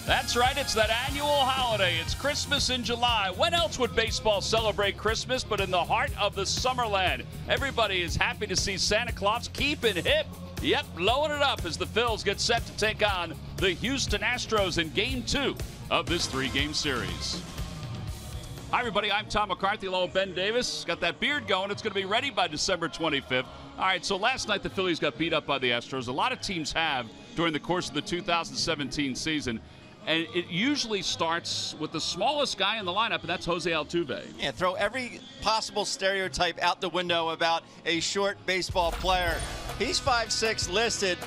That's right, it's that annual holiday. It's Christmas in July. When else would baseball celebrate Christmas but in the heart of the Summerland? Everybody is happy to see Santa Claus keeping hip. Yep, blowing it up as the Phils get set to take on the Houston Astros in Game 2 of this 3-game series. Hi, everybody. I'm Tom McCarthy along with Ben Davis. Got that beard going. It's going to be ready by December 25th. All right, so last night the Phillies got beat up by the Astros. A lot of teams have during the course of the 2017 season. And it usually starts with the smallest guy in the lineup, and that's Jose Altuve. Yeah, throw every possible stereotype out the window about a short baseball player. He's 5'6", listed,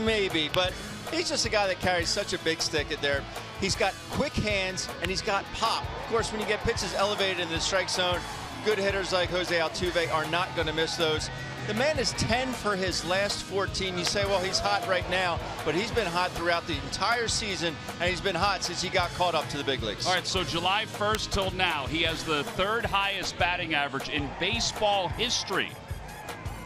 maybe, but he's just a guy that carries such a big stick in there. He's got quick hands, and he's got pop. Of course, when you get pitches elevated in the strike zone, good hitters like Jose Altuve are not going to miss those. The man is 10 for his last 14. You say, well, he's hot right now, but he's been hot throughout the entire season, and he's been hot since he got caught up to the big leagues. All right, so July 1st till now, he has the 3rd highest batting average in baseball history.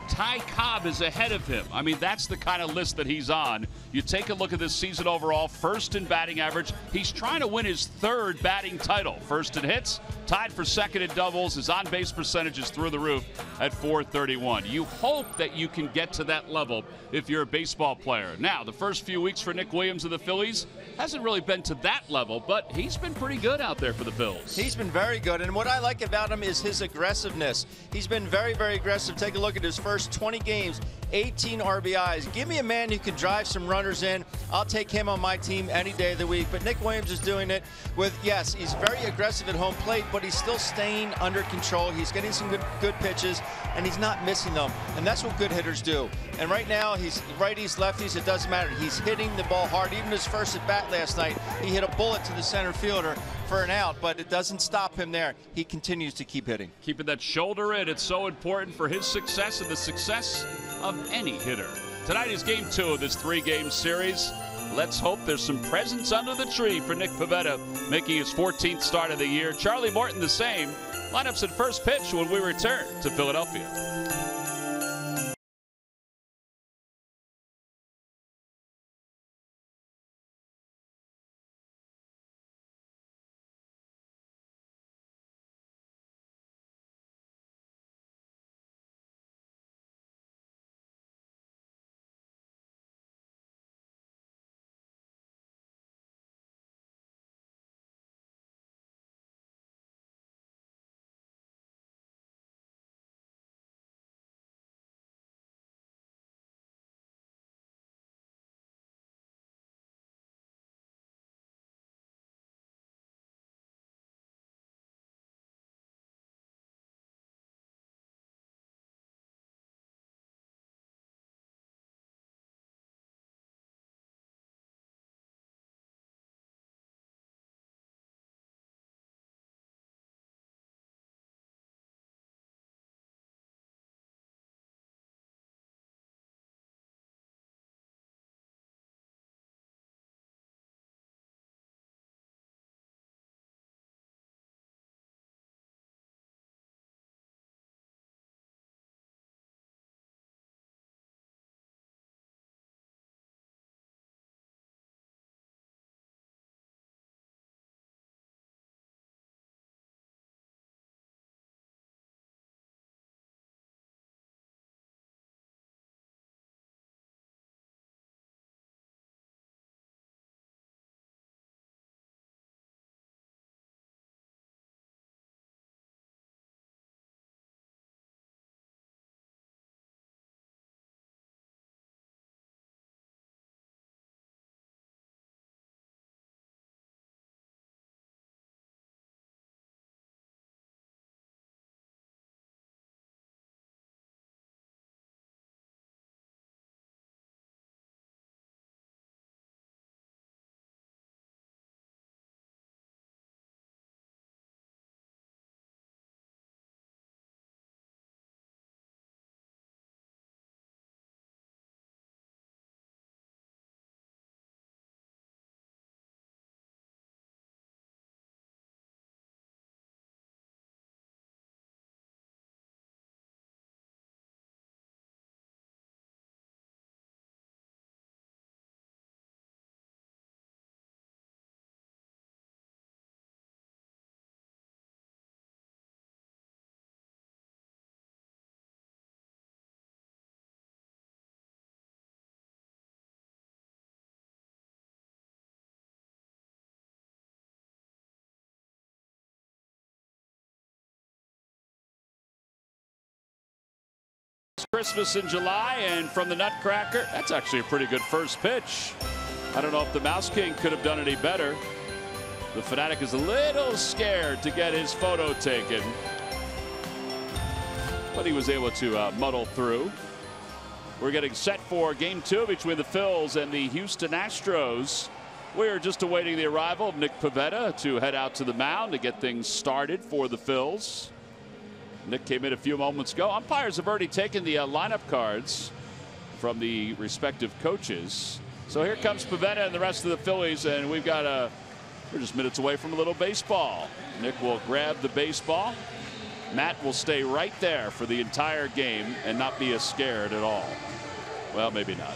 Ty Cobb is ahead of him. I mean, that's the kind of list that he's on. You take a look at this season overall, 1st in batting average. He's trying to win his 3rd batting title. 1st in hits, tied for 2nd in doubles. His on-base percentage is through the roof at .431. You hope that you can get to that level if you're a baseball player. Now, the first few weeks for Nick Williams of the Phillies hasn't really been to that level, but he's been pretty good out there for the Phils. He's been very good, and what I like about him is his aggressiveness. He's been very, very aggressive. Take a look at his first 20 games, 18 RBIs. Give me a man who can drive some runners in. I'll take him on my team any day of the week. But Nick Williams is doing it with, yes, he's very aggressive at home plate, but he's still staying under control. He's getting some good pitches, and he's not missing them. And that's what good hitters do. And right now, he's righties, lefties, it doesn't matter. He's hitting the ball hard. Even his first at bat last night, he hit a bullet to the center fielder for an out, but it doesn't stop him there. He continues to keep hitting. Keeping that shoulder in, it's so important for his success and the success of any hitter. Tonight is Game 2 of this 3-game series. Let's hope there's some presents under the tree for Nick Pivetta, making his 14th start of the year. Charlie Morton the same. Lineups at first pitch when we return to Philadelphia. Christmas in July, and from the Nutcracker, that's actually a pretty good first pitch. I don't know if the Mouse King could have done any better. The Fanatic is a little scared to get his photo taken, but he was able to muddle through. We're getting set for game 2 between the Phils and the Houston Astros. We're just awaiting the arrival of Nick Pivetta to head out to the mound to get things started for the Phils. Nick came in a few moments ago. Umpires have already taken the lineup cards from the respective coaches. So here comes Pivetta and the rest of the Phillies, and we're just minutes away from a little baseball. Nick will grab the baseball. Matt will stay right there for the entire game and not be as scared at all. Well, maybe not.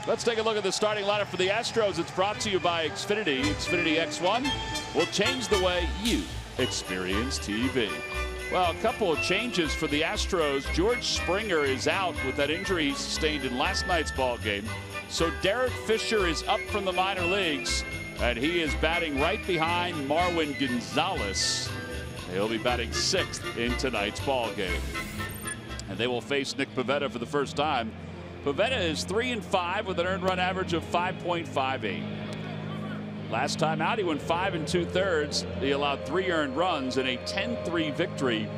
Let's take a look at the starting lineup for the Astros. It's brought to you by Xfinity. Xfinity X1 will change the way you experience TV. Well, a couple of changes for the Astros. George Springer is out with that injury he sustained in last night's ball game. So Derek Fisher is up from the minor leagues, and he is batting right behind Marwin Gonzalez. He'll be batting 6th in tonight's ball game. And they will face Nick Pivetta for the first time. Pivetta is 3-5 with an earned run average of 5.58. Last time out, he went 5 2/3. He allowed 3 earned runs in a 10-3 victory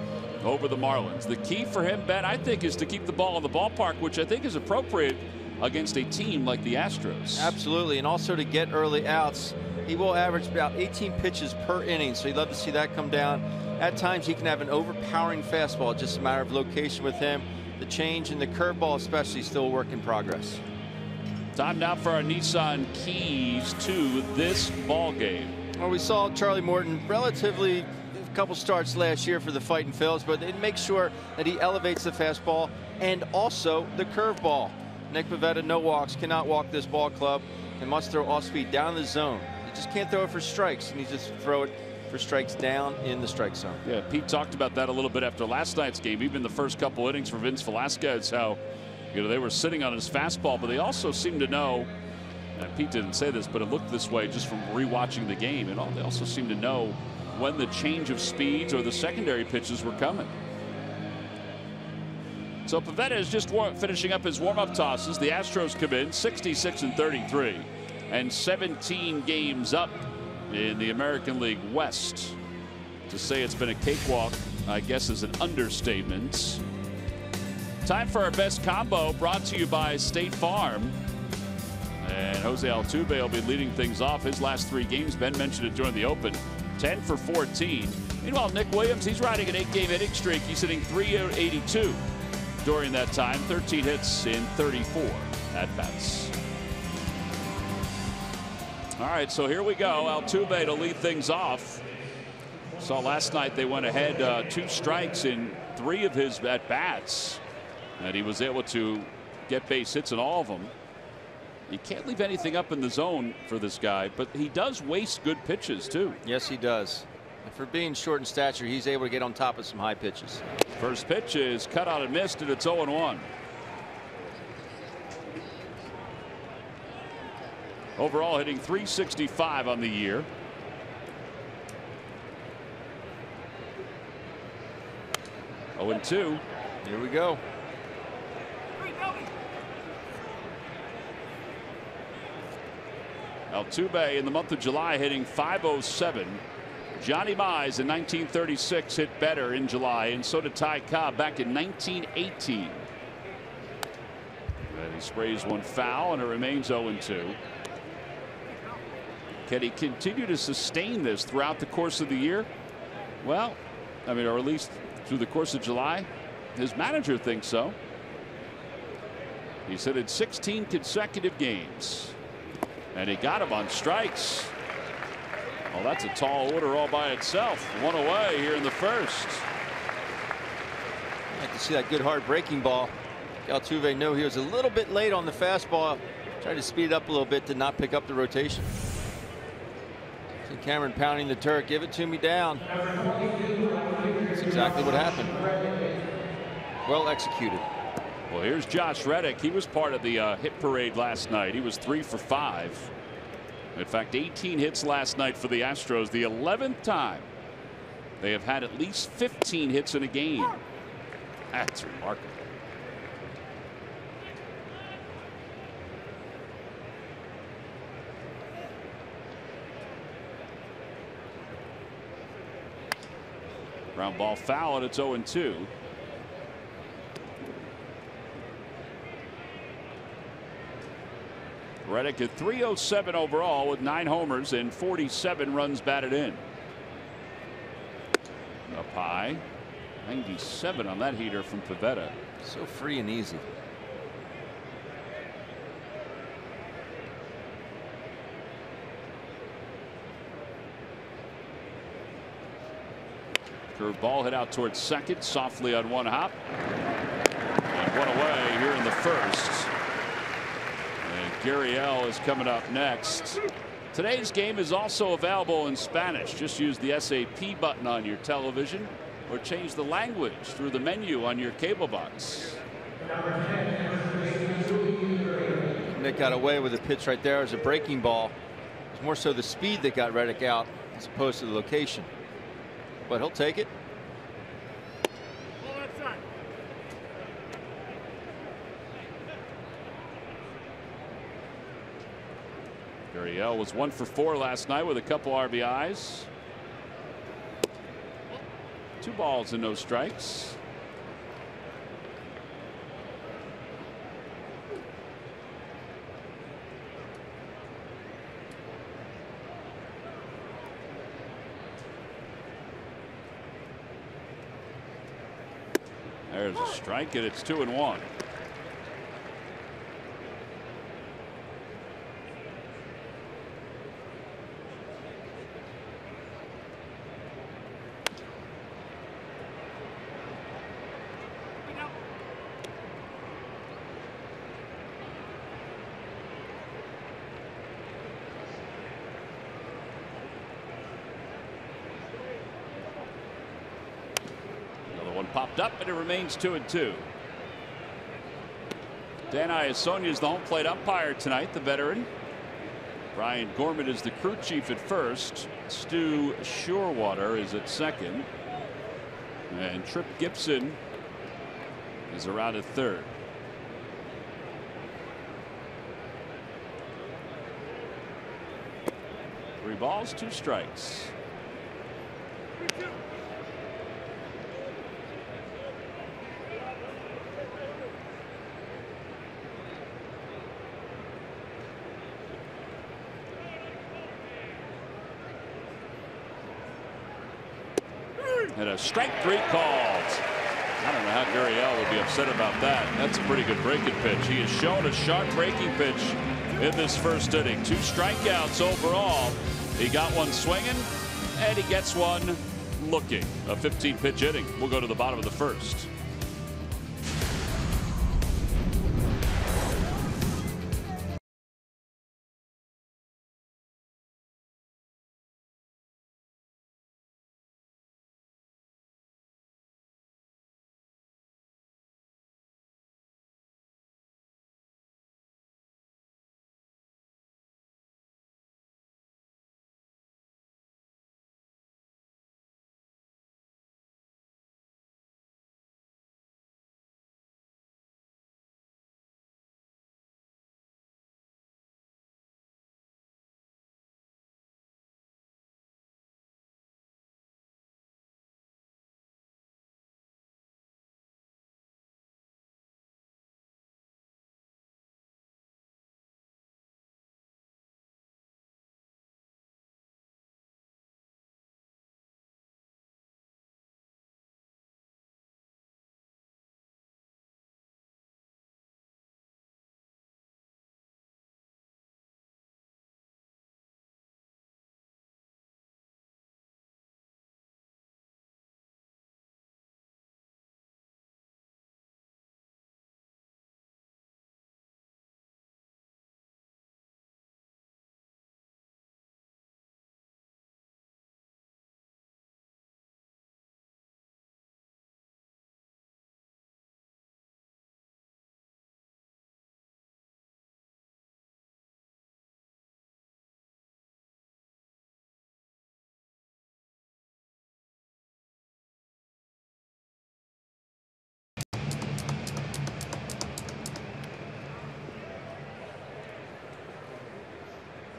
over the Marlins. The key for him, Ben, I think, is to keep the ball in the ballpark, which I think is appropriate against a team like the Astros. Absolutely, and also to get early outs. He will average about 18 pitches per inning, so you'd love to see that come down. At times, he can have an overpowering fastball, just a matter of location with him. The change in the curveball, especially, still a work in progress. Time now for our Nissan keys to this ball game. Well, we saw Charlie Morton relatively a couple starts last year for the Fighting Phils, but it makes sure that he elevates the fastball and also the curveball. Nick Pivetta, no walks, cannot walk this ball club, and must throw off speed down the zone. He just can't throw it for strikes, and he just throw it for strikes down in the strike zone. Yeah, Pete talked about that a little bit after last night's game, even the first couple innings for Vince Velasquez, how they were sitting on his fastball, but they also seemed to know, and Pete didn't say this, but it looked this way just from rewatching the game, and they also seemed to know when the change of speeds or the secondary pitches were coming. So Pivetta is just finishing up his warm-up tosses. The Astros come in 66-33 and 17 games up in the American League West. To say it's been a cakewalk, I guess, is an understatement. Time for our best combo, brought to you by State Farm. And Jose Altuve will be leading things off. His last 3 games, Ben mentioned it during the open, 10 for 14. Meanwhile, Nick Williams, he's riding an 8-game hitting streak. He's hitting .382 during that time, 13 hits in 34 at-bats. All right, so here we go. Altuve to lead things off. Saw last night they went ahead 2 strikes in 3 of his at-bats. And he was able to get base hits in all of them. You can't leave anything up in the zone for this guy, but he does waste good pitches too. Yes, he does. And for being short in stature, he's able to get on top of some high pitches. First pitch is cut out and missed, and it's 0-1. Overall, hitting .365 on the year. Oh, 0-2. Here we go. Altuve in the month of July hitting .507. Johnny Mize in 1936 hit better in July, and so did Ty Cobb back in 1918. And he sprays one foul, and it remains 0-2. Can he continue to sustain this throughout the course of the year? Well, I mean, or at least through the course of July. His manager thinks so. He's hit in 16 consecutive games. And he got him on strikes. Well, that's a tall order all by itself. 1 away here in the first. I like to see that good hard breaking ball. Altuve knew he was a little bit late on the fastball. Tried to speed it up a little bit to not pick up the rotation. See Cameron pounding the turret. Give it to me down. That's exactly what happened. Well executed. Well, here's Josh Reddick. He was part of the hit parade last night. He was 3 for 5. In fact, 18 hits last night for the Astros, the 11th time they have had at least 15 hits in a game. That's remarkable. Ground ball foul, and it's 0-2. Reddick at 307 overall with 9 homers and 47 runs batted in. Up high, 97 on that heater from Pivetta. So free and easy. Curved ball hit out towards second, softly on one hop. And one away here in the first. And Gurriel is coming up next. Today's game is also available in Spanish. Just use the SAP button on your television or change the language through the menu on your cable box. Nick got away with a pitch right there. It was a breaking ball. It's more so the speed that got Reddick out as opposed to the location. But he'll take it. Gurriel was 1 for 4 last night with a couple RBIs. 2 balls and no strikes. There's a strike, and it's 2-1. Popped up, and it remains 2-2. Dan Iasonia is the home plate umpire tonight, the veteran. Brian Gorman is the crew chief at first. Stu Shorewater is at second. And Trip Gibson is around at third. Three balls, 2 strikes. And a strike 3 called. I don't know how Gurriel would be upset about that. That's a pretty good breaking pitch. He has shown a sharp breaking pitch in this first inning. 2 strikeouts overall. He got one swinging, and he gets one looking. A 15-pitch inning. We'll go to the bottom of the first.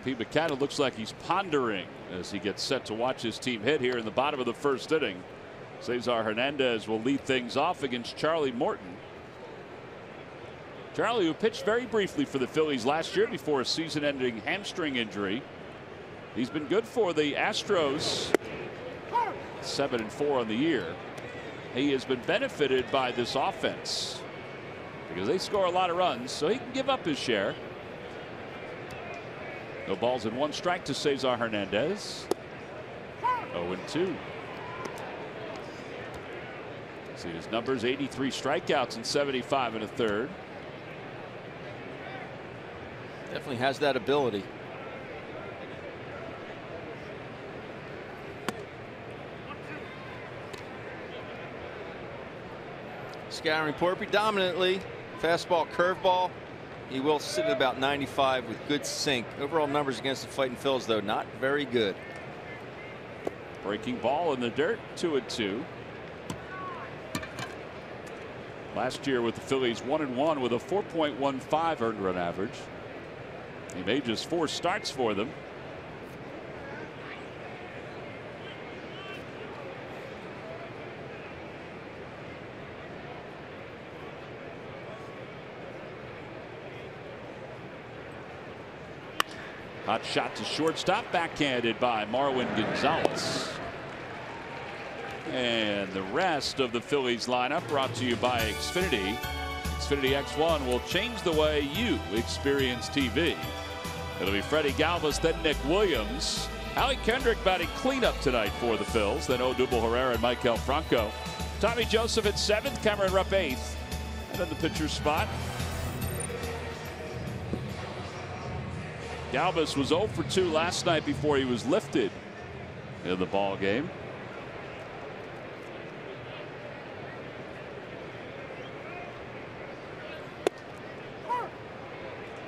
Pete Mackanin looks like he's pondering as he gets set to watch his team hit here in the bottom of the first inning. Cesar Hernandez will lead things off against Charlie Morton. Charlie, who pitched very briefly for the Phillies last year before a season-ending hamstring injury. He's been good for the Astros. 7-4 on the year. He has been benefited by this offense because they score a lot of runs, so he can give up his share. No balls and 1 strike to Cesar Hernandez. 0-2. See his numbers: 83 strikeouts and 75 1/3. Definitely has that ability. Scouting report predominantly fastball, curveball. He will sit at about 95 with good sink. Overall numbers against the Fighting Phils, though, not very good. Breaking ball in the dirt. 2-2. Last year with the Phillies, 1-1 with a 4.15 earned run average. He made just 4 starts for them. Hot shot to shortstop, backhanded by Marwin Gonzalez. And the rest of the Phillies lineup brought to you by Xfinity. Xfinity X1 will change the way you experience TV. It'll be Freddie Galvis, then Nick Williams. Howie Kendrick batting cleanup tonight for the Phils. Then Odubel Herrera and Maikel Franco. Tommy Joseph at 7th, Cameron Rupp 8th. And in the pitcher's spot, Galvis was 0 for 2 last night before he was lifted in the ball game.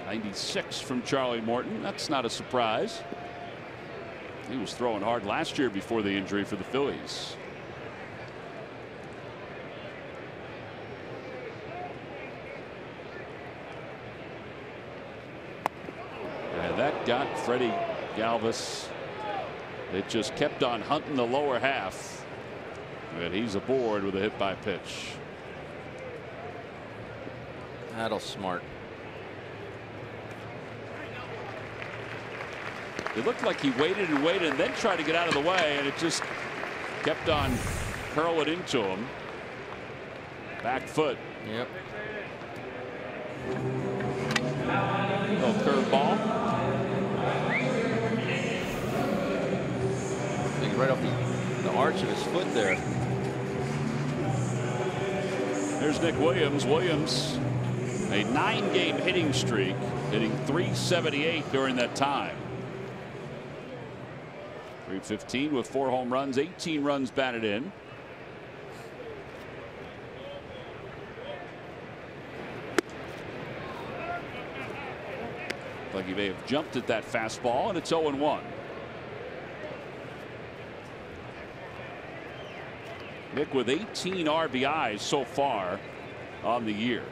.96 from Charlie Morton. That's not a surprise. He was throwing hard last year before the injury for the Phillies. And that got Freddie Galvis. It just kept on hunting the lower half. And he's aboard with a hit by pitch. That'll smart. It looked like he waited and waited and then tried to get out of the way, and it just kept on curling into him. Back foot. Yep. Little curveball. Right off the arch of his foot there. There's Nick Williams. Williams, a 9-game hitting streak, hitting .378 during that time. .315 with 4 home runs, 18 runs batted in. Like he may have jumped at that fastball, and it's 0-1. Nick with 18 RBIs so far on the year.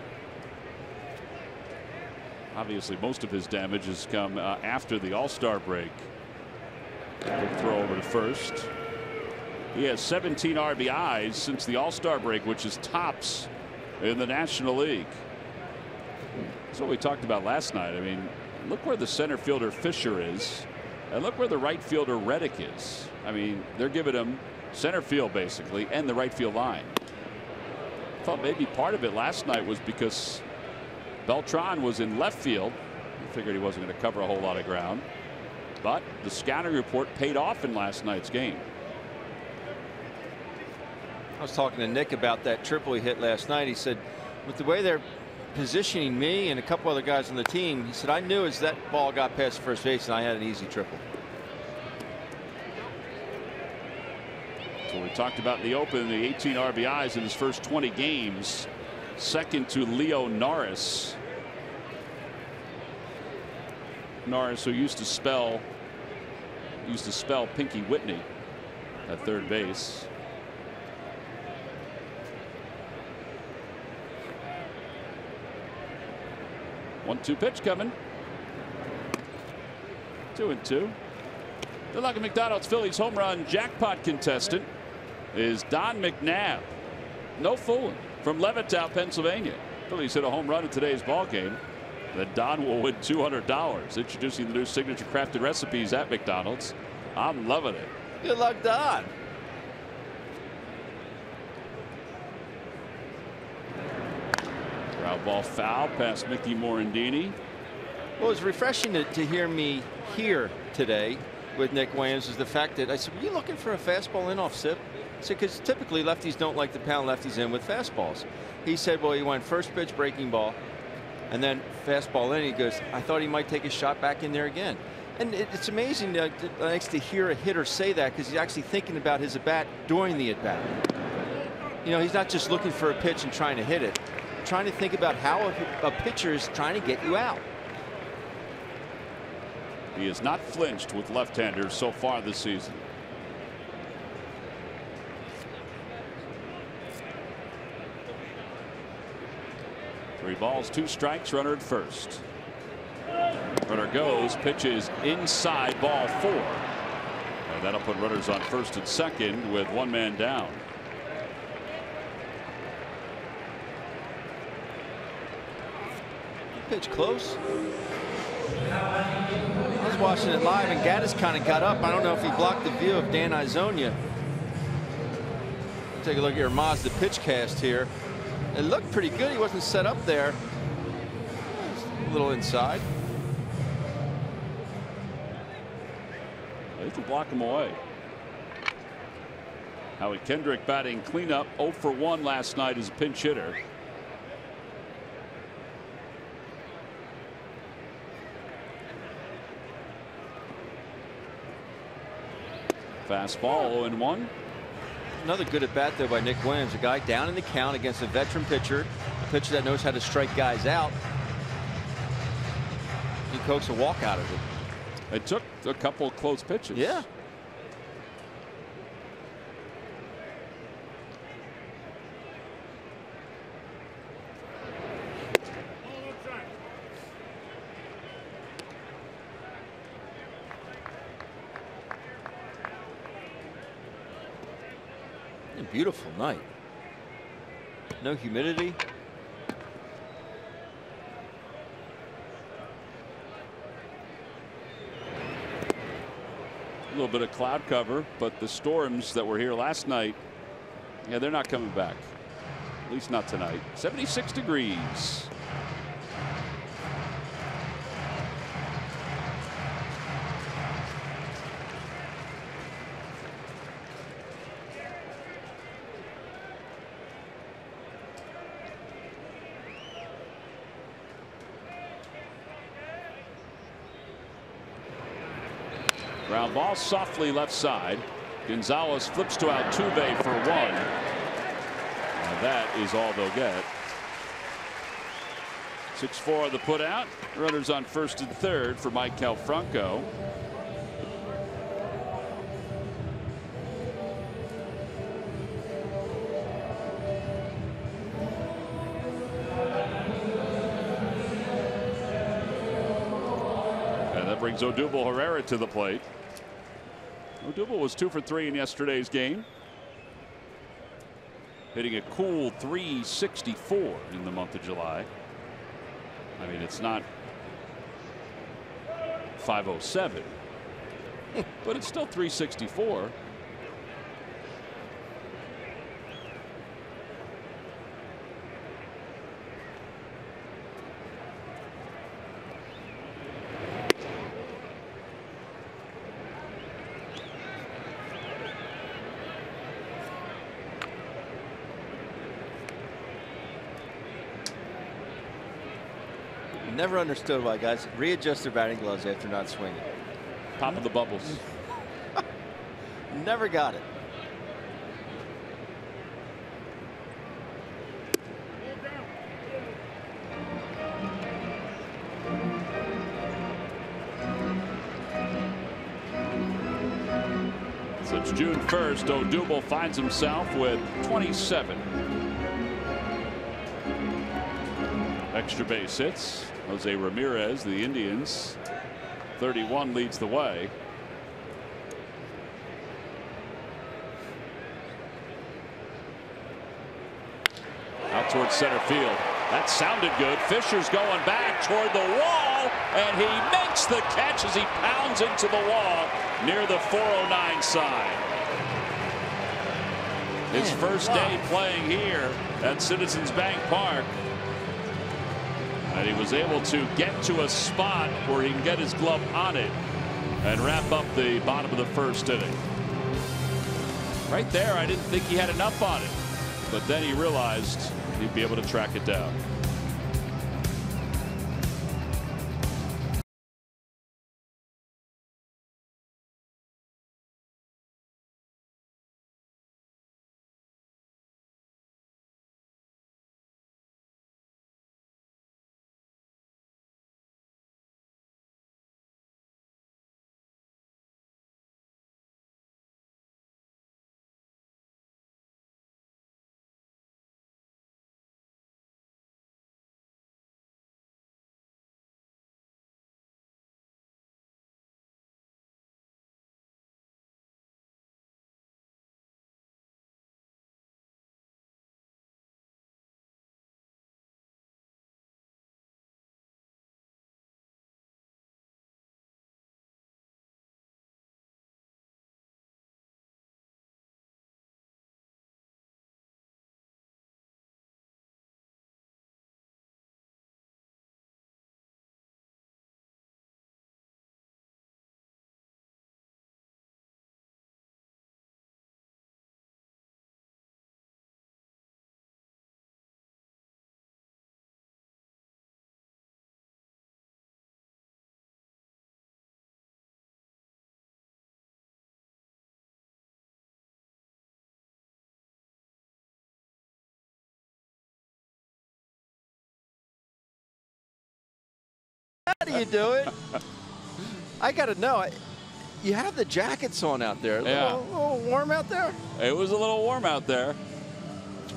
Obviously, most of his damage has come after the All-Star break. Big throw over to first. He has 17 RBIs since the All-Star break, which is tops in the National League. That's what we talked about last night. I mean, look where the center fielder Fisher is, and look where the right fielder Reddick is. I mean, they're giving him center field basically and the right field line. I thought maybe part of it last night was because Beltran was in left field. I figured he wasn't going to cover a whole lot of ground. But the scouting report paid off in last night's game. I was talking to Nick about that triple he hit last night. He said, with the way they're positioning me and a couple other guys on the team, he said, I knew as that ball got past first base and I had an easy triple. So we talked about in the open, the 18 RBIs in his first 20 games, second to Leo Norris. Norris, who used to spell Pinky Whitney at third base. One-two pitch coming. 2-2. Good luck at McDonald's Phillies home run jackpot contestant. is Don McNabb. No fooling. From Levittown, Pennsylvania. Phillies hit a home run in today's ball game. Then Don will win $200. Introducing the new signature crafted recipes at McDonald's. I'm loving it. Good luck, Don. Ground ball foul past Mickey Morandini. Well, it was refreshing to hear me here today with Nick Williams is the fact that I said, were you looking for a fastball in off SIP? I said, because typically lefties don't like to pound lefties in with fastballs. He said, well, he went first pitch breaking ball and then fastball in. He goes, I thought he might take a shot back in there again. And it's amazing to hear a hitter say that because he's actually thinking about his at-bat during the at-bat. You know, he's not just looking for a pitch and trying to hit it. Trying to think about how a pitcher is trying to get you out. He has not flinched with left-handers so far this season. Three balls, two strikes, runner at first. Runner goes, pitches inside, ball four. And that'll put runners on first and second with one man down. Pitch close. I was watching it live and Gaddis kind of got up. I don't know if he blocked the view of Dan Izonia. Take a look at your Mazda pitch cast here. It looked pretty good. He wasn't set up there. A little inside. They can block him away. Howie Kendrick batting cleanup, 0 for 1 last night as a pinch hitter. Fastball 0-1. Another good at bat though by Nick Williams, a guy down in the count against a veteran pitcher, a pitcher that knows how to strike guys out. He coaxed a walk out of it. It took a couple of close pitches. Yeah. Beautiful night. No humidity. A little bit of cloud cover, but the storms that were here last night, yeah, they're not coming back. At least not tonight. 76 degrees. Ground ball softly left side. Gonzalez flips to Altuve for one. And that is all they'll get. 6-4 the put out. Runners on first and third for Mike Calfranco. And that brings Odubel Herrera to the plate. Odubel was 2 for 3 in yesterday's game. Hitting a cool .364 in the month of July. I mean, it's not .507, but it's still .364. Never understood why guys readjust their batting gloves after not swinging. Top of the bubbles. Never got it. Since June 1st, Odubel finds himself with 27 extra base hits. Jose Ramirez, the Indians, 31, leads the way. towards center field. That sounded good. Fisher's going back toward the wall, and he makes the catch as he pounds into the wall near the 409 side. His first day playing here at Citizens Bank Park. And he was able to get to a spot where he can get his glove on it and wrap up the bottom of the first inning. Right there, I didn't think he had enough on it. But then he realized he'd be able to track it down. How do you do it? I got to know. You have the jackets on out there. Yeah. A little warm out there? It was a little warm out there.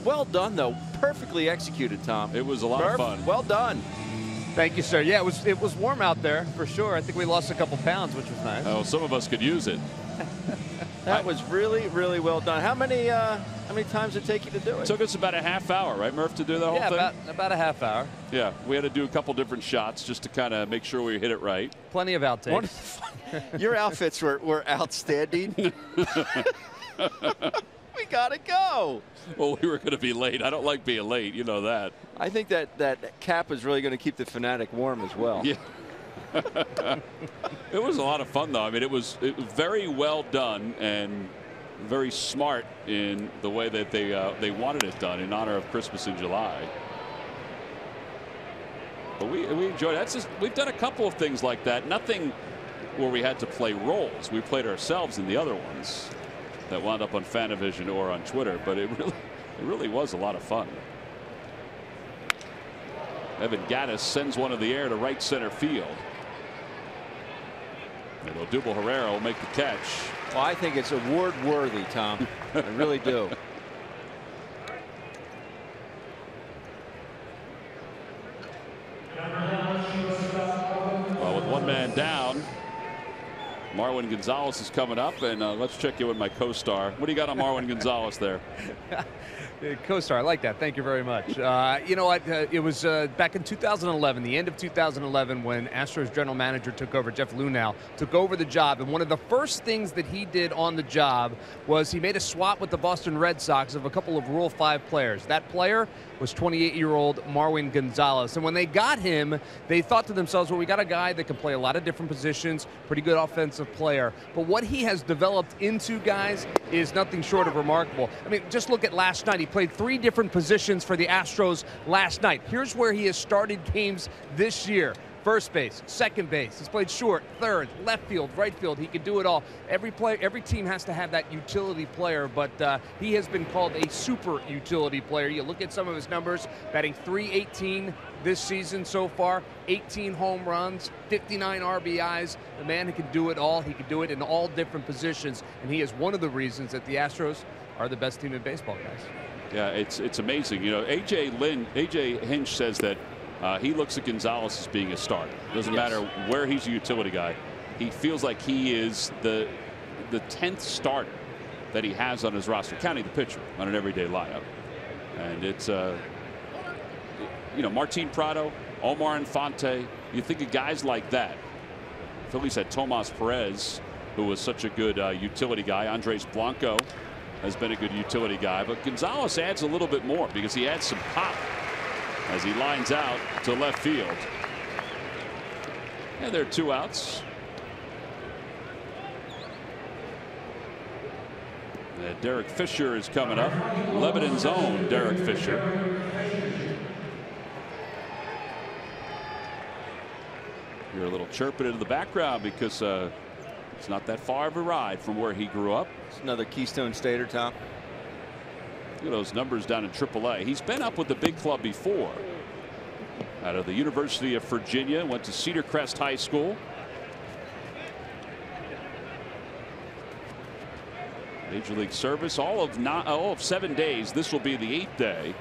Well done, though. Perfectly executed, Tom. It was a lot of fun. Well done. Thank you, sir. Yeah, it was warm out there for sure. I think we lost a couple pounds, which was nice. Oh, some of us could use it. That was really, really well done. How many times did it take you to do it? It took us about a half hour, right, Murph, to do the whole thing? Yeah, about a half hour. Yeah, we had to do a couple different shots just to kind of make sure we hit it right. Plenty of outtakes. Your outfits were outstanding. We got to go. Well, we were going to be late. I don't like being late. You know that. I think that cap is really going to keep the Fanatic warm as well. Yeah. It was a lot of fun, though. I mean, it was very well done and very smart in the way that they wanted it done in honor of Christmas in July. But we enjoyed it. That's just, we've done a couple of things like that. Nothing where we had to play roles. We played ourselves in the other ones that wound up on Fanavision or on Twitter. But it really was a lot of fun. Evan Gattis sends one in the air to right center field. And Odubel Herrera will make the catch. Well, I think it's award worthy, Tom. I really do. Well, with one man down, Marwin Gonzalez is coming up, and let's check in with my co-star. What do you got on Marwin Gonzalez there? Co-star, I like that. Thank you very much. You know what? It was back in 2011, the end of 2011, when Astros general manager took over. Jeff Lunau took over the job, and one of the first things that he did on the job was he made a swap with the Boston Red Sox of a couple of Rule 5 players. That player was 28-year-old Marwin Gonzalez. And when they got him, they thought to themselves, well, we got a guy that can play a lot of different positions, pretty good offensive player. But what he has developed into, guys, is nothing short of remarkable. I mean, just look at last night. He played 3 different positions for the Astros last night. Here's where he has started games this year. First base, second base. He's played short, third, left field, right field. He can do it all. Every team has to have that utility player, but he has been called a super utility player. You look at some of his numbers, batting .318 this season so far, 18 home runs, 59 RBIs. The man who can do it all. He can do it in all different positions, and he is one of the reasons that the Astros are the best team in baseball, guys. Yeah, it's amazing. You know, AJ Hinch says that he looks at Gonzalez as being a starter. Doesn't matter where he's a utility guy. He feels like he is the 10th starter that he has on his roster, counting the pitcher on an everyday lineup. And it's Martin Prado, Omar Infante. You think of guys like that. Phillies had Tomas Perez, who was such a good utility guy. Andres Blanco has been a good utility guy, but Gonzalez adds a little bit more because he adds some pop as he lines out to left field. And there are 2 outs. And Derek Fisher is coming up. Lebanon's own Derek Fisher. Hear a little chirping into the background because it's not that far of a ride from where he grew up. It's another Keystone Stater, Tom. Look at those numbers down in AAA. He's been up with the big club before. Out of the University of Virginia, went to Cedar Crest High School. Major League service, all of 7 days. This will be the 8th day.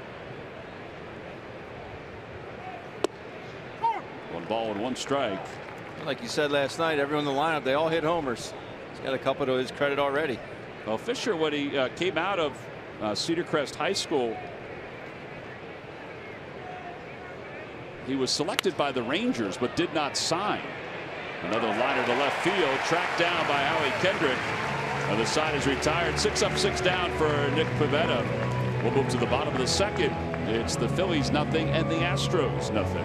1 ball and 1 strike. Like you said last night, everyone in the lineup, they all hit homers. He's got a couple to his credit already. Well, Fisher, when he came out of Cedar Crest High School, he was selected by the Rangers but did not sign. Another liner to left field, tracked down by Howie Kendrick. The side is retired. 6 up, 6 down for Nick Pivetta. We'll move to the bottom of the 2nd. It's the Phillies nothing and the Astros nothing.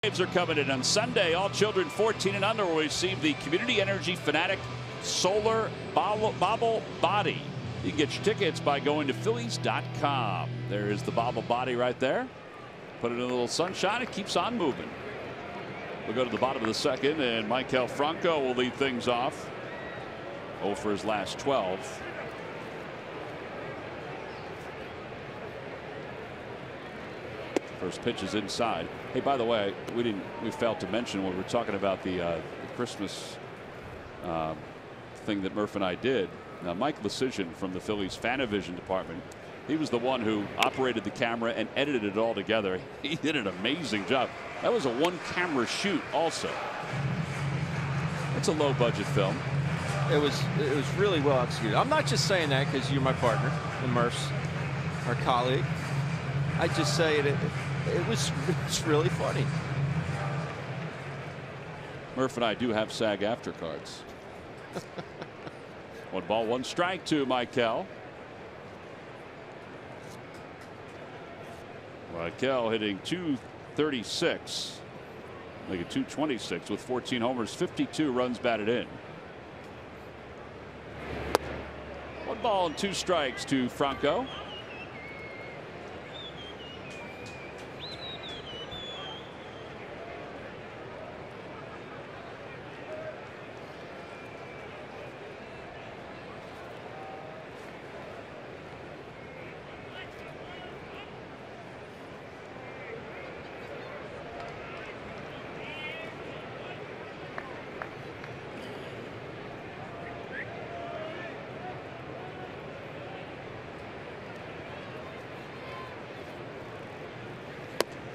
Braves are coming in on Sunday. All children 14 and under will receive the Community Energy Fanatic Solar Bobble Body. You can get your tickets by going to Phillies.com. There is the Bobble Body right there. Put it in a little sunshine. It keeps on moving. We'll go to the bottom of the 2nd, and Michael Franco will lead things off. 0 for his last 12. First pitch is inside. Hey, by the way, we failed to mention when we were talking about the Christmas thing that Murph and I did. Now, Mike Lecision from the Phillies Fanavision department, he was the one who operated the camera and edited it all together. He did an amazing job. That was a 1-camera shoot also. It's a low budget film. It was really well executed. I'm not just saying that because you're my partner and Murph's our colleague. I just say it's really funny. Murph and I do have SAG after cards. 1 ball, 1 strike to Michael. Michael hitting .236, like a .226 with 14 homers, 52 runs batted in. 1 ball and 2 strikes to Franco.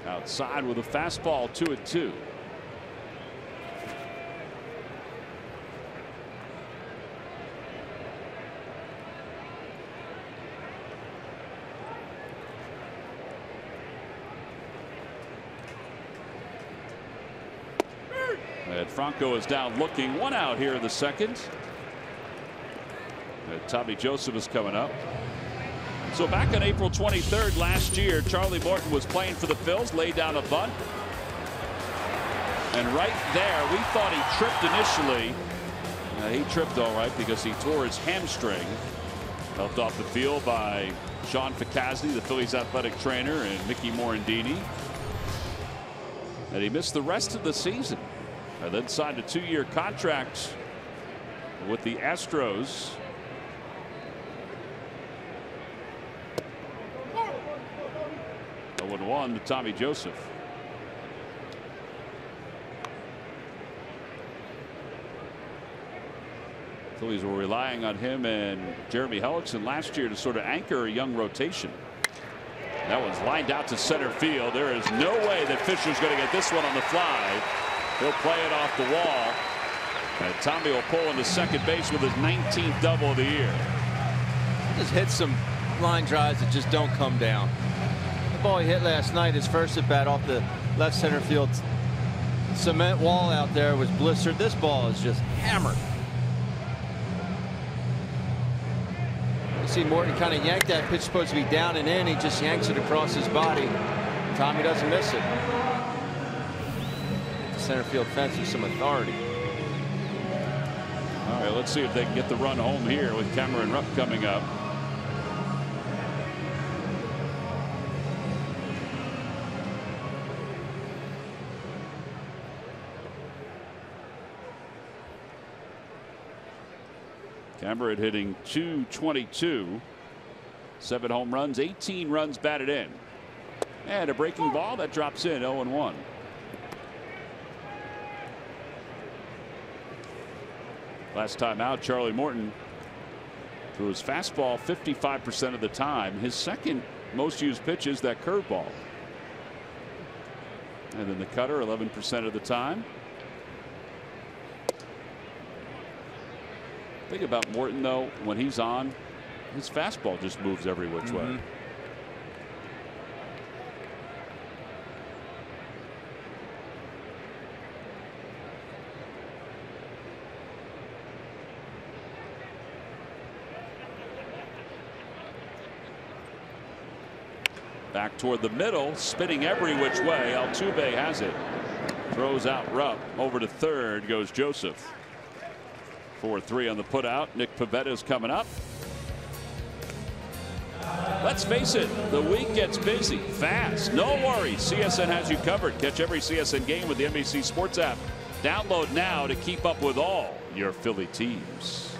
Outside with a fastball, 2-2. And Franco is down looking. 1 out here in the second. And Tommy Joseph is coming up. So back on April 23rd last year, Charlie Morton was playing for the Phils, laid down a bunt. And right there, we thought he tripped initially. He tripped all right because he tore his hamstring. Helped off the field by Sean Ficazzi, the Phillies athletic trainer, and Mickey Morandini. And he missed the rest of the season. And then signed a 2-year contract with the Astros. Oh, 1 to Tommy Joseph. Phillies were relying on him and Jeremy Hellickson last year to sort of anchor a young rotation. That one's lined out to center field. There is no way that Fisher's going to get this one on the fly. He'll play it off the wall. And Tommy will pull into second base with his 19th double of the year. He just hit some line drives that just don't come down. The ball he hit last night, his first at bat off the left center field cement wall out there, was blistered. This ball is just hammered. You see Morton kind of yank that pitch, supposed to be down and in. He just yanks it across his body. Tommy doesn't miss it. Center field fence with some authority. All right, let's see if they can get the run home here with Cameron Rupp coming up. Cameron hitting .222, 7 home runs, 18 runs batted in, and a breaking ball that drops in. 0-1. Last time out, Charlie Morton threw his fastball 55% of the time. His second most used pitch is that curveball. And then the cutter 11% of the time. Think about Morton, though, when he's on, his fastball just moves every which way. Back toward the middle, spinning every which way. Altuve has it. Throws out Rupp. Over to third goes Joseph. 4-3 on the putout. Nick Pivetta is coming up. Let's face it, the week gets busy fast. No worries. CSN has you covered. Catch every CSN game with the NBC Sports app. Download now to keep up with all your Philly teams.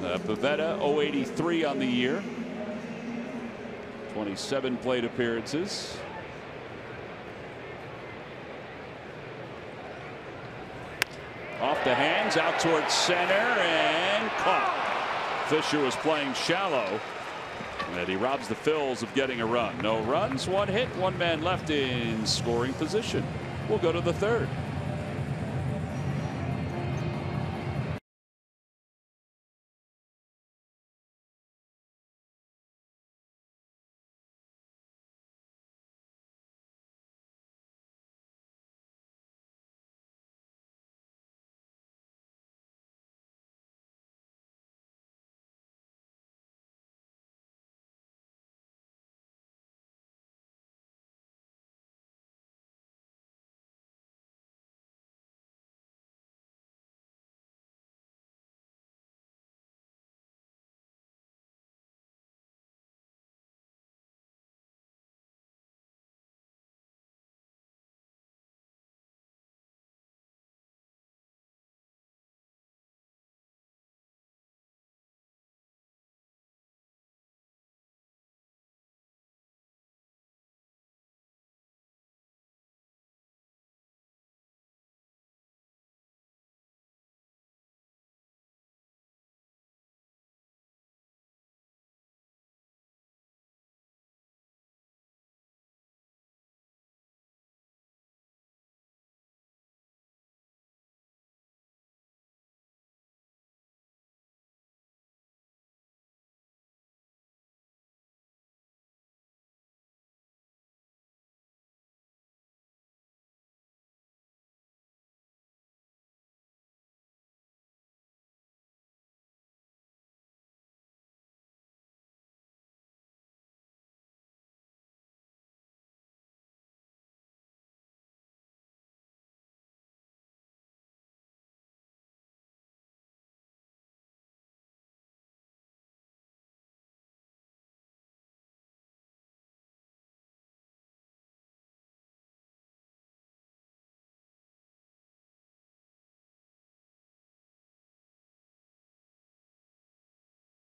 Pivetta 083 on the year. 27 plate appearances. Off the hands, out towards center, and caught. Fisher was playing shallow, and he robs the Phils of getting a run. No runs, 1 hit, 1 man left in scoring position. We'll go to the third.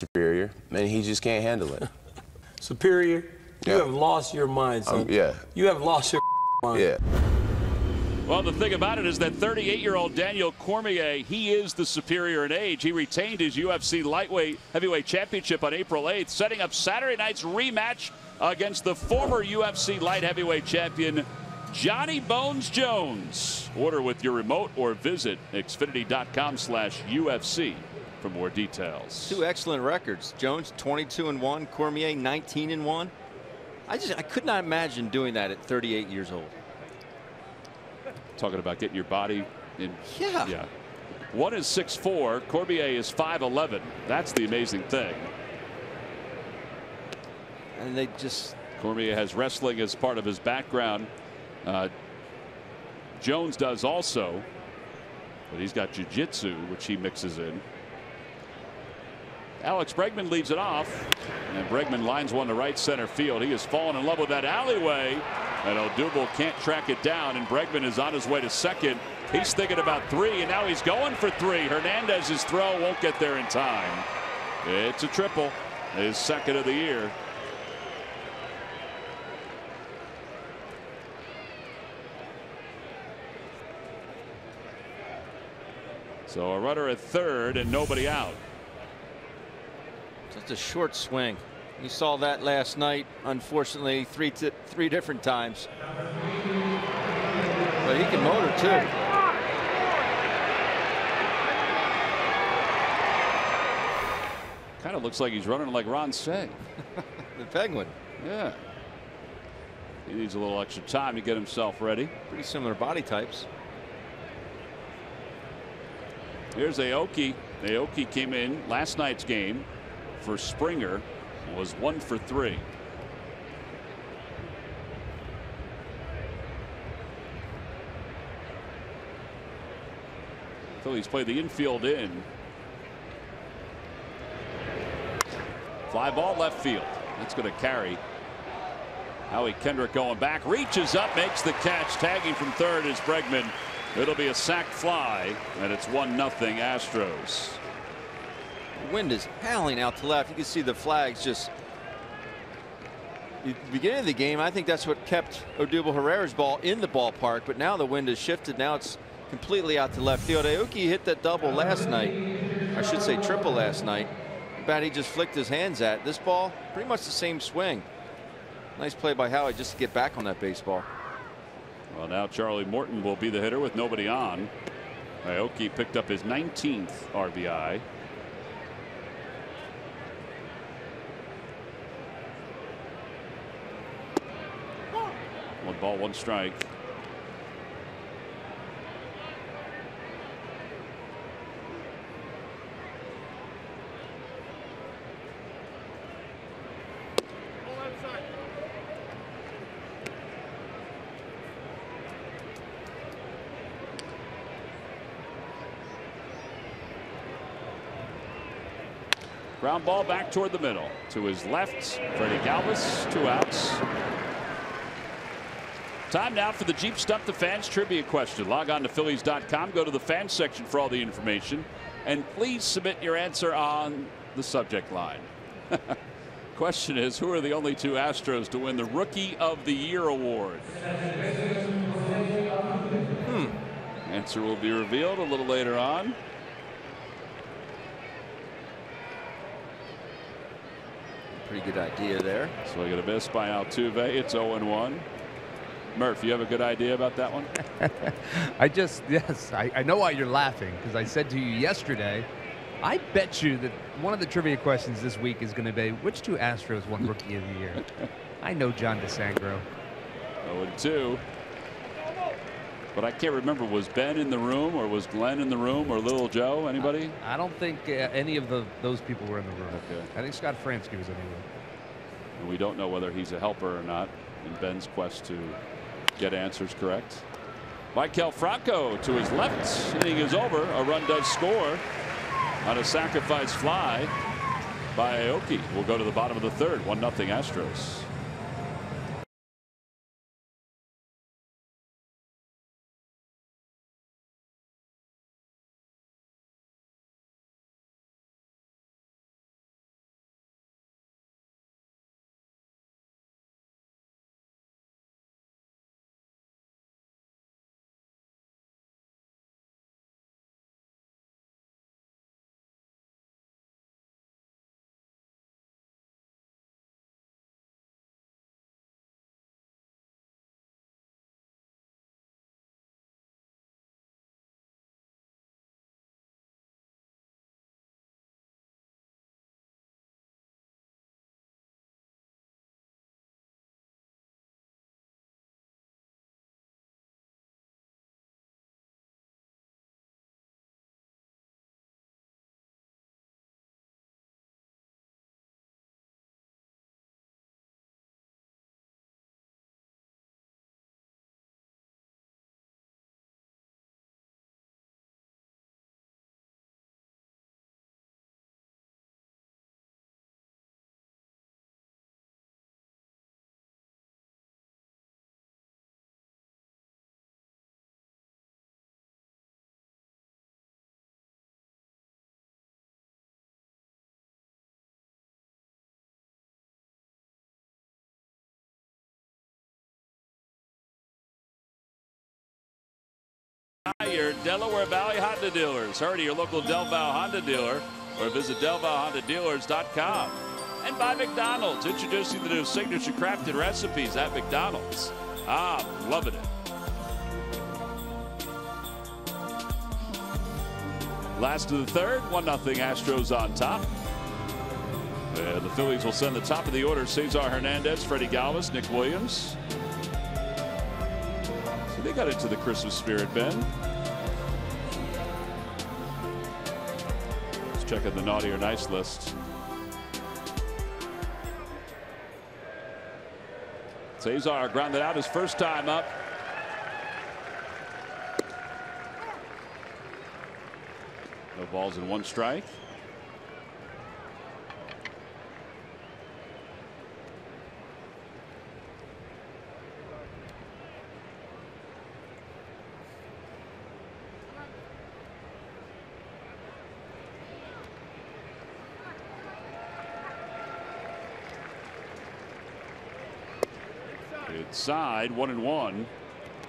superior, and he just can't handle it. Superior? You Yeah. have lost your mind, son. Yeah. You have lost your mind. Yeah. Well, the thing about it is that 38-year-old Daniel Cormier, he is the superior in age. He retained his UFC heavyweight championship on April 8th, setting up Saturday night's rematch against the former UFC light heavyweight champion, Johnny Bones Jones. Order with your remote or visit Xfinity.com/UFC for more details. Two excellent records. Jones 22-1, Cormier 19-1. I could not imagine doing that at 38 years old. Talking about getting your body in. Yeah. One is 6'4", Cormier is 5'11". That's the amazing thing. And they just. Cormier has wrestling as part of his background. Jones does also, but he's got jiu-jitsu, which he mixes in. Alex Bregman leads it off, and Bregman lines one to right center field. He has fallen in love with that alleyway, and Odubel can't track it down, and Bregman is on his way to second. He's thinking about three, and now he's going for three. Hernandez's throw won't get there in time. It's a triple, his second of the year. So a runner at third and nobody out. Just a short swing. You saw that last night, unfortunately, three different times. But he can motor too. Kind of looks like he's running like Ron Say. The Penguin. Yeah. He needs a little extra time to get himself ready. Pretty similar body types. Here's Aoki. Aoki came in last night's game for Springer, was 1 for 3. Phillies play the infield in. Fly ball left field. That's going to carry. Howie Kendrick going back, reaches up, makes the catch. Tagging from third is Bregman. It'll be a sac fly, and it's 1-0 Astros. The wind is howling out to left. You can see the flags just. The beginning of the game, I think that's what kept Odubel Herrera's ball in the ballpark, but now the wind has shifted. Now it's completely out to left field. Aoki hit that double last night. I should say triple last night. Bat he just flicked his hands at. This ball, pretty much the same swing. Nice play by Howie just to get back on that baseball. Well, now Charlie Morton will be the hitter with nobody on. Aoki picked up his 19th RBI. One ball, one strike. Ground ball back toward the middle. To his left, Freddie Galvis, 2 outs. Time now for the Jeep Stump the Fans trivia question. Log on to Phillies.com. Go to the fans section for all the information. And please submit your answer on the subject line. Question is, who are the only 2 Astros to win the Rookie of the Year award? Answer will be revealed a little later on. Pretty good idea there. So I get a miss by Altuve. It's 0-1. Murph, you have a good idea about that one? I know why you're laughing, because I said to you yesterday, I bet you that one of the trivia questions this week is going to be, which 2 Astros won Rookie of the Year? I know John DeSangro. 0-2. But I can't remember, was Ben in the room, or was Glenn in the room, or Little Joe? Anybody? I don't think any of those people were in the room. Okay. I think Scott Fransky was in the room. And we don't know whether he's a helper or not in Ben's quest to get answers correct. Maikel Franco to his left. Inning is over. A run does score on a sacrifice fly by Aoki. We'll go to the bottom of the third. 1-0 Astros. your Delaware Valley Honda dealers. Hurry to your local Del Val Honda dealer or visit DelValHondaDealers.com. And by McDonald's, introducing the new signature crafted recipes at McDonald's. I'm loving it. Last of the third, 1-0 Astros on top. And the Phillies will send the top of the order: Cesar Hernandez, Freddie Galvis, Nick Williams. So they got into the Christmas spirit, Ben. Let's check out the naughty or nice list. Cesar grounded out his first time up. No balls and 1 strike. Inside, 1-1.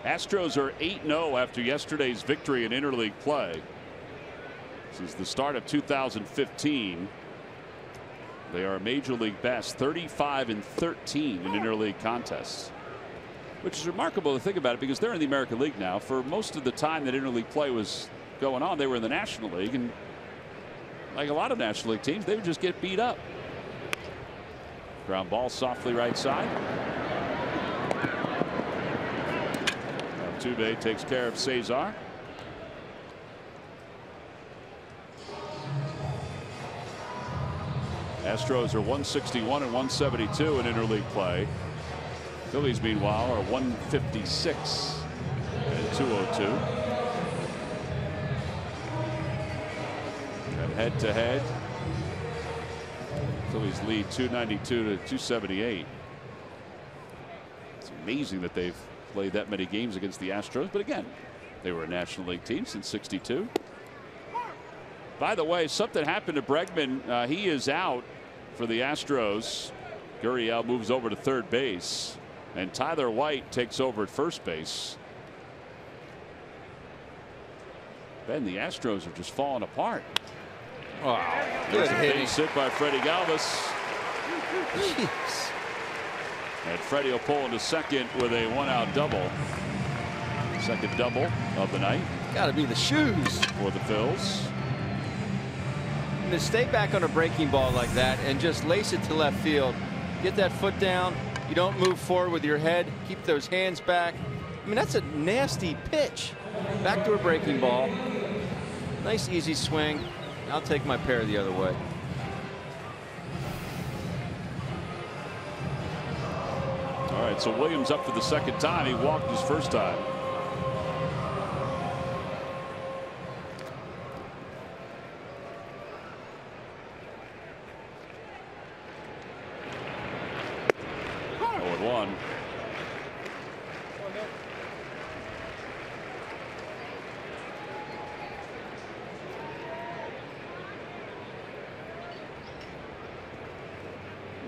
Astros are 8-0 after yesterday's victory in interleague play. Since the start of 2015, they are a major league best 35-13 in interleague contests, which is remarkable to think about it because they're in the American League now. For most of the time that interleague play was going on, they were in the National League, and like a lot of National League teams, they would just get beat up. Ground ball softly right side. Altuve takes care of Cesar. Astros are 161 and 172 in interleague play. Phillies, meanwhile, are 156 and 202. And head-to-head, Phillies lead 292 to 278. It's amazing that they've played that many games against the Astros, but again, they were a National League team since '62. By the way, something happened to Bregman. He is out for the Astros. Gurriel moves over to third base, and Tyler White takes over at first base. Ben, the Astros are just falling apart. Wow. There's a base hit by Freddie Galvis. Jeez. And Freddie will pull into second with a 1-out double. Second double of the night. Got to be the shoes for the Phils. To stay back on a breaking ball like that and just lace it to left field. Get that foot down. You don't move forward with your head. Keep those hands back. I mean, that's a nasty pitch. Back to a breaking ball. Nice easy swing. I'll take my pair the other way. All right, so Williams up for the second time. He walked his first time.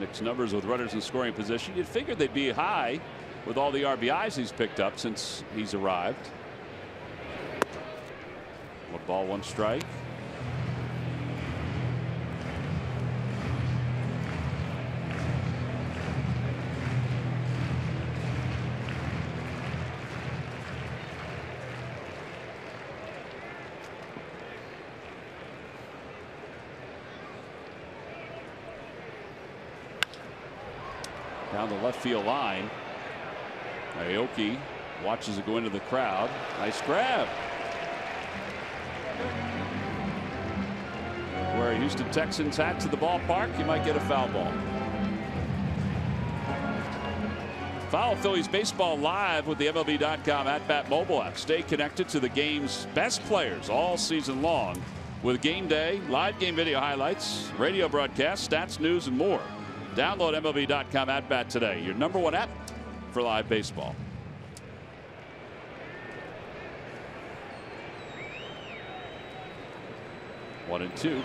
Nick's numbers with runners in scoring position. You'd figure they'd be high with all the RBIs he's picked up since he's arrived. 1 ball, 1 strike. Down the left field line. Aoki watches it go into the crowd. Nice grab. Where Houston Texans hat to the ballpark, you might get a foul ball. Follow Phillies baseball live with the MLB.com at-bat mobile app. Stay connected to the game's best players all season long with game day, live game video highlights, radio broadcasts, stats, news, and more. Download MLB.com at-bat today, your #1 app for live baseball. One and two.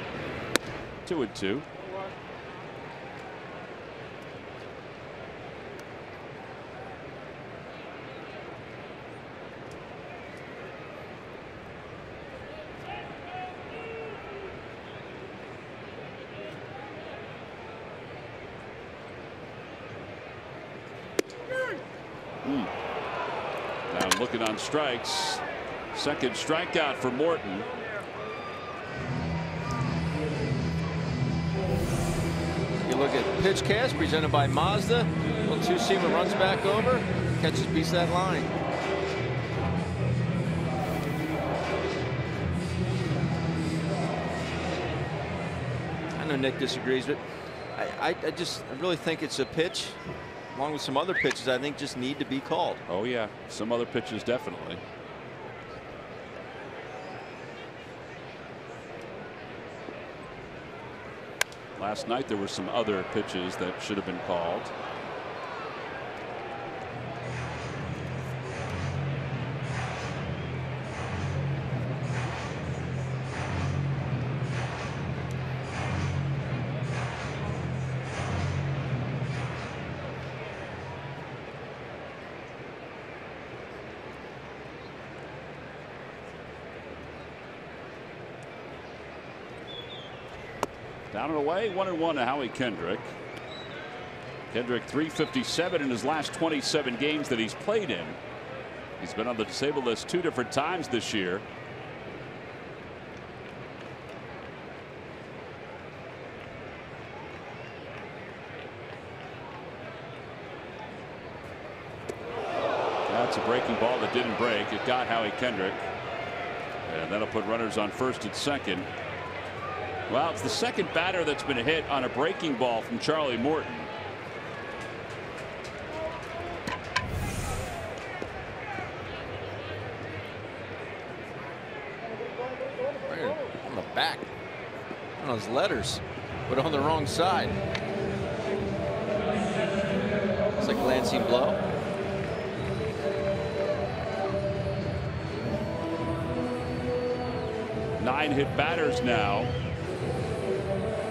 2-2. Now looking on strikes. Second strikeout for Morton. You look at pitch cast presented by Mazda. Little two-seamer runs back over, catches a piece of that line. I know Nick disagrees, but I really think it's a pitch, along with some other pitches I think just need to be called. Oh yeah, some other pitches definitely. Last night there were some other pitches that should have been called. Down and away, 1-1 to Howie Kendrick. Kendrick 357 in his last 27 games that he's played in. He's been on the disabled list 2 different times this year. That's a breaking ball that didn't break. It got Howie Kendrick. And that'll put runners on first and second. Well, it's the second batter that's been hit on a breaking ball from Charlie Morton. Right on the back. On those letters, but on the wrong side. It's a glancing blow. Nine hit batters now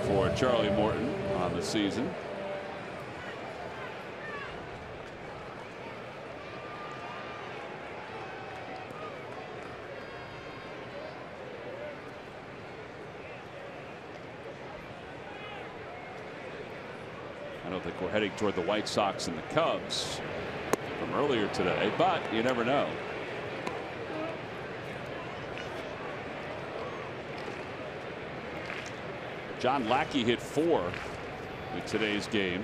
for Charlie Morton on the season. I don't think we're heading toward the White Sox and the Cubs from earlier today, but you never know. John Lackey hit 4 in today's game.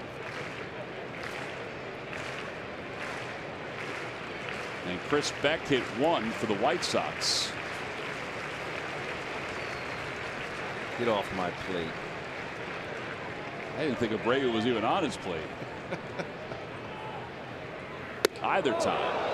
And Chris Beck hit 1 for the White Sox. Get off my plate. I didn't think Abreu was even on his plate. Either time.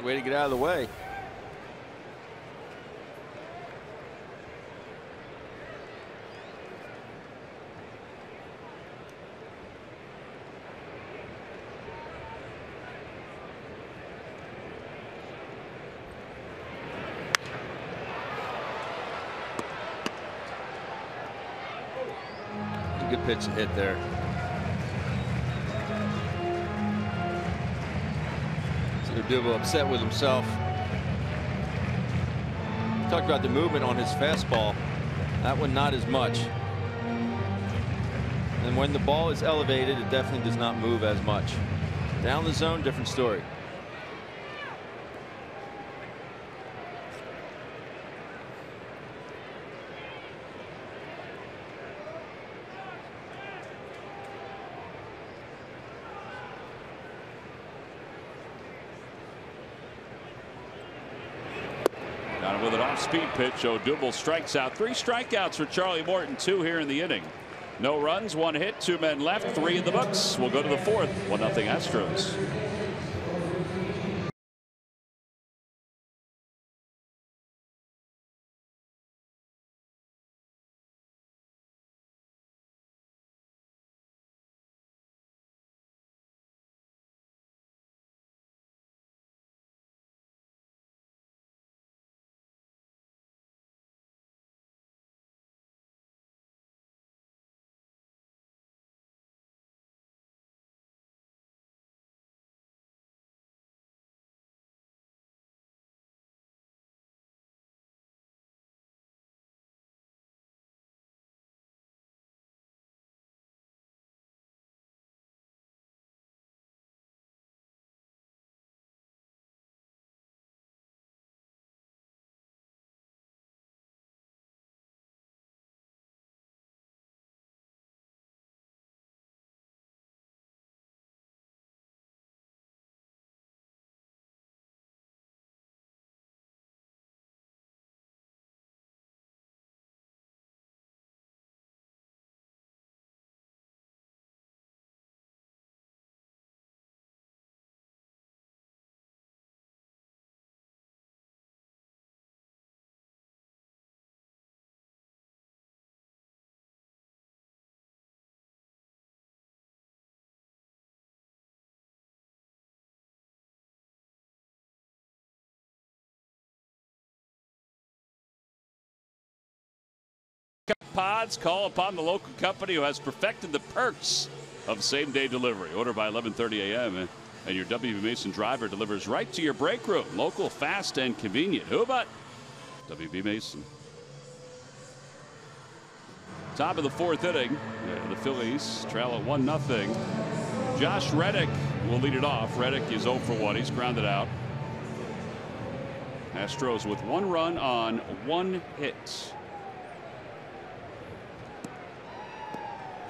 Way to get out of the way. A good pitch to hit there. Duval upset with himself. Talked about the movement on his fastball. That one not as much. And when the ball is elevated, it definitely does not move as much. Down the zone, different story. With an off-speed pitch, Odubel strikes out. 3 strikeouts for Charlie Morton, 2 here in the inning. No runs, 1 hit, 2 men left, 3 in the books. We'll go to the 4th. 1-0 Astros. Pods, call upon the local company who has perfected the perks of same-day delivery. Order by 11:30 a.m. and your WB Mason driver delivers right to your break room. Local, fast, and convenient. Who but WB Mason? Top of the fourth inning. The Phillies trail at 1-0. Josh Reddick will lead it off. Reddick is 0 for 1. He's grounded out. Astros with 1 run on 1 hit.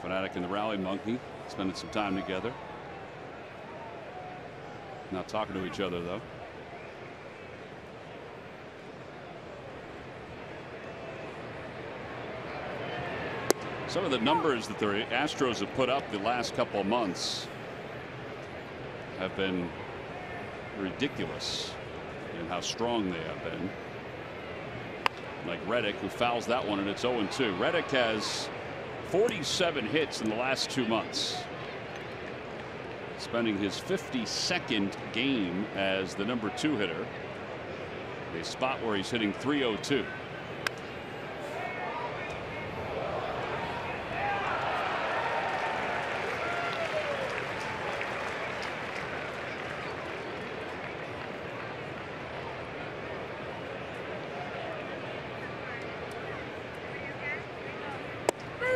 Fanatic and the Rally Monkey spending some time together. Not talking to each other, though. Some of the numbers that the Astros have put up the last couple of months have been ridiculous in how strong they have been. Like Reddick, who fouls that one, and it's 0-2. Reddick has 47 hits in the last 2 months. Spending his 52nd game as the number 2 hitter. A spot where he's hitting .302.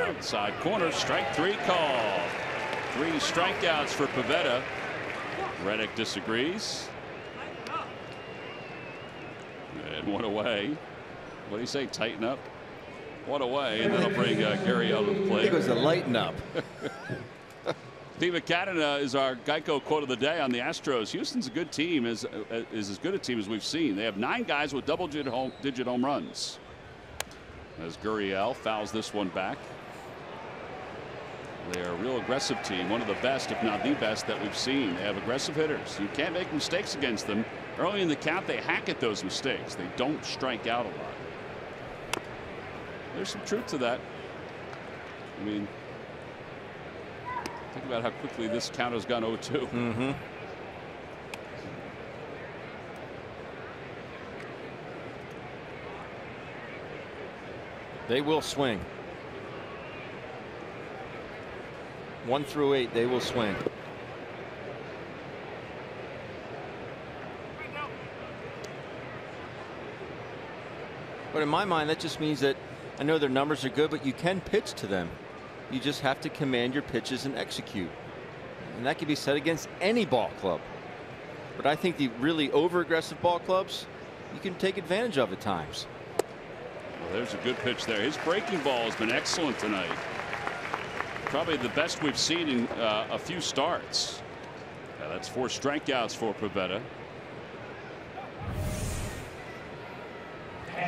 Outside corner, strike 3 call. 3 strikeouts for Pivetta. Reddick disagrees. And 1 away. What do you say? Tighten up. 1 away, and that'll bring Gary out of the plate. I think it was a lighten up. Steve Canada is our Geico quote of the day on the Astros. Houston's a good team, is as good a team as we've seen. They have 9 guys with double-digit home runs. As Gurriel fouls this one back. They're a real aggressive team, one of the best, if not the best, that we've seen. They have aggressive hitters. You can't make mistakes against them. Early in the count, they hack at those mistakes. They don't strike out a lot. There's some truth to that. I mean, think about how quickly this count has gone 0-2. Mm-hmm. They will swing. 1 through 8, they will swing. But in my mind, that just means that I know their numbers are good, but you can pitch to them. You just have to command your pitches and execute. And that can be said against any ball club. But I think the really over-aggressive ball clubs, you can take advantage of at times. Well, there's a good pitch there. His breaking ball has been excellent tonight. Probably the best we've seen in a few starts. That's 4 strikeouts for Pivetta.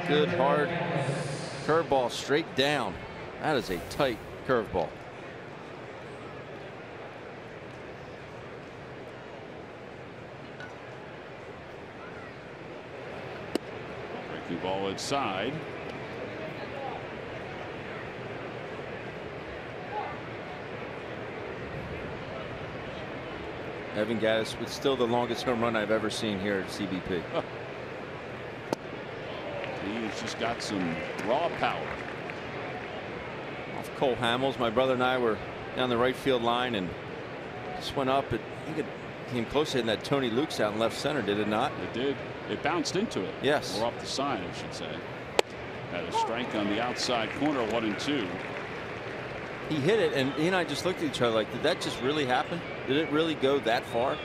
Good hard curveball straight down. That is a tight curveball. Breaking ball inside. Evan Gattis with still the longest home run I've ever seen here at CBP. He's just got some raw power. Off Cole Hamels, my brother and I were down the right field line and just went up. I think it came close to hitting that Tony Luke's out in left center, did it not? It did. It bounced into it. Yes. Or off the side, I should say. Had a strike on the outside corner, 1-2. He hit it, and he and I just looked at each other like, did that just really happen? Did it really go that far?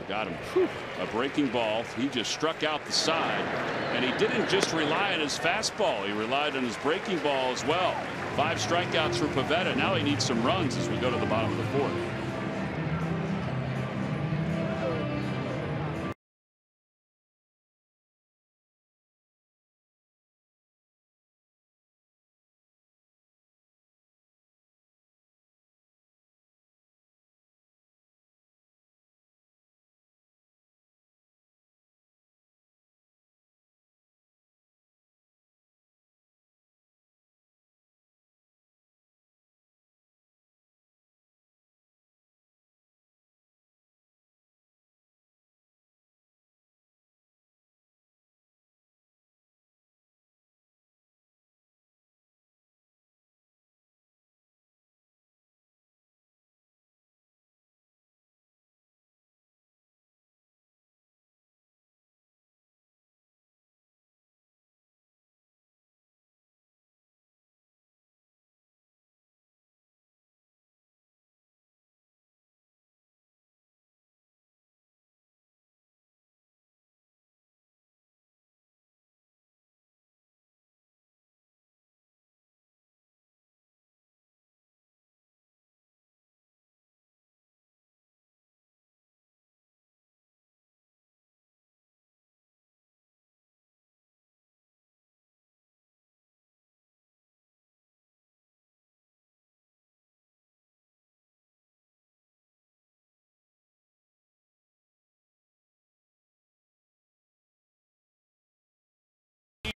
Got him. Whew. A breaking ball. He just struck out the side, and he didn't just rely on his fastball. He relied on his breaking ball as well. 5 strikeouts for Pivetta. Now he needs some runs as we go to the bottom of the 4th.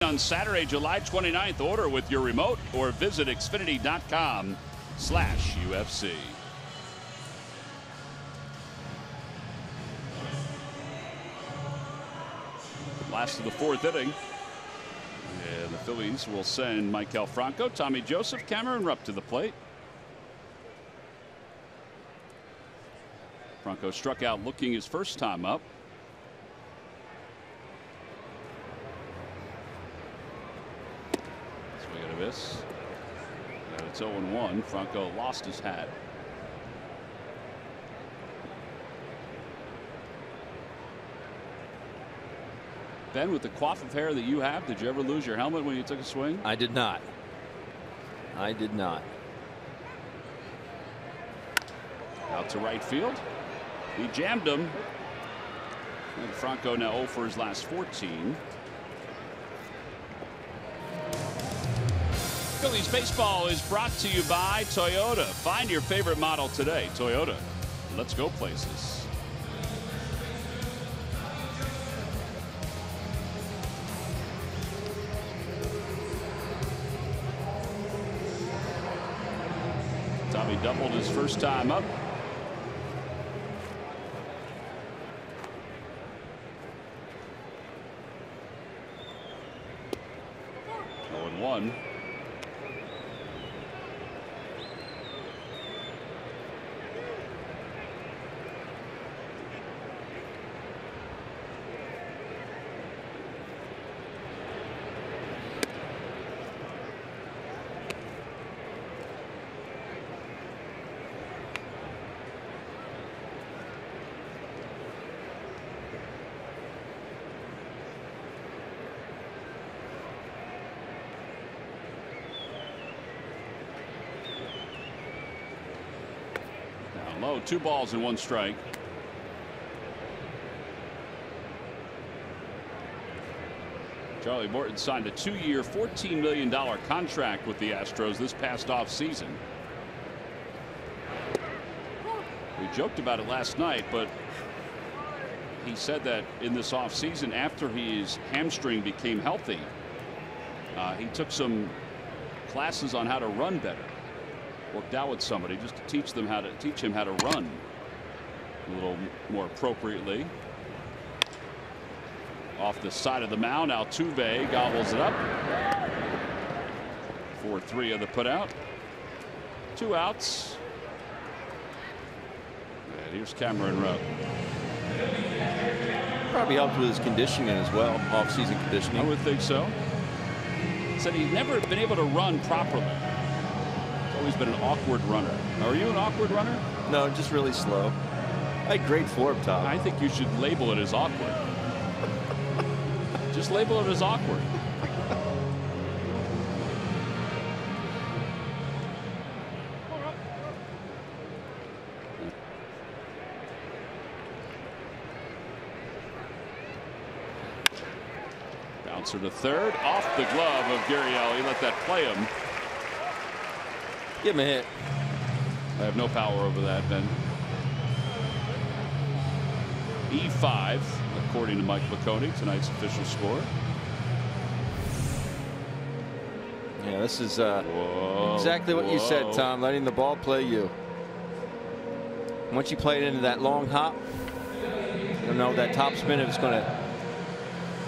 on Saturday, July 29th. Order with your remote or visit Xfinity.com/UFC. Last of the fourth inning. And the Phillies will send Maikel Franco, Tommy Joseph, Cameron Rupp to the plate. Franco struck out looking his first time up. Swing and a miss. And it's 0-1. Franco lost his hat. Ben, with the coif of hair that you have, did you ever lose your helmet when you took a swing? I did not. I did not. Out to right field. He jammed him. And Franco now 0 for his last 14. Phillies baseball is brought to you by Toyota. Find your favorite model today. Toyota. Let's go places. Tommy doubled his first time up. One. Low, 2 balls and 1 strike. Charlie Morton signed a 2-year, $14 million contract with the Astros this past offseason. We joked about it last night, but he said that in this offseason, after his hamstring became healthy, he took some classes on how to run better. Worked out with somebody just to teach him how to run a little more appropriately. Off the side of the mound, Altuve gobbles it up. 4-3 of the putout. 2 outs. And here's Cameron Rupp. Probably helped with his conditioning as well, off-season conditioning. I would think so. Said he's never been able to run properly. Always been an awkward runner. Are you an awkward runner? No, just really slow. I had great form, Tom. I think you should label it as awkward. Just label it as awkward. Bouncer to third, off the glove of Gurriel. He let that play him. Give him a hit. I have no power over that, Ben. E5, according to Mike McConey, tonight's official score. Yeah, this is exactly what you said, Tom, letting the ball play you. Once you play it into that long hop, you don't know that top spin if it's going to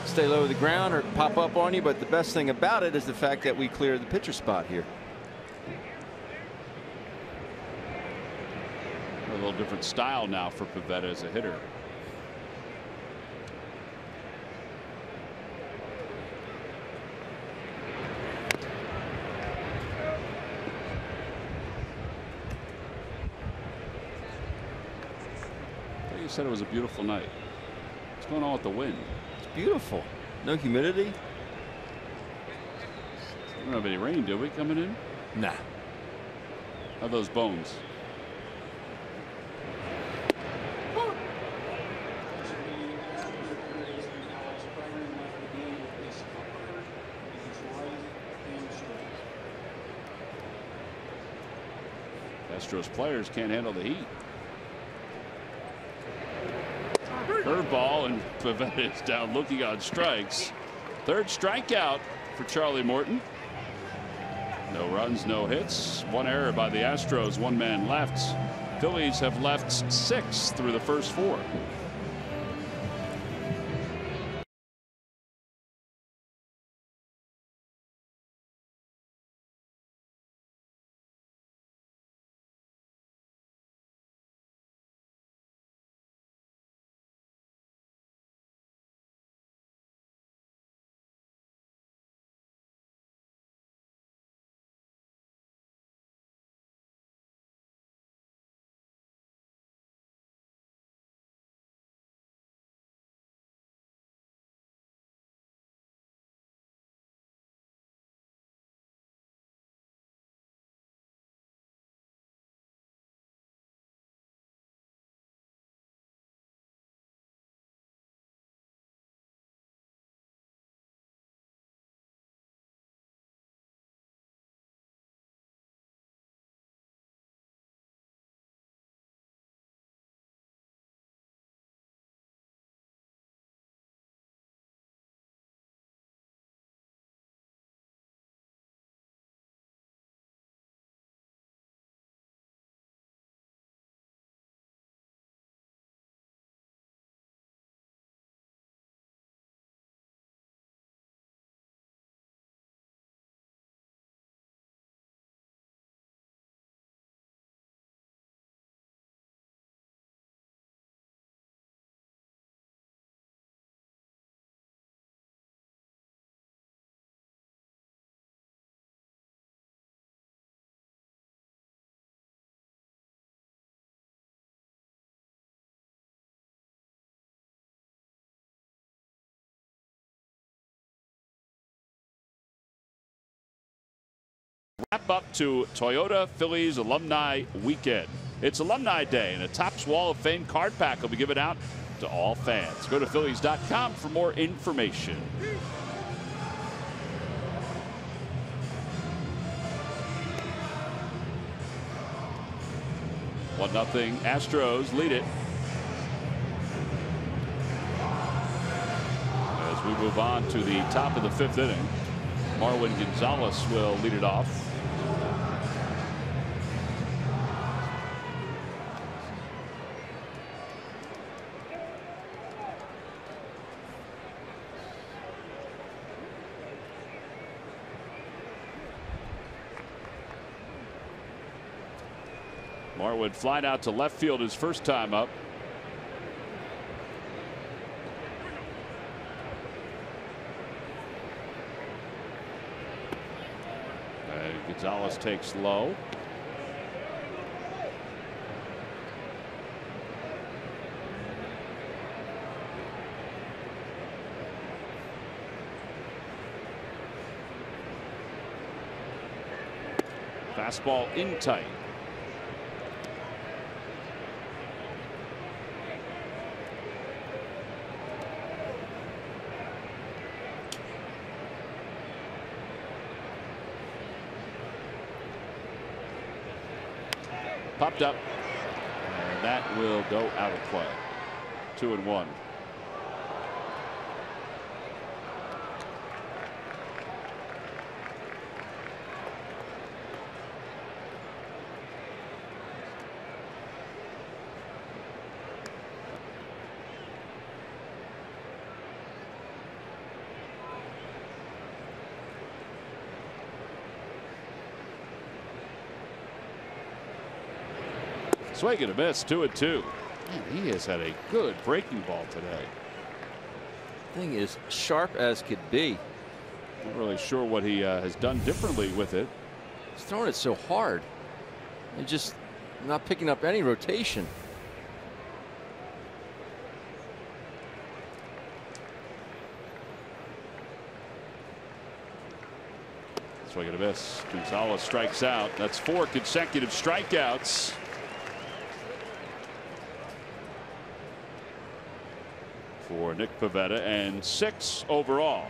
stay low to the ground or pop up on you, but the best thing about it is the fact that we cleared the pitcher spot here. A little different style now for Pivetta as a hitter. You said it was a beautiful night. What's going on with the wind? It's beautiful. No humidity. We don't have any rain, do we, coming in? Nah. How are those bones? Astros players can't handle the heat. Curveball, and Pivetta is down looking on strikes. Third strikeout for Charlie Morton. No runs, no hits. One error by the Astros. One man left. Phillies have left 6 through the first 4. Wrap up to Toyota Phillies Alumni Weekend. It's Alumni Day, and a Topps Wall of Fame card pack will be given out to all fans. Go to Phillies.com for more information. One nothing. Astros lead it. As we move on to the top of the 5th inning, Marwin Gonzalez will lead it off. Marwood flying out to left field his first time up. Gonzalez takes low. Fastball in tight. Popped up, and that will go out of play. 2-1. Swing and a miss, 2-2. Man, he has had a good breaking ball today. Thing is sharp as could be. Not really sure what he has done differently with it. He's throwing it so hard and just not picking up any rotation. Swing and a miss. Gonzalez strikes out. That's 4 consecutive strikeouts. For Nick Pivetta, and 6 overall.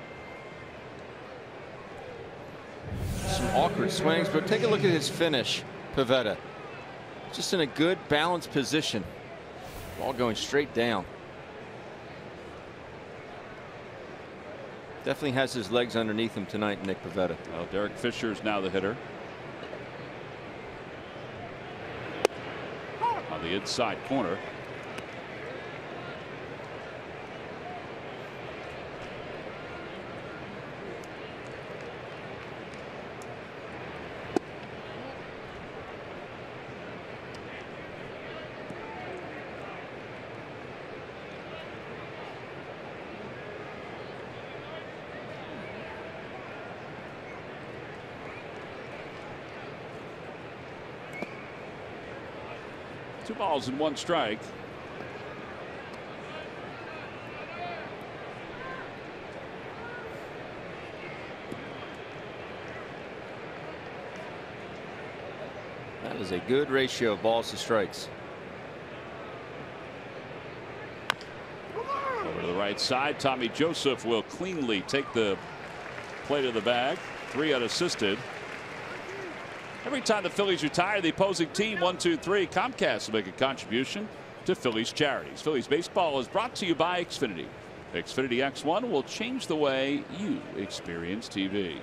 Some awkward swings, but take a look at his finish. Pivetta just in a good balanced position. Ball going straight down. Definitely has his legs underneath him tonight, Nick Pivetta. Well, Derek Fisher is now the hitter. On the inside corner. Two balls and one strike. That is a good ratio of balls to strikes. Over to the right side, Tommy Joseph will cleanly take the plate of the bag. 3 unassisted. Every time the Phillies retire, the opposing team, 1, 2, 3, Comcast will make a contribution to Phillies charities. Phillies baseball is brought to you by Xfinity. Xfinity X1 will change the way you experience TV.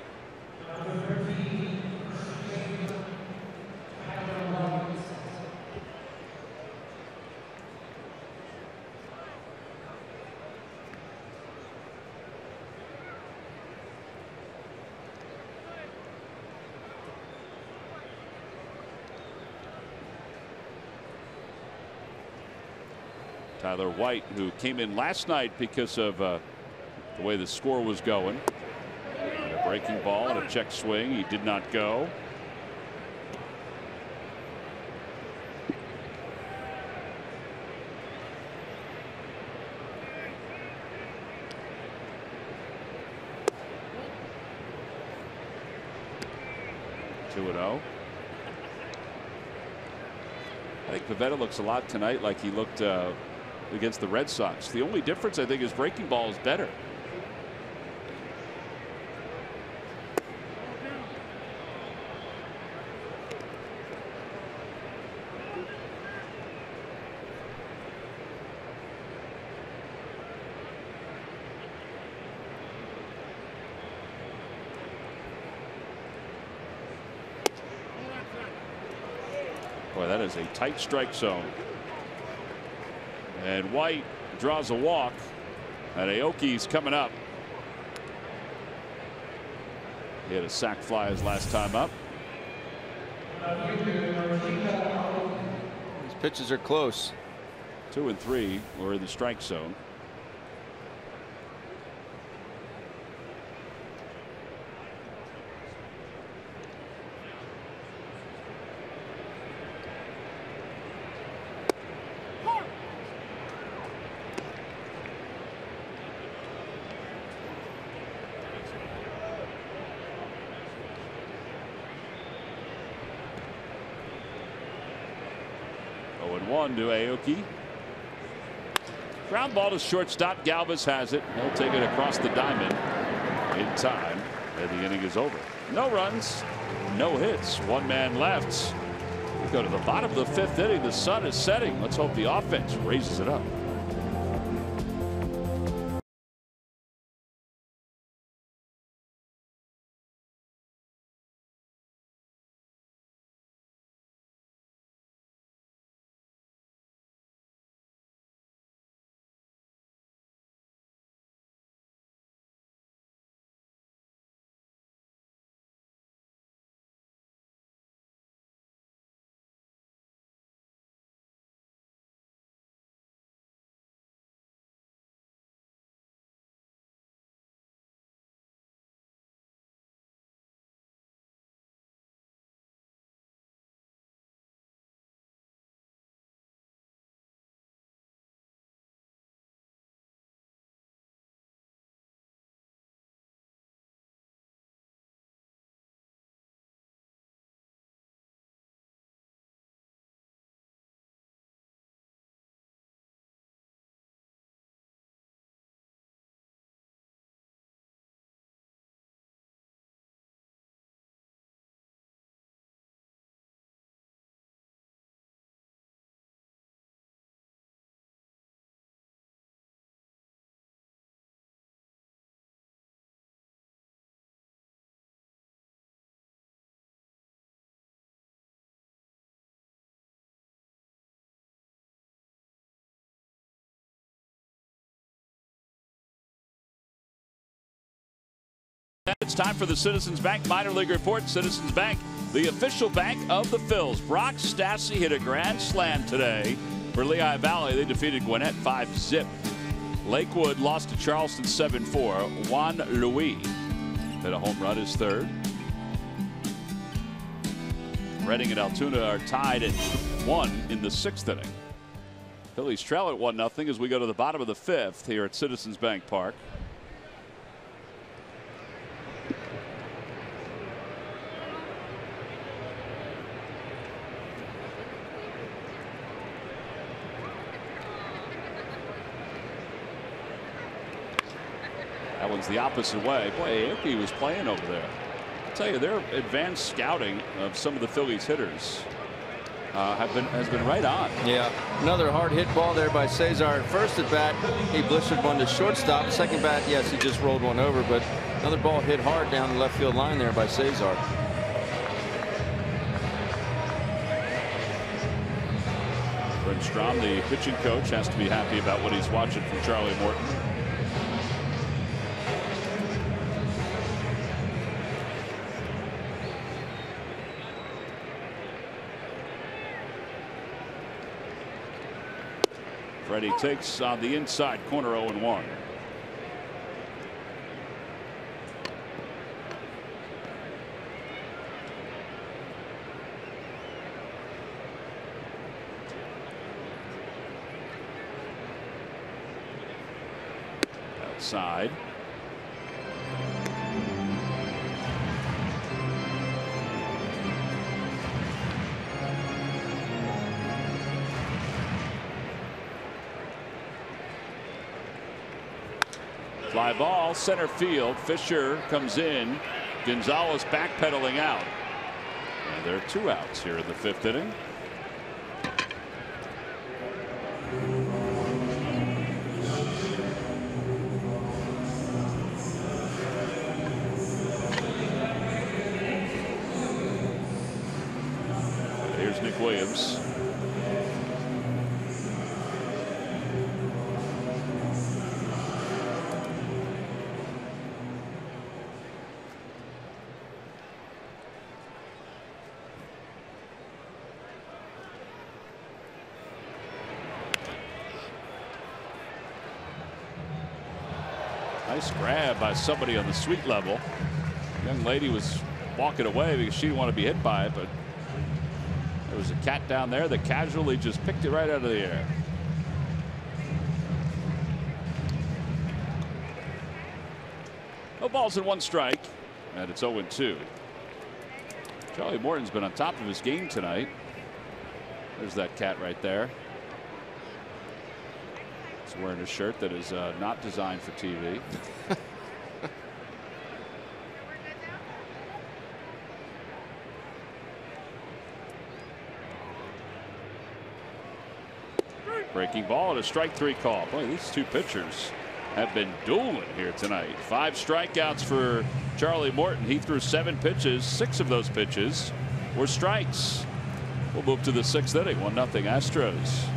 Tyler White, who came in last night because of the way the score was going. And a breaking ball and a check swing. He did not go. Two and 0. I think Pivetta looks a lot tonight like he looked against the Red Sox. The only difference, I think, is breaking ball is better. Boy, that is a tight strike zone. And White draws a walk. And Aoki's coming up. He had a sac fly his last time up. These pitches are close. 2 and 3 were in the strike zone. To Aoki. Ground ball to shortstop. Galvis has it. He'll take it across the diamond in time, and the inning is over. No runs, no hits, 1 man left. We go to the bottom of the 5th inning. The sun is setting. Let's hope the offense raises it up. It's time for the Citizens Bank Minor League Report. Citizens Bank, the official bank of the Phils. Brock Stassi hit a grand slam today for Lehigh Valley. They defeated Gwinnett 5-zip. Lakewood lost to Charleston 7-4. Juan Louis hit a home run, his third. Reading and Altoona are tied at 1 in the 6th inning. Phillies trail at 1-0 as we go to the bottom of the 5th here at Citizens Bank Park. That one's the opposite way. Boy, Aoki was playing over there. I'll tell you, their advanced scouting of some of the Phillies hitters has been right on. Yeah, another hard hit ball there by Cesar. First at bat, he blistered one to shortstop. Second bat, yes, he just rolled one over, but another ball hit hard down the left field line there by Cesar. Brent Strom, the pitching coach, has to be happy about what he's watching from Charlie Morton. Freddie takes on the inside corner, 0-1. Outside. Fly ball, center field. Fisher comes in. Gonzalez backpedaling out. And there are 2 outs here in the 5th inning. Here's Nick Williams. Nice grab by somebody on the suite level. Young lady was walking away because she didn't want to be hit by it, but there was a cat down there that casually just picked it right out of the air. No balls and 1 strike, and it's 0-2. Charlie Morton's been on top of his game tonight. There's that cat right there. He's wearing a shirt that is not designed for TV. Breaking ball and a strike 3 call. Boy, these 2 pitchers have been dueling here tonight. 5 strikeouts for Charlie Morton. He threw 7 pitches. 6 of those pitches were strikes. We'll move to the 6th inning. 1-0 Astros.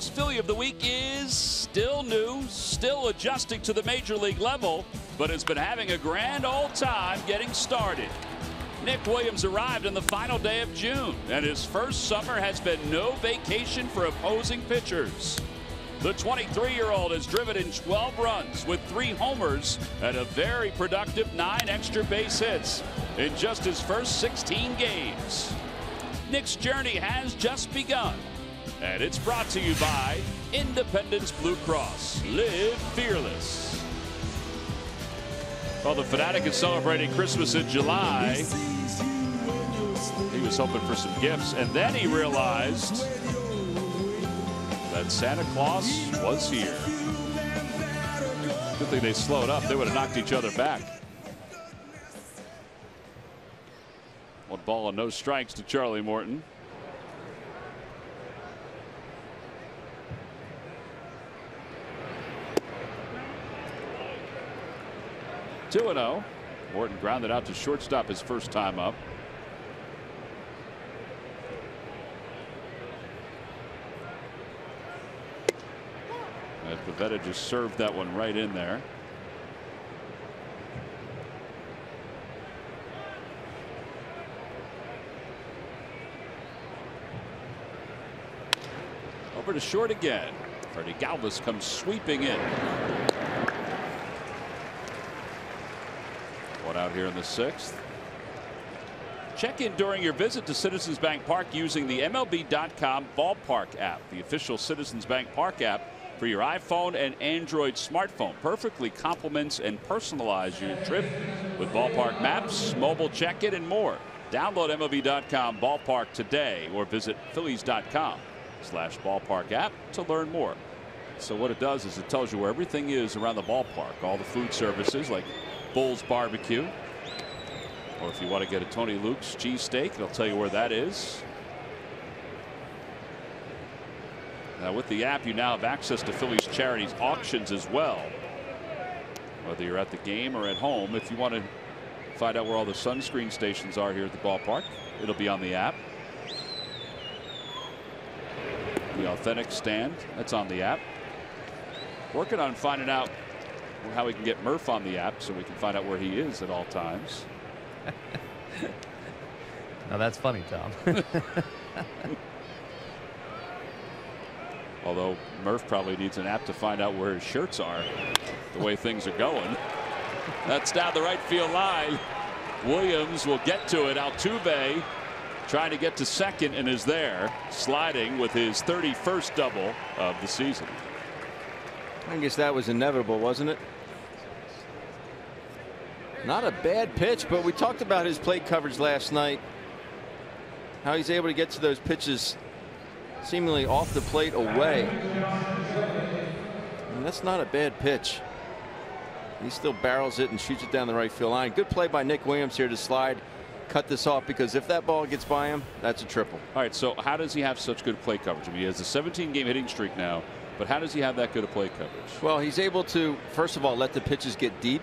Philly of the week is still new, still adjusting to the major league level, but has been having a grand old time getting started. Nick Williams arrived on the final day of June, and his first summer has been no vacation for opposing pitchers. The 23-year-old has driven in 12 runs with 3 homers and a very productive 9 extra base hits in just his first 16 games. Nick's journey has just begun, and it's brought to you by Independence Blue Cross. Live fearless. Well, the fanatic is celebrating Christmas in July. He was hoping for some gifts, and then he realized that Santa Claus was here. Good thing they slowed up. They would have knocked each other back. 1 ball and no strikes to Charlie Morton. Two 2-0. Morton grounded out to shortstop his first time up. As Pivetta just served that one right in there. Over to short again. Freddie Galvis comes sweeping in. One out here in the 6th. Check in during your visit to Citizens Bank Park using the MLB.com Ballpark app, the official Citizens Bank Park app for your iPhone and Android smartphone. Perfectly complements and personalize your trip with Ballpark maps, mobile check-in, and more. Download MLB.com Ballpark today or visit Phillies.com/ballpark app to learn more. So what it does is it tells you where everything is around the ballpark. All the food services like Bull's Barbecue. Or if you want to get a Tony Luke's cheesesteak, it'll tell you where that is. Now with the app, you now have access to Phillies charities auctions as well. Whether you're at the game or at home, if you want to find out where all the sunscreen stations are here at the ballpark, it'll be on the app. The authentic stand, that's on the app. Working on finding out how we can get Murph on the app so we can find out where he is at all times. Now that's funny, Tom. Although Murph probably needs an app to find out where his shirts are, the way things are going. That's down the right field line. Williams will get to it. Altuve trying to get to second and is there, sliding with his 31st double of the season. I guess that was inevitable, wasn't it? Not a bad pitch, but we talked about his plate coverage last night. How he's able to get to those pitches seemingly off the plate away. And that's not a bad pitch. He still barrels it and shoots it down the right field line. Good play by Nick Williams here to slide, cut this off, because if that ball gets by him, that's a triple. All right, so how does he have such good plate coverage? I mean, he has a 17-game hitting streak now, but how does he have that good a plate coverage? Well, he's able to, first of all, let the pitches get deep,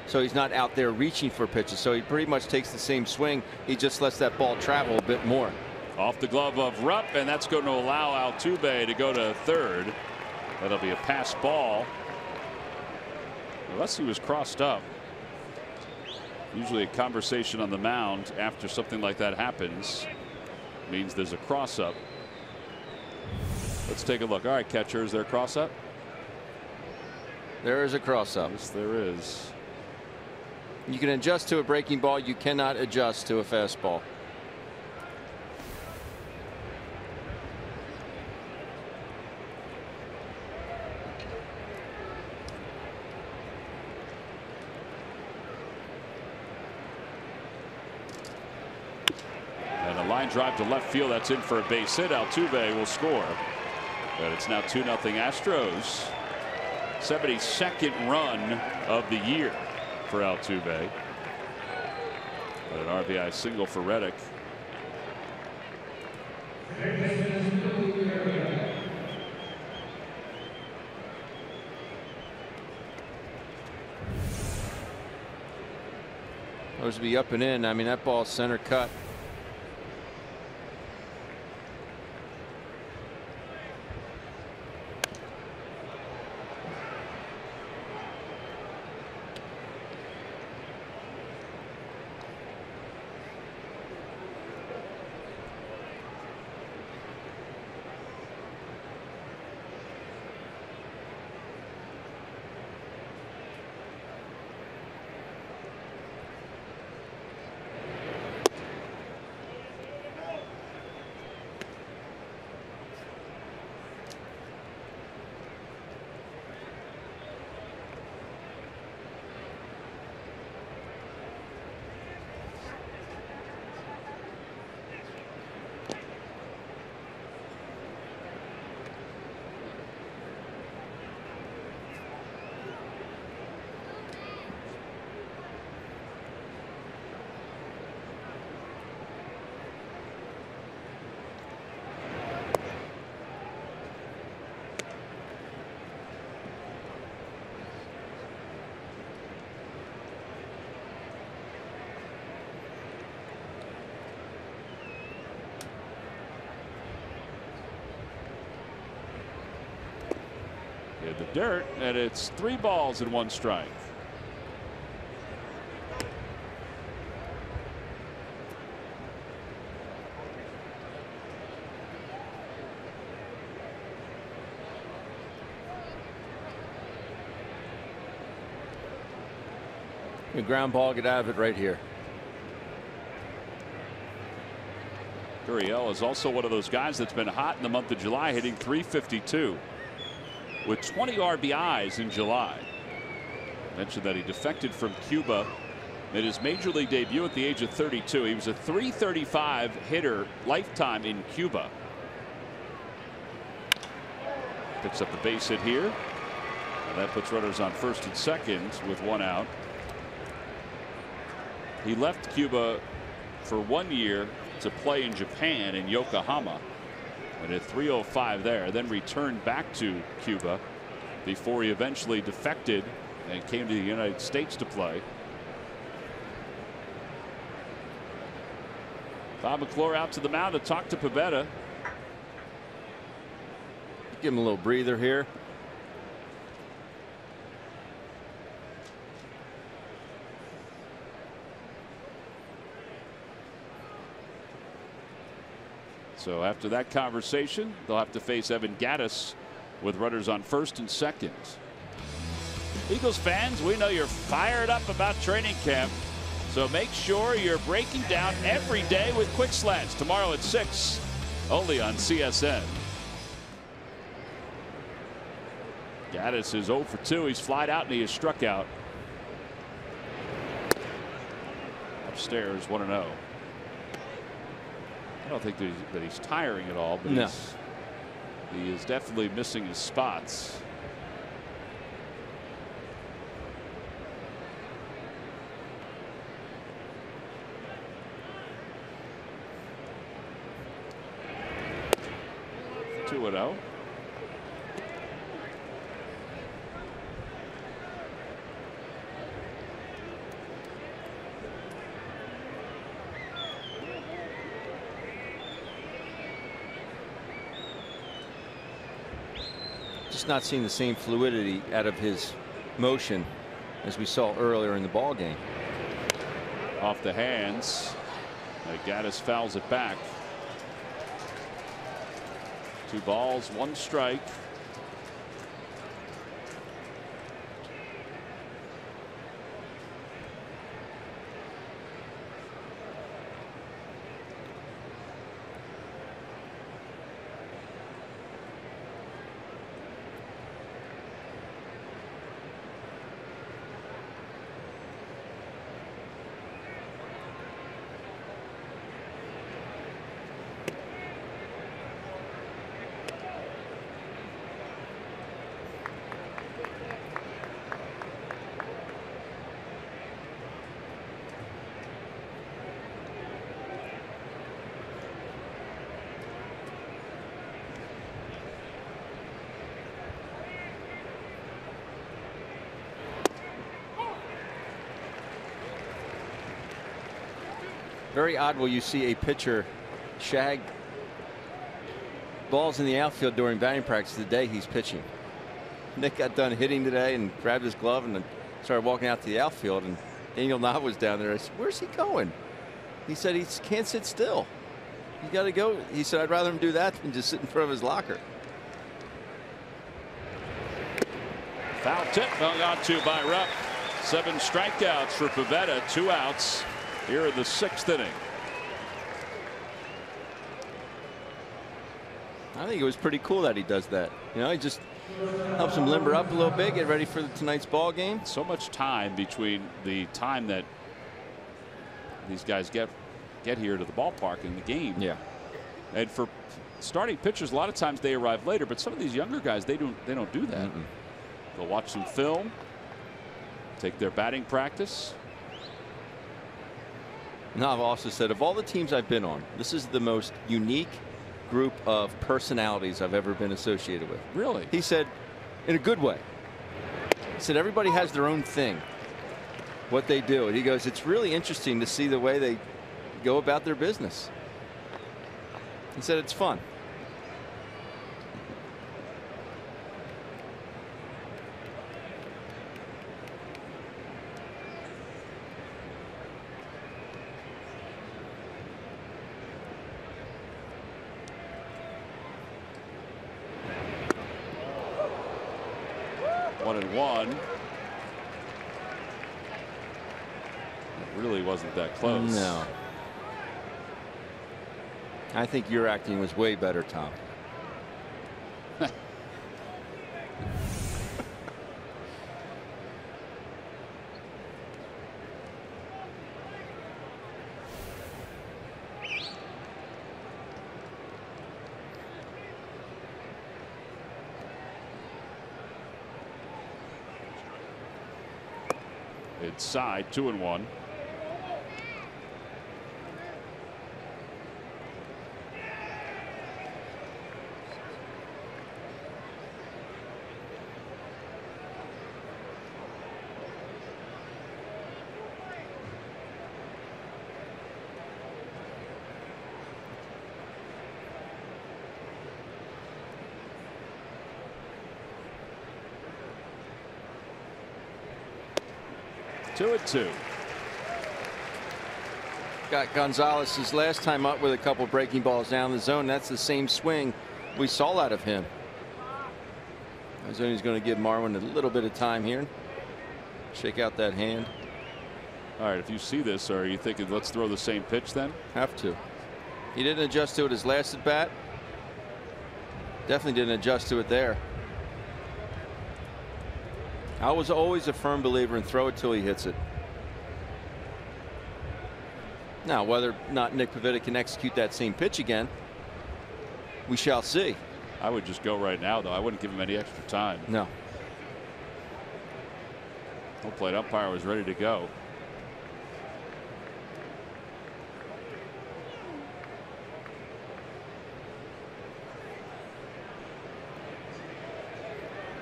so he's not out there reaching for pitches. So he pretty much takes the same swing. He just lets that ball travel a bit more. Off the glove of Rupp, and that's going to allow Altuve to go to third. That'll be a pass ball. Unless he was crossed up. Usually a conversation on the mound after something like that happens means there's a cross up. Let's take a look. All right, catcher, is there a cross up? There is a cross up. Yes, there is. You can adjust to a breaking ball. You cannot adjust to a fastball. Line drive to left field. That's in for a base hit. Altuve will score. But it's now 2-0 Astros. 72nd run of the year for Altuve. But an RBI single for Reddick. Those would be up and in. I mean, that ball center cut. dirt, and it's 3 balls and 1 strike. A ground ball, get out of it right here. Gurriel is also one of those guys that's been hot in the month of July, hitting .352 with 20 RBIs in July. Mentioned that he defected from Cuba, made his major league debut at the age of 32. He was a .335 hitter lifetime in Cuba. Picks up the base hit here, and that puts runners on first and second with 1 out. He left Cuba for 1 year to play in Japan in Yokohama and hit .305 there, then returned back to Cuba before he eventually defected and came to the United States to play. Bob McClure out to the mound to talk to Pivetta. Give him a little breather here. So after that conversation, they'll have to face Evan Gattis with runners on first and second. Eagles fans, we know you're fired up about training camp, so make sure you're breaking down every day with Quick Slants tomorrow at 6, only on CSN. Gattis is 0 for 2. He's flied out and he is struck out. Upstairs 1-0. I don't think that he's tiring at all, but no. he is definitely missing his spots. Two and 0. Just not seeing the same fluidity out of his motion as we saw earlier in the ball game. Off the hands. Gattis fouls it back. 2 balls, 1 strike. Very odd will you see a pitcher shag balls in the outfield during batting practice the day he's pitching. Nick got done hitting today and grabbed his glove and then started walking out to the outfield, and Daniel Knott was down there. I said, "Where's he going?" He said he can't sit still. He's got to go. He said, "I'd rather him do that than just sit in front of his locker." Foul tip hung on to by Rupp. 7 strikeouts for Pivetta, 2 outs here in the 6th inning. I think it was pretty cool that he does that. You know, he just helps him limber up a little bit, get ready for tonight's ball game. So much time between the time that these guys get here to the ballpark and the game. Yeah. And for starting pitchers, a lot of times they arrive later, but some of these younger guys, they don't do that. They'll watch some film, take their batting practice. Now, I've also said, of all the teams I've been on, this is the most unique group of personalities I've ever been associated with. Really? He said, in a good way. He said everybody has their own thing, what they do. And he goes, it's really interesting to see the way they go about their business. He said it's fun. 1-1. It really wasn't that close. No. I think your acting was way better, Tom. It's side 2-1. Two and two. Got Gonzalez his last time up with a couple breaking balls down the zone. That's the same swing we saw out of him. He's going to give Marwin a little bit of time here. Shake out that hand. All right, if you see this, are you thinking let's throw the same pitch then? Have to. He didn't adjust to it his last at bat. Definitely didn't adjust to it there. I was always a firm believer in throw it till he hits it. Now, whether or not Nick Pivetta can execute that same pitch again, we shall see. I would just go right now, though. I wouldn't give him any extra time. No. Home plate umpire was ready to go.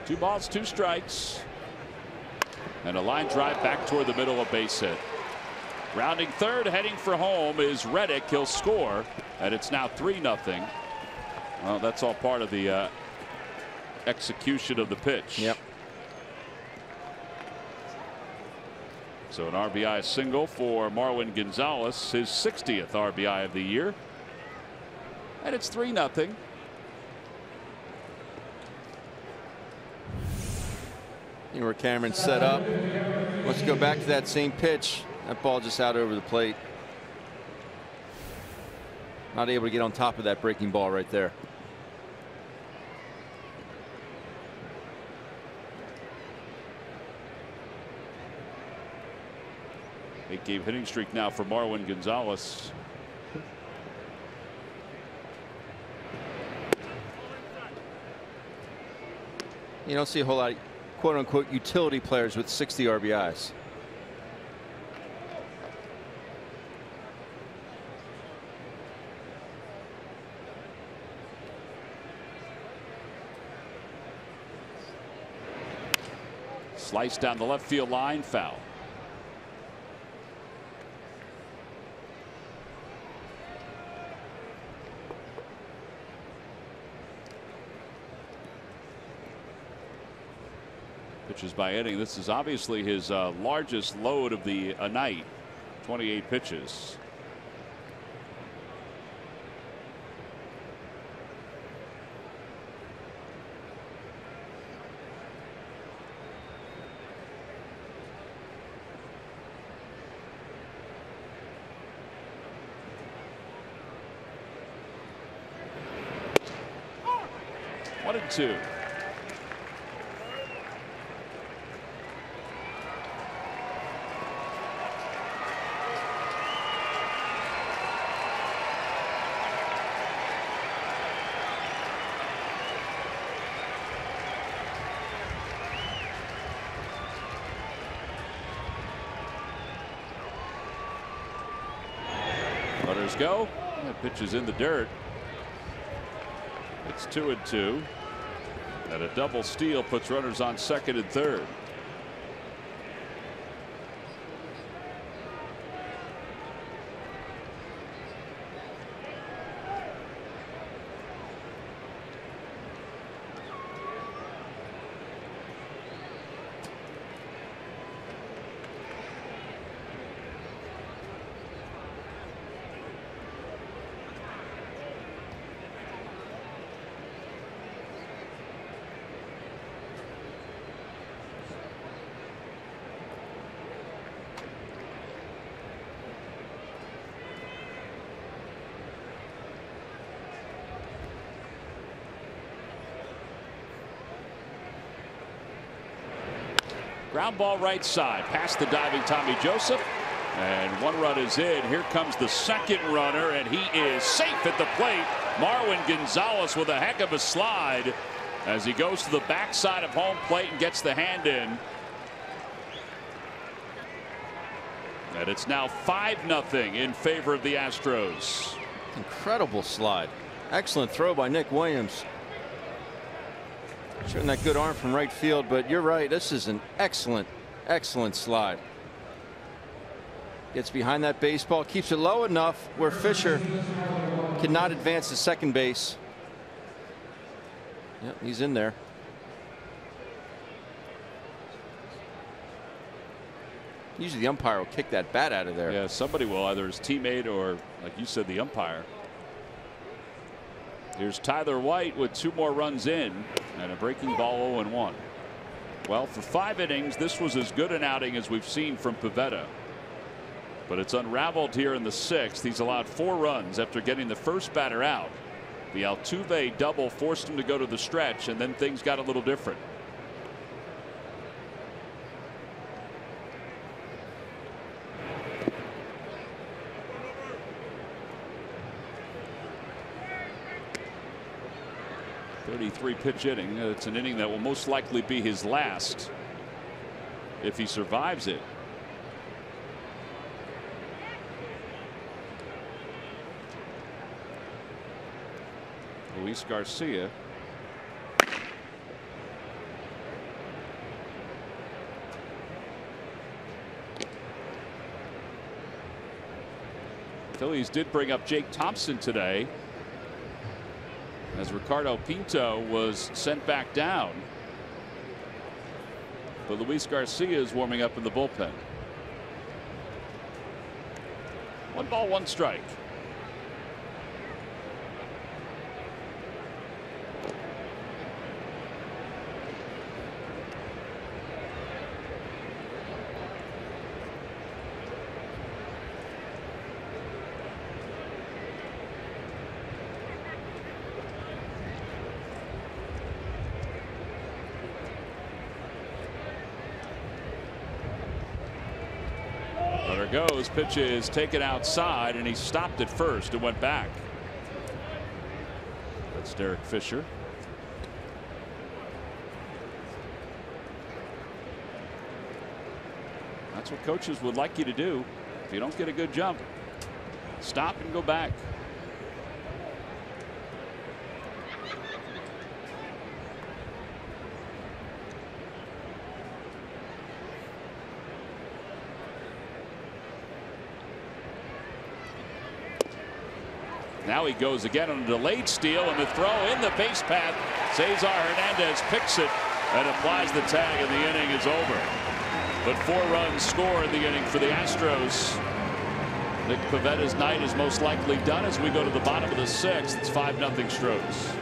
Two balls, two strikes. And a line drive back toward the middle, a base hit. Rounding third, heading for home is Reddick. He'll score, and it's now 3-0. Well, that's all part of the execution of the pitch. Yep. So an RBI single for Marwin Gonzalez, his 60th RBI of the year. And it's 3-0. Where Cameron set up. Let's go back to that same pitch. That ball just out over the plate. Not able to get on top of that breaking ball right there. Eight-game hitting streak now for Marwin Gonzalez. You don't see a whole lot of quote-unquote utility players with 60 RBIs. Slice down the left field line, foul. Pitches by inning. This is obviously his largest load of the night. 28 pitches. One and two. Runners go. That pitch is in the dirt. It's 2-2. And a double steal puts runners on second and third. Ground ball right side, past the diving Tommy Joseph, and 1 run is in. Here comes the second runner, and he is safe at the plate. Marwin Gonzalez with a heck of a slide as he goes to the backside of home plate and gets the hand in. And it's now 5-0 in favor of the Astros. Incredible slide. Excellent throw by Nick Williams. Showing that good arm from right field, but you're right. This is an excellent slide. Gets behind that baseball, keeps it low enough where Fisher cannot advance to second base. Yep, he's in there. Usually the umpire will kick that bat out of there. Yeah, somebody will, either his teammate or, like you said, the umpire. Here's Tyler White with 2 more runs in and a breaking ball 0-1. Well, for 5 innings, this was as good an outing as we've seen from Pivetta. But it's unraveled here in the 6th. He's allowed 4 runs after getting the first batter out. The Altuve double forced him to go to the stretch, and then things got a little different. .33-pitch inning. It's an inning that will most likely be his last if he survives it. Luis Garcia. Phillies did bring up Jake Thompson today, as Ricardo Pinto was sent back down. But Luis Garcia is warming up in the bullpen. 1 ball, 1 strike. Goes. Pitch is taken outside, and he stopped at first and went back. That's Derek Fisher. That's what coaches would like you to do. If you don't get a good jump, stop and go back. Now he goes again on a delayed steal, and the throw in the base path. Cesar Hernandez picks it and applies the tag, and the inning is over. But 4 runs score in the inning for the Astros. Nick Pivetta's night is most likely done as we go to the bottom of the 6th. It's 5-0 Stros.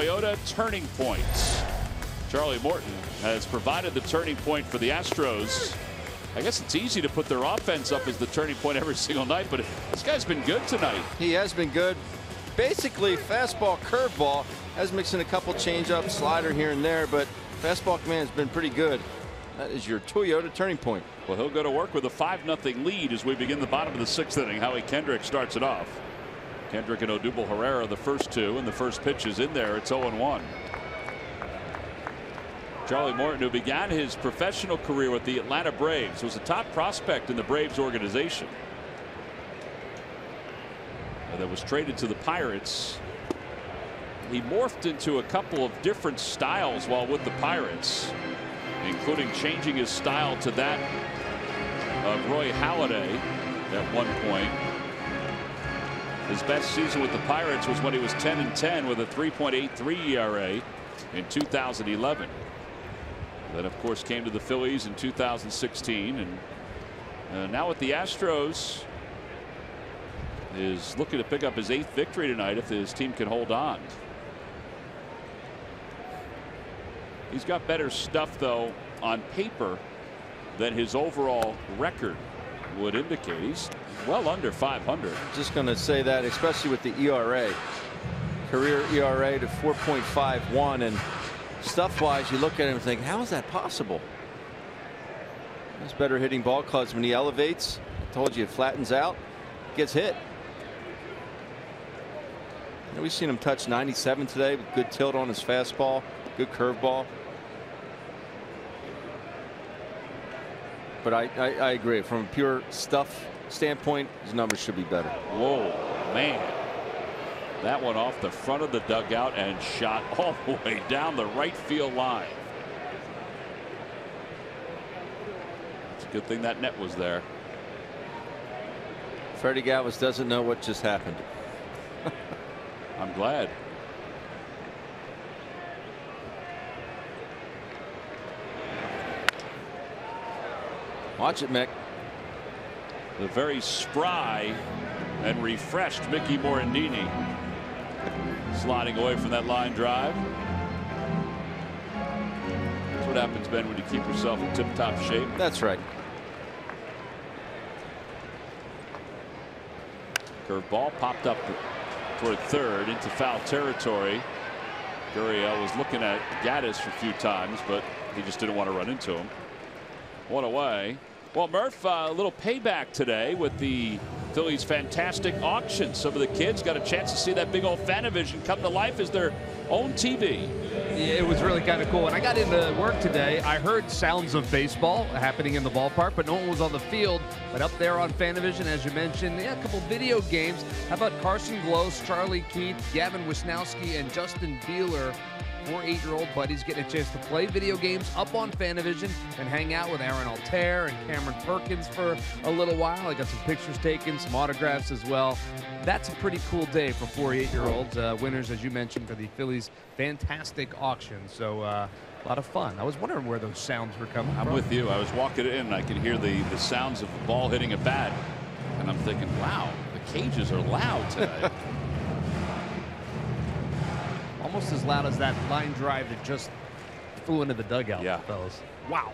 Toyota turning points. Charlie Morton has provided the turning point for the Astros. I guess it's easy to put their offense up as the turning point every single night, but this guy's been good tonight. He has been good. Basically, fastball, curveball, has mixing a couple changeups, slider here and there, but fastball command has been pretty good. That is your Toyota turning point. Well, he'll go to work with a 5-0 lead as we begin the bottom of the 6th inning. Howie Kendrick starts it off. Kendrick and Odubel Herrera the first two, and the first pitch is in there. It's 0-1. Charlie Morton, who began his professional career with the Atlanta Braves, was a top prospect in the Braves organization. That was traded to the Pirates. He morphed into a couple of different styles while with the Pirates, including changing his style to that of Roy Halladay at one point. His best season with the Pirates was when he was 10-10 with a 3.83 ERA in 2011. Then, of course, came to the Phillies in 2016, and now with the Astros, is looking to pick up his 8th victory tonight if his team can hold on. He's got better stuff, though, on paper than his overall record would indicate. He's well under 500. Just going to say that, especially with the ERA. Career ERA to 4.51, and stuff-wise, you look at him and think, how is that possible? He's better hitting ball clubs when he elevates. I told you it flattens out, gets hit. And we've seen him touch 97 today with good tilt on his fastball, good curveball. But I agree. From a pure stuff standpoint, his numbers should be better. Whoa, man. That one off the front of the dugout and shot all the way down the right field line. It's a good thing that net was there. Freddie Galvis doesn't know what just happened. I'm glad. Watch it, Mick. The very spry and refreshed Mickey Morandini sliding away from that line drive. That's what happens, Ben, when you keep yourself in tip-top shape. That's right. Curveball popped up toward third into foul territory. Gurriel was looking at Gaddis a few times, but he just didn't want to run into him. One away. Well, Murph, a little payback today with the Phillies' fantastic auction. Some of the kids got a chance to see that big old Fanavision come to life as their own TV. Yeah, it was really kind of cool. When I got into work today, I heard sounds of baseball happening in the ballpark, but no one was on the field. But up there on Fanavision, as you mentioned, yeah, a couple video games. How about Carson Gloss, Charlie Keith, Gavin Wisnowski, and Justin Beeler? 4 8-year-old buddies getting a chance to play video games up on Fanavision and hang out with Aaron Altair and Cameron Perkins for a little while. I got some pictures taken, some autographs as well. That's a pretty cool day for 4 8-year-olds. Winners, as you mentioned, for the Phillies' fantastic auction. So a lot of fun. I was wondering where those sounds were coming from. I'm with you. I was walking in and I could hear the sounds of the ball hitting a bat. And I'm thinking, wow, the cages are loud today. Almost as loud as that line drive that just flew into the dugout, yeah, fellas. Wow.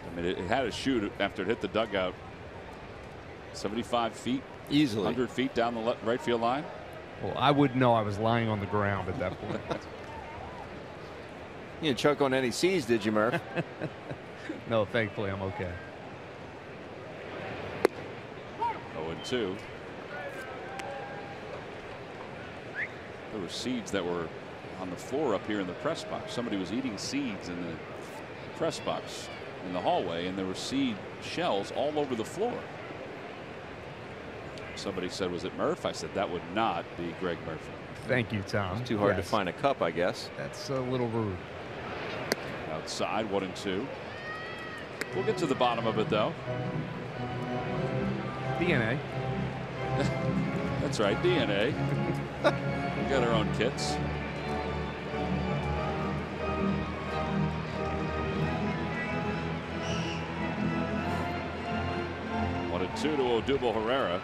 I mean, it had to shoot after it hit the dugout. 75 feet, easily 100 feet down the right field line. Well, I wouldn't know. I was lying on the ground at that point. You didn't choke on any C's, did you, Murph? No, thankfully I'm okay. 0-2. There were seeds that were on the floor up here in the press box. Somebody was eating seeds in the press box in the hallway, and there were seed shells all over the floor. Somebody said, was it Murph? I said, that would not be Greg Murphy. Thank you, Tom. It's too hard to find a cup, I guess. That's a little rude. Outside, 1-2. We'll get to the bottom of it, though. DNA. That's right, DNA. We got our own kits. One and two to Odubel Herrera.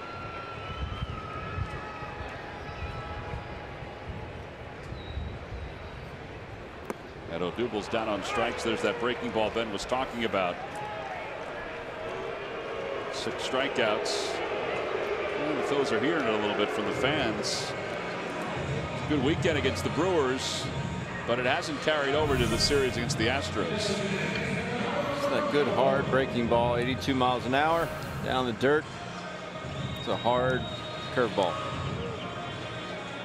And Odubel's down on strikes. There's that breaking ball Ben was talking about. 6 strikeouts. And the Phillies are hearing it a little bit from the fans. Good weekend against the Brewers, but it hasn't carried over to the series against the Astros. It's that good hard breaking ball, 82 miles an hour down the dirt. It's a hard curveball.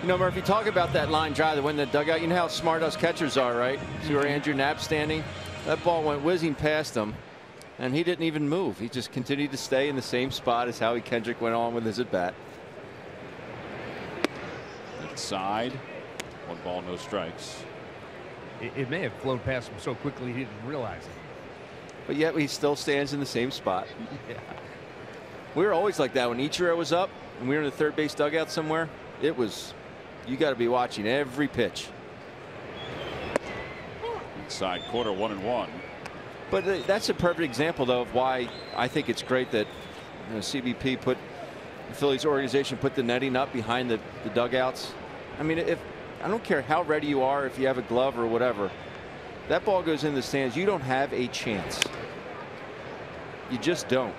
You know, Murphy, talk about that line drive that went in the dugout. You know how smart us catchers are, right? See where Andrew Knapp's standing? That ball went whizzing past him, and he didn't even move. He just continued to stay in the same spot as Howie Kendrick went on with his at-bat. Inside. 1 ball, no strikes. It may have flown past him so quickly he didn't realize it. But yet he still stands in the same spot. Yeah. We were always like that when Ichiro was up and we were in the third base dugout somewhere. It was, you got to be watching every pitch. Inside quarter, 1-1. But that's a perfect example, though, of why I think it's great that CBP put the Phillies organization put the netting up behind the dugouts. I mean, if I don't care how ready you are, if you have a glove or whatever, that ball goes in the stands, you don't have a chance. You just don't.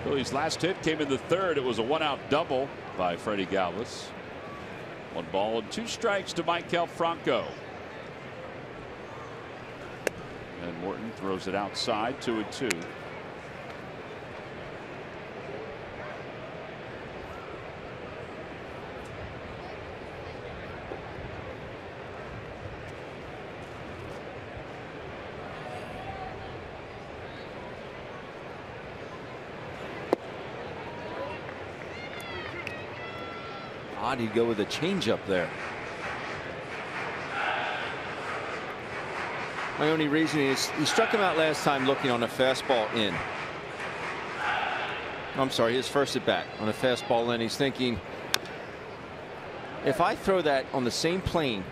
Phillies' last hit came in the 3rd. It was a 1-out double by Freddie Galvis. 1 ball and 2 strikes to Michael Franco. And Morton throws it outside, 2-2. Odd he'd go with a changeup there. My only reason is he struck him out last time looking on a fastball in. I'm sorry, his first at bat on a fastball in. He's thinking, if I throw that on the same plane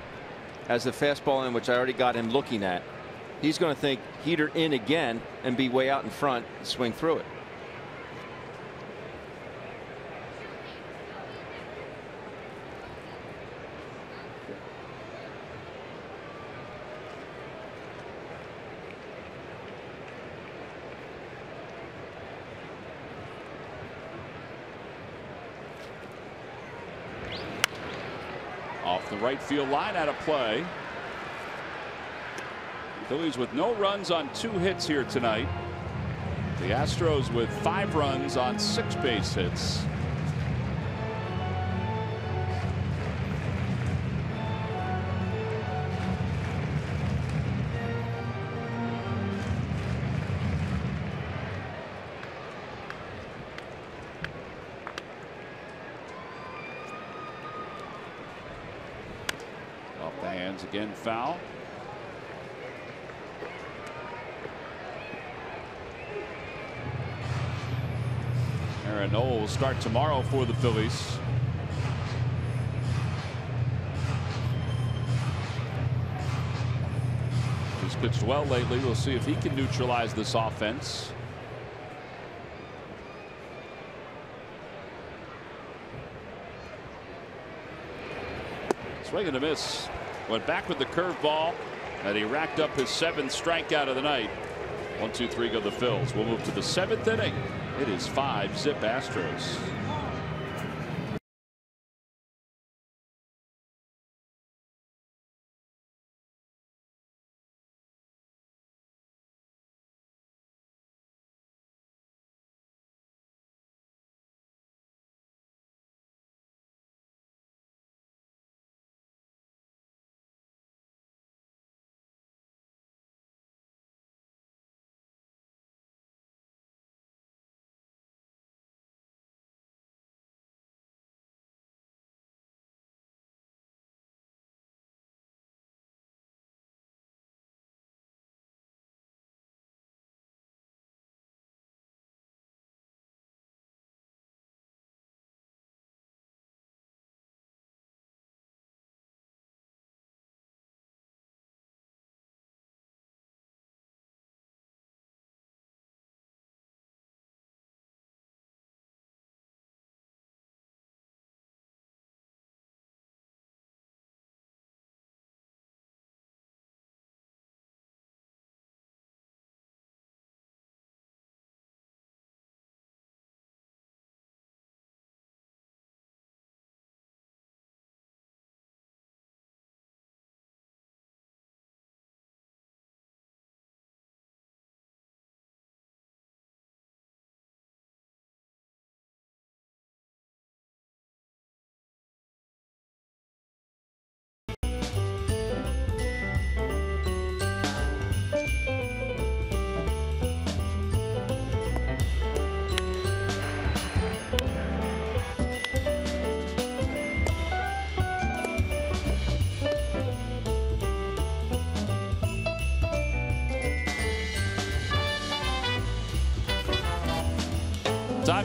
as the fastball in, which I already got him looking at, he's going to think heater in again and be way out in front and swing through it. Off the right field line, out of play. Phillies with no runs on 2 hits here tonight. The Astros with 5 runs on 6 base hits. Off the hands again, foul. Aaron Noel will start tomorrow for the Phillies. He's pitched well lately. We'll see if he can neutralize this offense. Swing and a miss. Went back with the curveball, and he racked up his 7th strikeout of the night. 1-2-3 go the Phils. We'll move to the 7th inning. It is 5-zip Astros.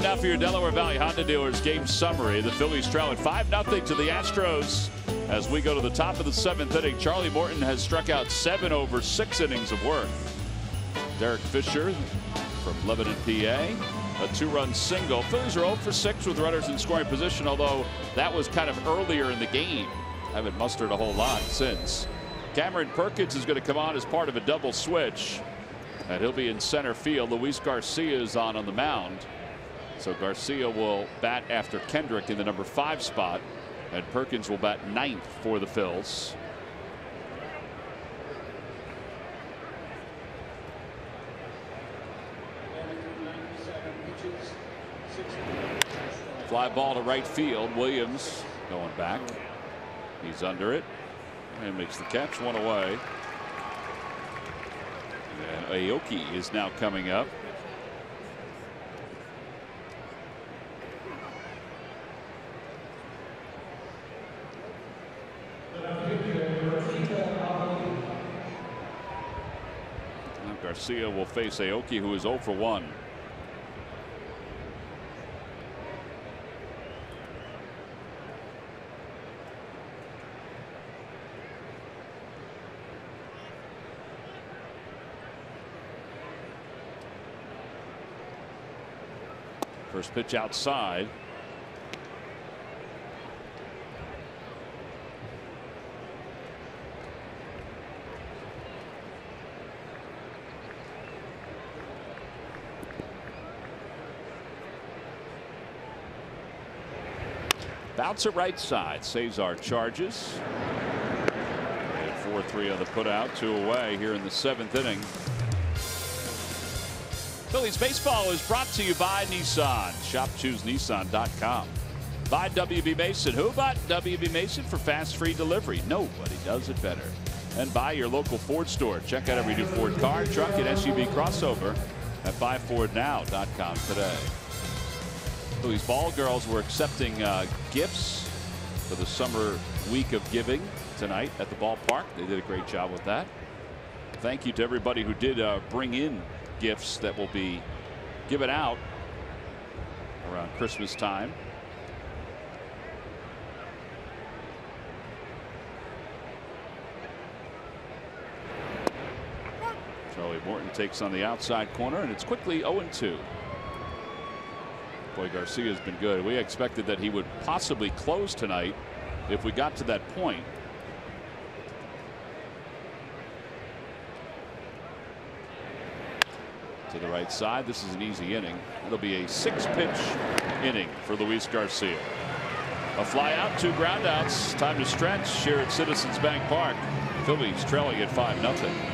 now for your Delaware Valley Honda dealers game summary. The Phillies trail at 5-0 to the Astros. As we go to the top of the 7th inning, Charlie Morton has struck out 7 over 6 innings of work. Derek Fisher from Lebanon, PA, a 2-run single. Phillies are 0 for 6 with runners in scoring position, although that was kind of earlier in the game. Haven't mustered a whole lot since. Cameron Perkins is going to come on as part of a double switch, and he'll be in center field. Luis Garcia is on the mound. So Garcia will bat after Kendrick in the number 5 spot, and Perkins will bat 9th for the Phils. Fly ball to right field. Williams going back. He's under it and makes the catch. 1 away. And Aoki is now coming up. And Garcia will face Aoki, who is 0 for 1. First pitch outside. Bouncer right side. Cesar charges. And 4-3 on the putout. 2 away here in the 7th inning. Phillies baseball is brought to you by Nissan. Shop ChooseNissan.com. By WB Mason. Who bought WB Mason for fast free delivery? Nobody does it better. And by your local Ford store. Check out every new Ford car, truck, and SUV crossover at buyfordnow.com today. Phillies ball girls were accepting gifts for the summer week of giving tonight at the ballpark. They did a great job with that. Thank you to everybody who did bring in gifts that will be given out around Christmas time. Charlie Morton takes on the outside corner, and it's quickly 0-2. Boy, Garcia has been good. We expected that he would possibly close tonight if we got to that point. To the right side. This is an easy inning. It'll be a 6-pitch inning for Luis Garcia. A fly out, 2 ground outs. Time to stretch here at Citizens Bank Park. Phillies trailing at 5-0.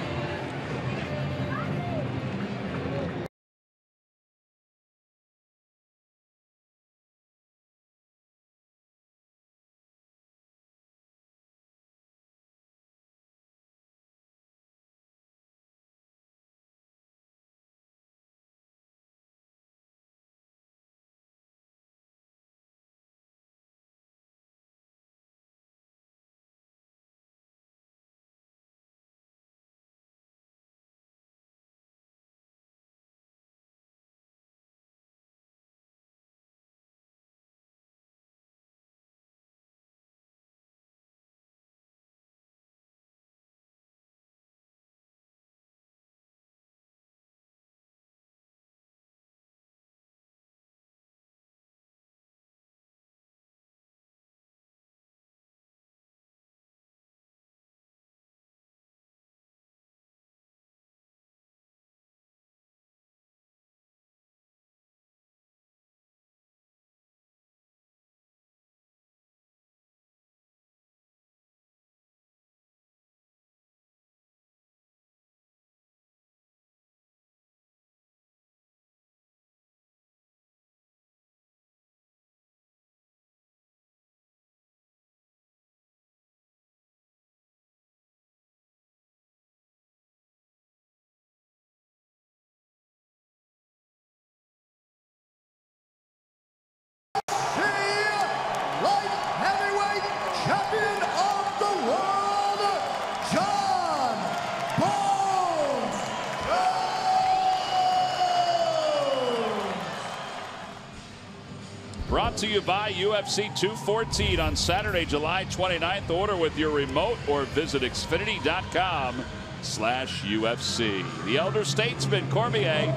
to you by UFC 214 on Saturday, July 29th. Order with your remote or visit Xfinity.com/UFC. The elder statesman Cormier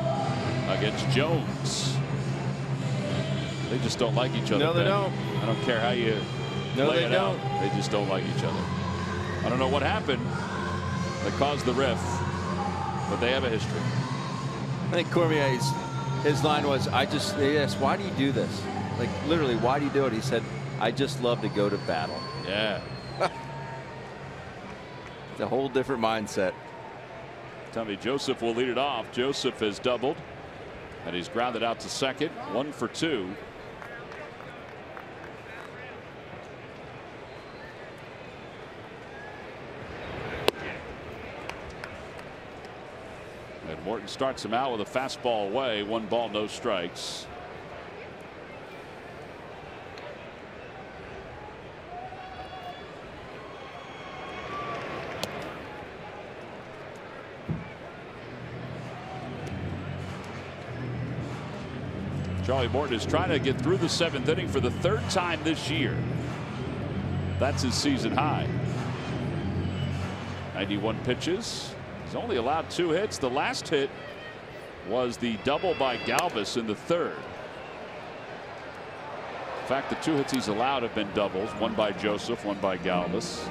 against Jones. They just don't like each other. No, they don't. I don't care how you lay it out. They just don't like each other. I don't know what happened that caused the rift, but they have a history. I think Cormier's his line was, they asked, why do you do this? Like, literally, why do you do it? He said, I just love to go to battle. Yeah. It's a whole different mindset. Tommy Joseph will lead it off. Joseph has doubled, and he's grounded out to second. 1 for 2. And Morton starts him out with a fastball away. 1 ball, no strikes. Charlie Morton is trying to get through the 7th inning for the 3rd time this year. That's his season high. 91 pitches. He's only allowed 2 hits. The last hit was the double by Galvis in the 3rd. In fact, the 2 hits he's allowed have been doubles. 1 by Joseph, 1 by Galvis.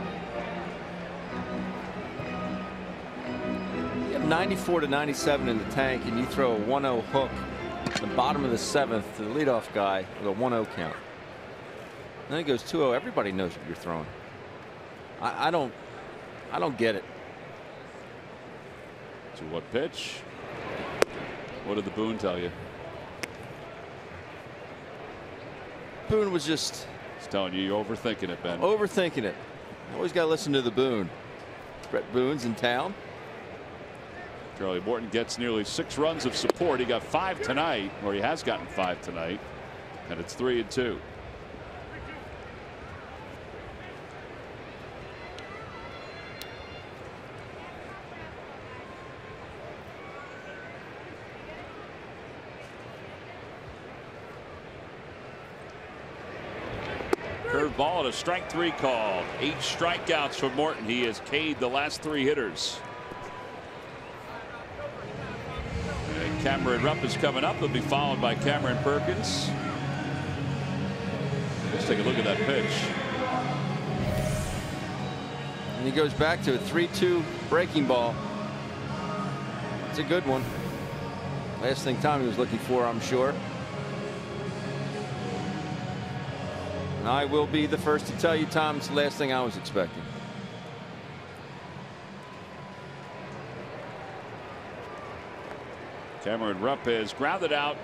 You have 94 to 97 in the tank, and you throw a 1-0 hook at the bottom of the 7th to the leadoff guy with a 1-0 count. Then it goes 2-0. Everybody knows what you're throwing. I don't get it. 2-1 pitch. What did the Boone tell you? Boone was just. He's telling you you're overthinking it, Ben. Overthinking it. Always got to listen to the Boone. Brett Boone's in town. Charlie Morton gets nearly 6 runs of support. He got 5 tonight, or he has gotten 5 tonight, and it's 3-2. Curveball and a strike 3 call. 8 strikeouts for Morton. He has K'd the last 3 hitters. And Cameron Rupp is coming up. He'll be followed by Cameron Perkins. Let's take a look at that pitch. And he goes back to a 3-2 breaking ball. It's a good one. Last thing Tommy was looking for, I'm sure. And I will be the first to tell you, Tom, it's the last thing I was expecting. Cameron Rupp is grounded out,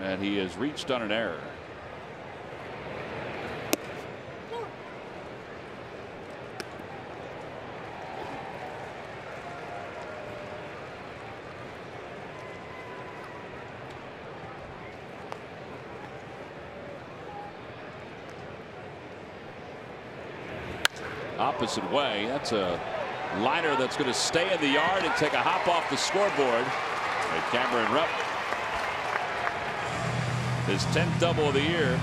and he has reached on an error. Opposite way. That's a liner that's going to stay in the yard and take a hop off the scoreboard. And Cameron Rupp, his 10th double of the year.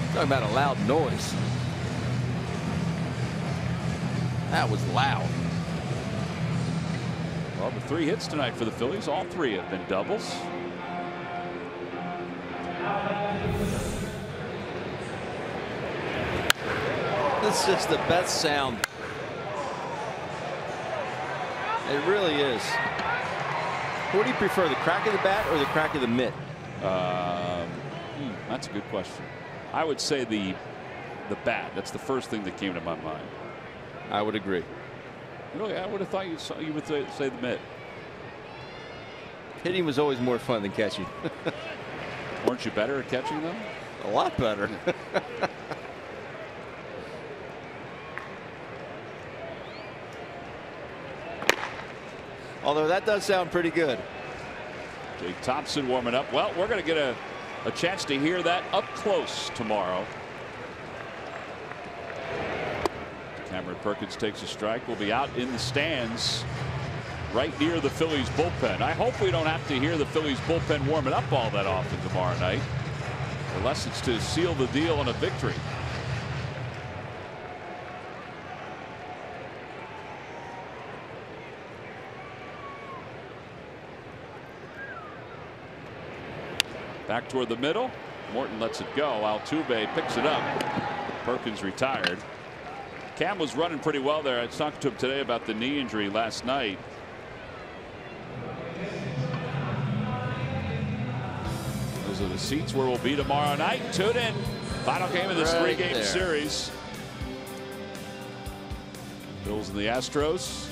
Talking about a loud noise. That was loud. Well, the 3 hits tonight for the Phillies, all 3 have been doubles. It's just the best sound. It really is. What do you prefer, the crack of the bat or the crack of the mitt? That's a good question. I would say the bat. That's the first thing that came to my mind. I would agree. Really, I would have thought you would say the mitt. Hitting was always more fun than catching. Weren't you better at catching them? A lot better. Although that does sound pretty good. Jake Thompson warming up. Well, we're going to get a chance to hear that up close tomorrow. Cameron Perkins takes a strike. We'll be out in the stands right near the Phillies bullpen. I hope we don't have to hear the Phillies bullpen warming up all that often tomorrow night. unless it's to seal the deal on a victory. Back toward the middle. Morton lets it go. Altuve picks it up. Perkins retired. Cam was running pretty well there. I talked to him today about the knee injury last night. Those are the seats where we'll be tomorrow night. Tune in. Final game of this three-game series. Bills and the Astros.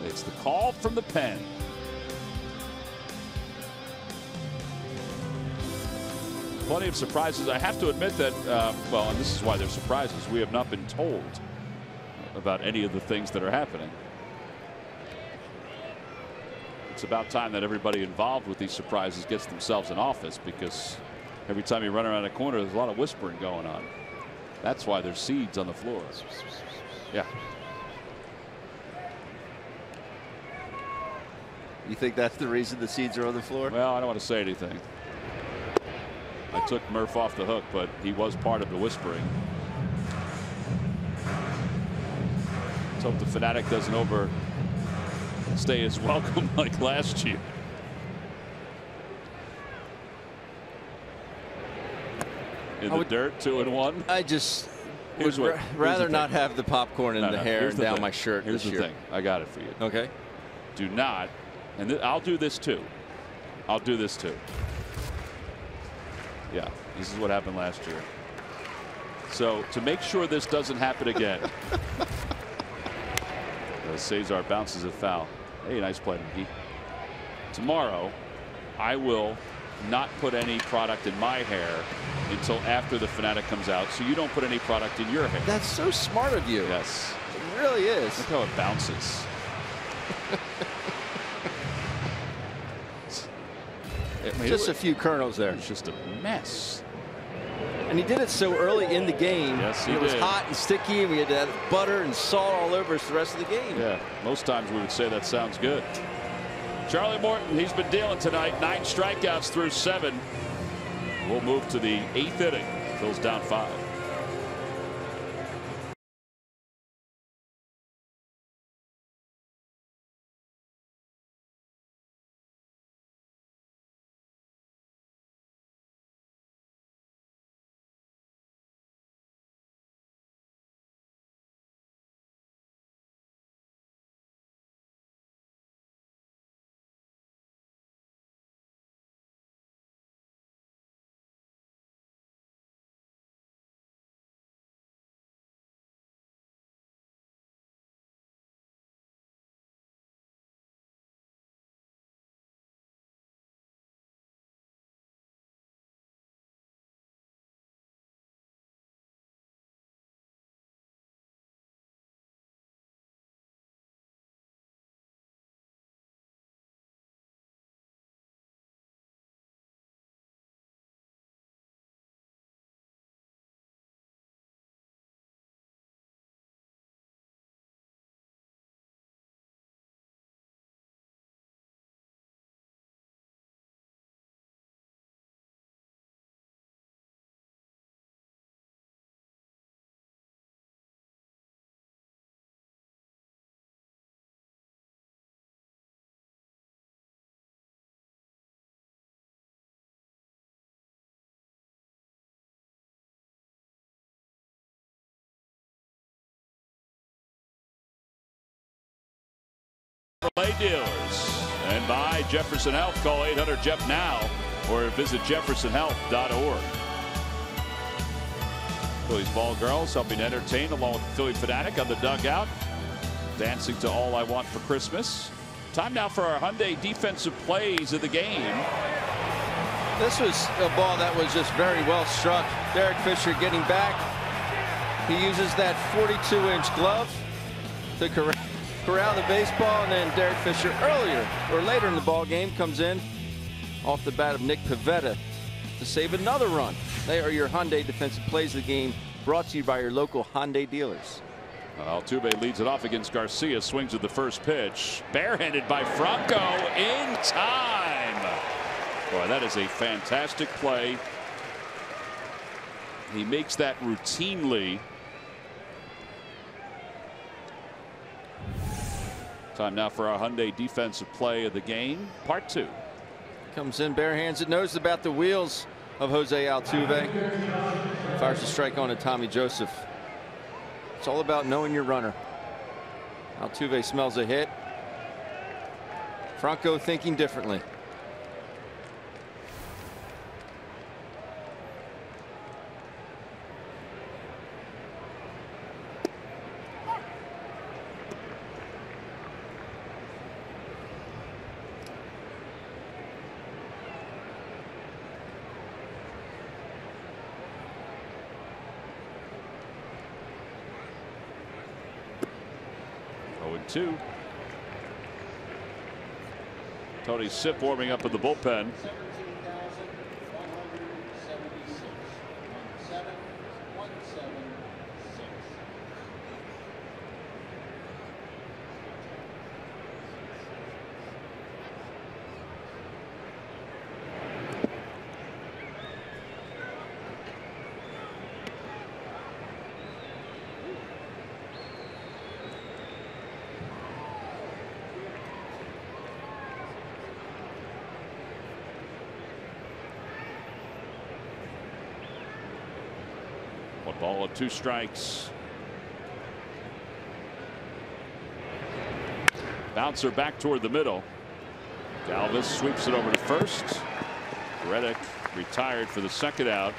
It's the call from the pen. Plenty of surprises. I have to admit that, well, and this is why they're surprises, we have not been told about any of the things that are happening. It's about time that everybody involved with these surprises gets themselves in office, because every time you run around a corner, there's a lot of whispering going on. That's why there's seeds on the floor. Yeah. You think that's the reason the seeds are on the floor? Well, I don't want to say anything. I took Murph off the hook, but he was part of the whispering. Let's hope the Fanatic doesn't overstay his welcome like last year. In the dirt, 2-1. I just would rather not have the popcorn in the hair and down my shirt Here's this the year. thing. I got it for you. Okay. Do not, and I'll do this too. I'll do this too. Yeah, this is what happened last year. So to make sure this doesn't happen again, Cesar bounces a foul. Hey, nice play, McGee. Tomorrow, I will not put any product in my hair until after the Fanatic comes out, so you don't put any product in your hair. That's so smart of you. Yes. It really is. Look how it bounces. Just a few kernels there. It's just a mess. And he did it so early in the game. Yes, he did. It was did. hot and sticky, and we had to have butter and salt all over us the rest of the game. Yeah, most times we would say that sounds good. Charlie Morton, he's been dealing tonight. 9 strikeouts through 7. We'll move to the 8th inning. Phil's down 5. Chevrolet dealers. And by Jefferson Health, call 800-JEF-NOW or visit jeffersonhealth.org. Phillies ball girls helping entertain along with the Philly Fanatic on the dugout. Dancing to All I Want for Christmas. Time now for our Hyundai defensive plays of the game. This was a ball that was just very well struck. Derek Fisher getting back. He uses that 42-inch glove to corral the baseball, and then Derek Fisher later in the ball game comes in off the bat of Nick Pivetta to save another run. They are your Hyundai defensive plays of the game, brought to you by your local Hyundai dealers. Altuve leads it off against Garcia, swings at the first pitch, barehanded by Franco in time. Boy, that is a fantastic play He makes that routinely. Time now for our Hyundai defensive play of the game, part 2. Comes in bare hands and knows about the wheels of Jose Altuve. Fires a strike on to Tommy Joseph. It's all about knowing your runner. Altuve smells a hit. Franco thinking differently. Two. Tony Sipp warming up in the bullpen. One ball and 2 strikes. Bouncer back toward the middle. Galvis sweeps it over to first. Reddick retired for the second out.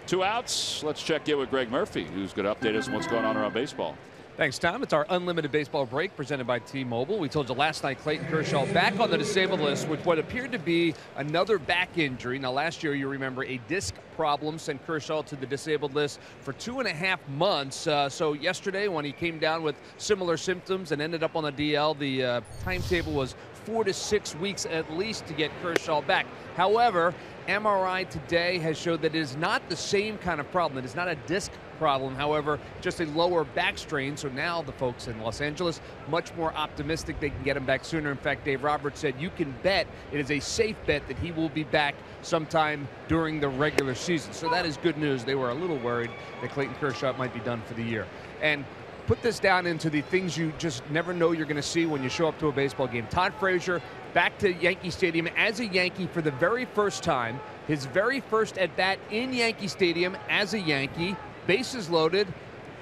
2 outs. Let's check in with Greg Murphy, who's going to update us on what's going on around baseball. Thanks, Tom. It's our unlimited baseball break presented by T-Mobile. We told you last night Clayton Kershaw back on the disabled list with what appeared to be another back injury. Now, last year, you remember, a disc problem sent Kershaw to the disabled list for 2.5 months. So yesterday, when he came down with similar symptoms and ended up on the DL, the timetable was 4 to 6 weeks at least to get Kershaw back. However, MRI today has showed that it is not the same kind of problem. It is not a disc problem, however, just a lower back strain. So now the folks in Los Angeles much more optimistic they can get him back sooner. In fact, Dave Roberts said you can bet, it is a safe bet, that he will be back sometime during the regular season. So that is good news. They were a little worried that Clayton Kershaw might be done for the year. And put this down into the things you just never know you're going to see when you show up to a baseball game. Todd Frazier back to Yankee Stadium as a Yankee for the very first time. His very first at bat in Yankee Stadium as a Yankee. Bases loaded,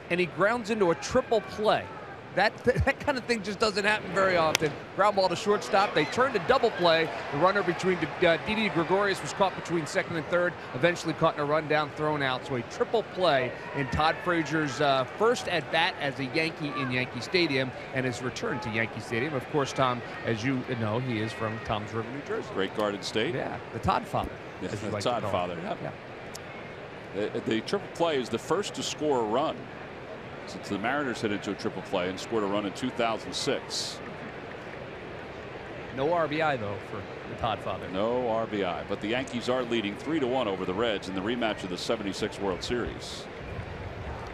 and he grounds into a triple play. That kind of thing just doesn't happen very often. Ground ball to shortstop. They turned to double play. The runner between Didi Gregorius was caught between second and third, eventually caught in a rundown, thrown out. So a triple play in Todd Frazier's first at bat as a Yankee in Yankee Stadium, and his return to Yankee Stadium. Of course, Tom, as you know, he is from Toms River, New Jersey. Great Garden State. Yeah, the Todd father. Yeah, the like Todd father. Yeah. The triple play is the first to score a run since the Mariners hit into a triple play and scored a run in 2006. No RBI, though, for the Todd father. No RBI, but the Yankees are leading 3-1 over the Reds in the rematch of the '76 World Series.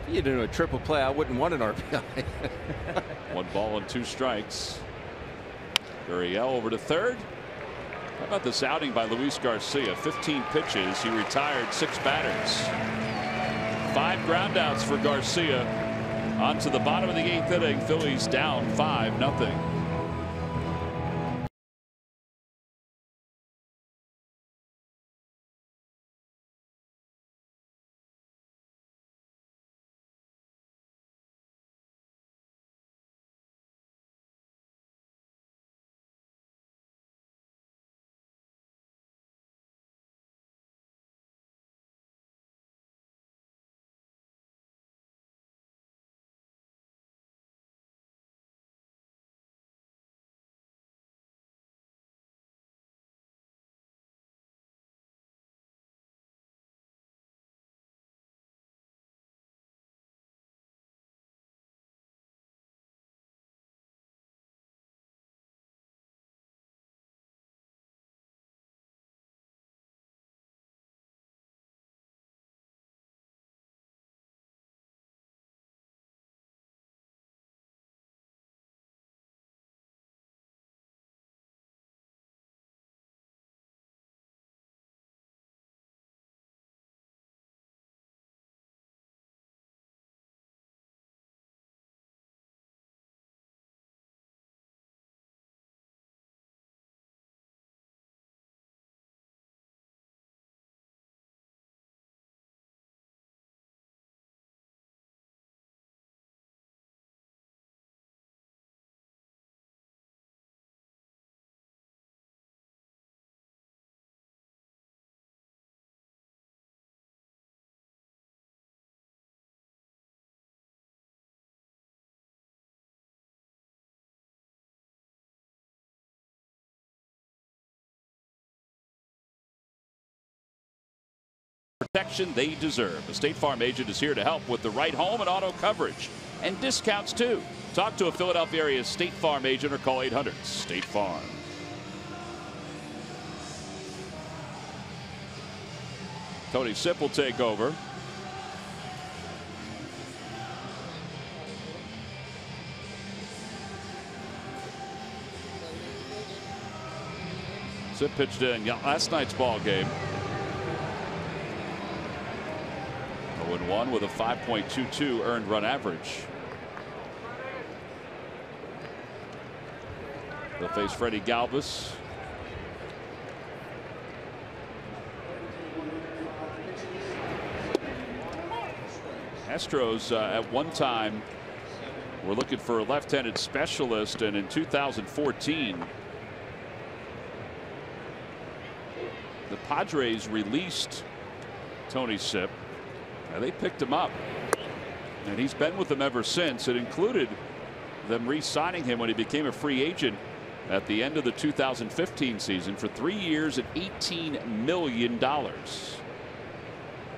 If you do a triple play, I wouldn't want an RBI. 1 ball and 2 strikes. Gurriel over to third. How about this outing by Luis Garcia? 15 pitches. He retired 6 batters. 5 groundouts for Garcia. On to the bottom of the 8th inning. Phillies down 5-0. protection they deserve. A State Farm agent is here to help with the right home and auto coverage and discounts too. Talk to a Philadelphia area State Farm agent or call 800-STATE FARM. Tony Sipp will take over. Sipp pitched in last night's ball game. 0-1 with a 5.22 earned run average. They'll face Freddie Galvis. Astros at one time were looking for a left-handed specialist, and in 2014 the Padres released Tony Sipp and they picked him up, and he's been with them ever since. It included them re-signing him when he became a free agent at the end of the 2015 season for 3 years at $18 million.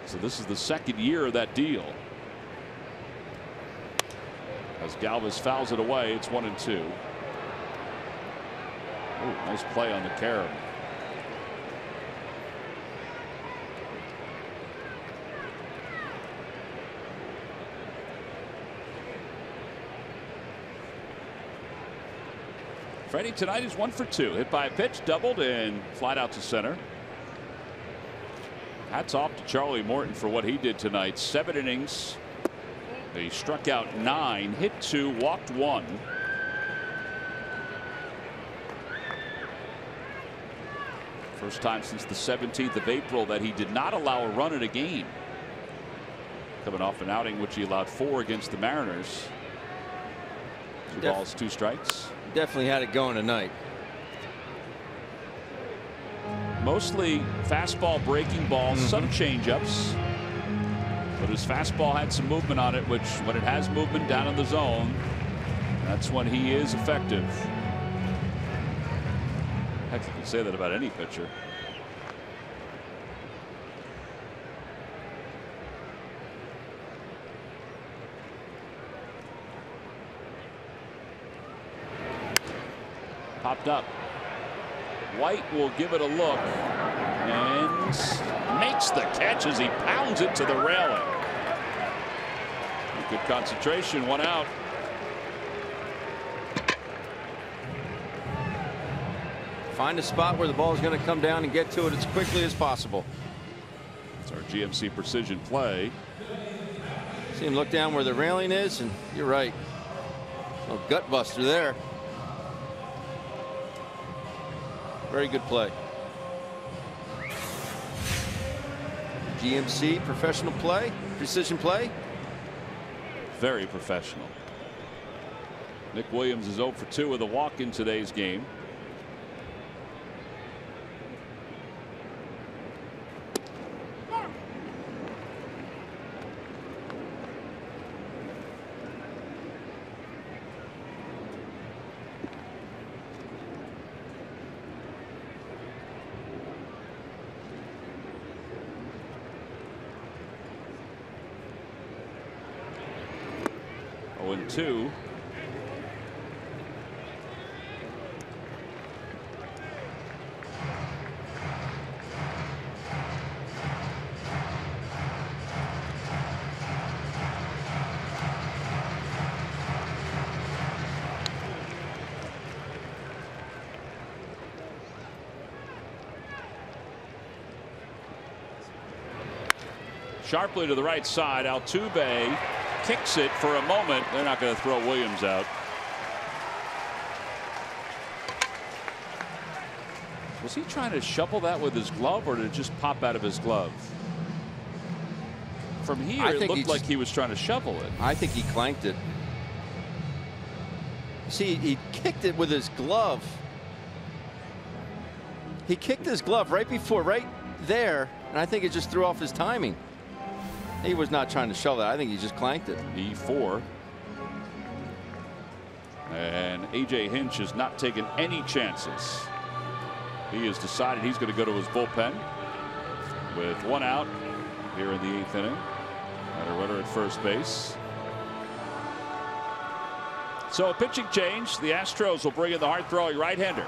So this is the second year of that deal. As Galvis fouls it away, it's 1-2. Ooh, nice play on the carom. Freddie tonight is 1 for 2. Hit by a pitch, doubled, and flied out to center. Hats off to Charlie Morton for what he did tonight. 7 innings. He struck out 9, hit 2, walked 1. First time since the 17th of April that he did not allow a run in a game. Coming off an outing which he allowed 4 against the Mariners. 2 balls, 2 strikes. Definitely had it going tonight. Mostly fastball, breaking ball, some changeups. But his fastball had some movement on it, which when it has movement down in the zone, that's when he is effective. Heck, you can say that about any pitcher. Popped up. White will give it a look and makes the catch as he pounds it to the railing. Good concentration, 1 out. Find a spot where the ball is going to come down and get to it as quickly as possible. It's our GMC precision play. See him look down where the railing is, and you're right. A gut buster there. Very good play. GMC professional play, precision play. Very professional. Nick Williams is 0 for 2 with a walk in today's game. Two. Sharply to the right side, Altuve kicks it for a moment. They're not going to throw Williams out. Was he trying to shovel that with his glove, or did it just pop out of his glove? From here, it looked like he was trying to shovel it. I think he clanked it. See, he kicked it with his glove. He kicked his glove right there, and I think it just threw off his timing. He was not trying to shove that. I think he just clanked it. E4. And A.J. Hinch has not taken any chances. He has decided he's going to go to his bullpen with 1 out here in the 8th inning. Got a runner at first base. So a pitching change. The Astros will bring in the hard-throwing right-hander.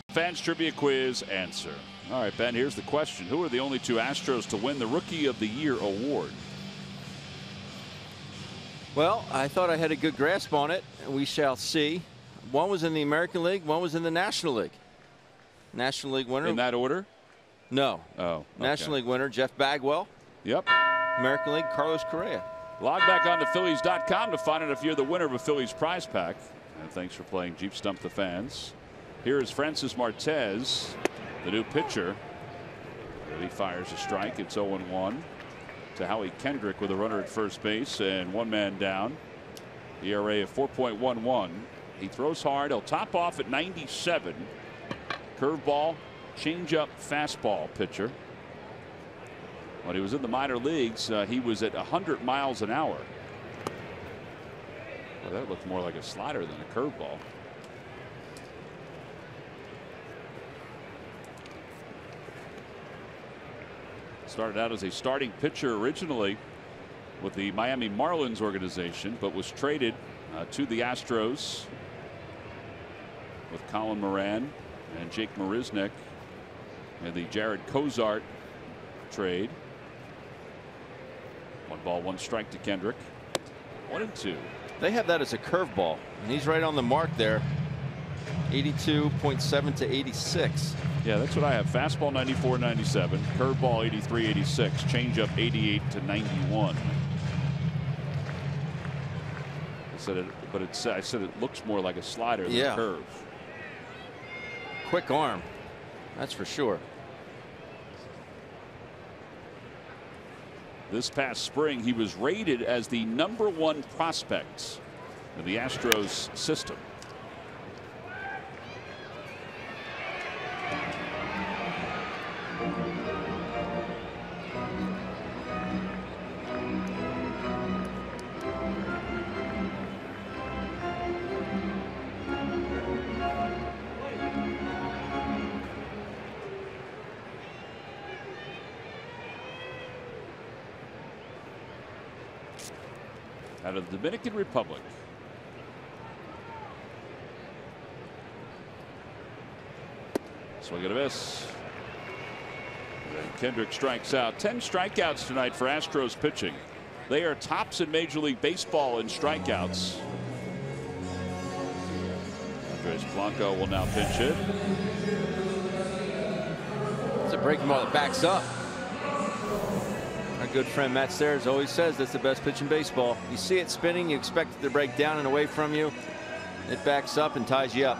Fans Trivia Quiz answer. All right, Ben, here's the question. Who are the only 2 Astros to win the Rookie of the Year award? Well, I thought I had a good grasp on it. We shall see. One was in the American League. One was in the National League. National League winner. In that order? No. Oh. Okay. National League winner, Jeff Bagwell. Yep. American League, Carlos Correa. Log back on to Phillies.com to find out if you're the winner of a Phillies prize pack. And thanks for playing Jeep Stump the Fans. Here is Francis Martez, the new pitcher. He fires a strike. It's 0-1 to Howie Kendrick with a runner at first base and 1 man down. ERA of 4.11. He throws hard. He'll top off at 97. Curveball, changeup, fastball pitcher. When he was in the minor leagues, he was at 100 miles an hour. Well, that looked more like a slider than a curveball. Started out as a starting pitcher originally with the Miami Marlins organization, but was traded to the Astros with Colin Moran and Jake Marisnick and the Jared Cozart trade. 1 ball, 1 strike to Kendrick. 1-2. They have that as a curveball, and he's right on the mark there. 82.7 to 86. Yeah, that's what I have. Fastball 94, 97. Curveball 83, 86. Changeup 88 to 91. I said it looks more like a slider than a curve. Quick arm, that's for sure. This past spring, he was rated as the #1 prospect in the Astros system. Out of the Dominican Republic. Swing and a miss. And Kendrick strikes out. 10 strikeouts tonight for Astros pitching. They are tops in Major League Baseball in strikeouts. Andres Blanco will now pinch hit. It's a breaking ball that backs up. Our good friend Matt Stairs always says that's the best pitch in baseball. You see it spinning, you expect it to break down and away from you. It backs up and ties you up.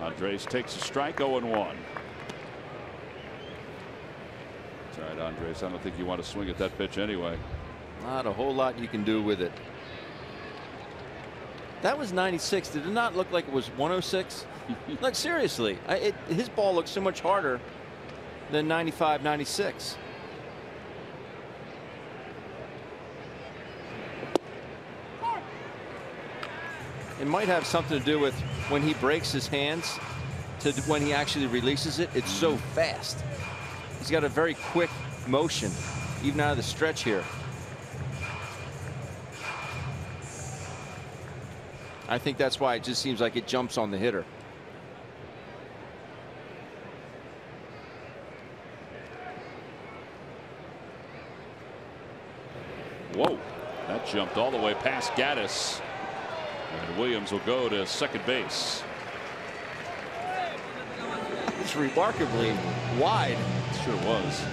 Andres takes a strike, 0-1. That's all right, Andres. I don't think you want to swing at that pitch anyway. Not a whole lot you can do with it. That was 96. Did it not look like it was 106? Like, seriously, his ball looks so much harder than 95, 96. It might have something to do with when he breaks his hands to when he actually releases it. It's so fast. He's got a very quick motion, even out of the stretch here. I think that's why it just seems like it jumps on the hitter. Whoa, that jumped all the way past Gaddis. And Williams will go to second base. It's remarkably wide. It sure was.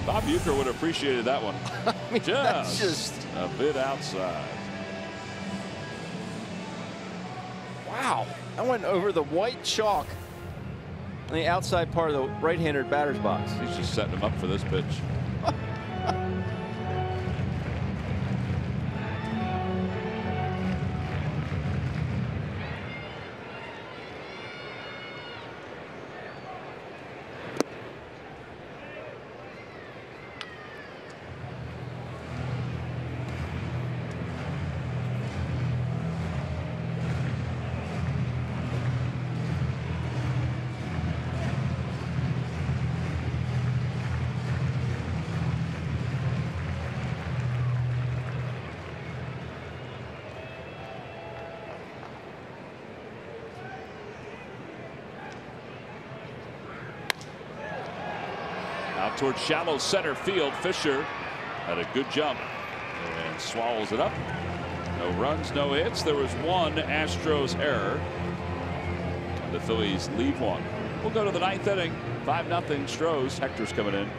Bob Uecker would have appreciated that one. I mean, that's just a bit outside. Wow, that went over the white chalk on the outside part of the right-handed batter's box. He's just setting him up for this pitch. Out towards shallow center field. Fisher had a good jump and swallows it up. No runs, no hits. There was one Astros error. And the Phillies leave one. We'll go to the ninth inning. 5-0 Astros. Hector's coming in.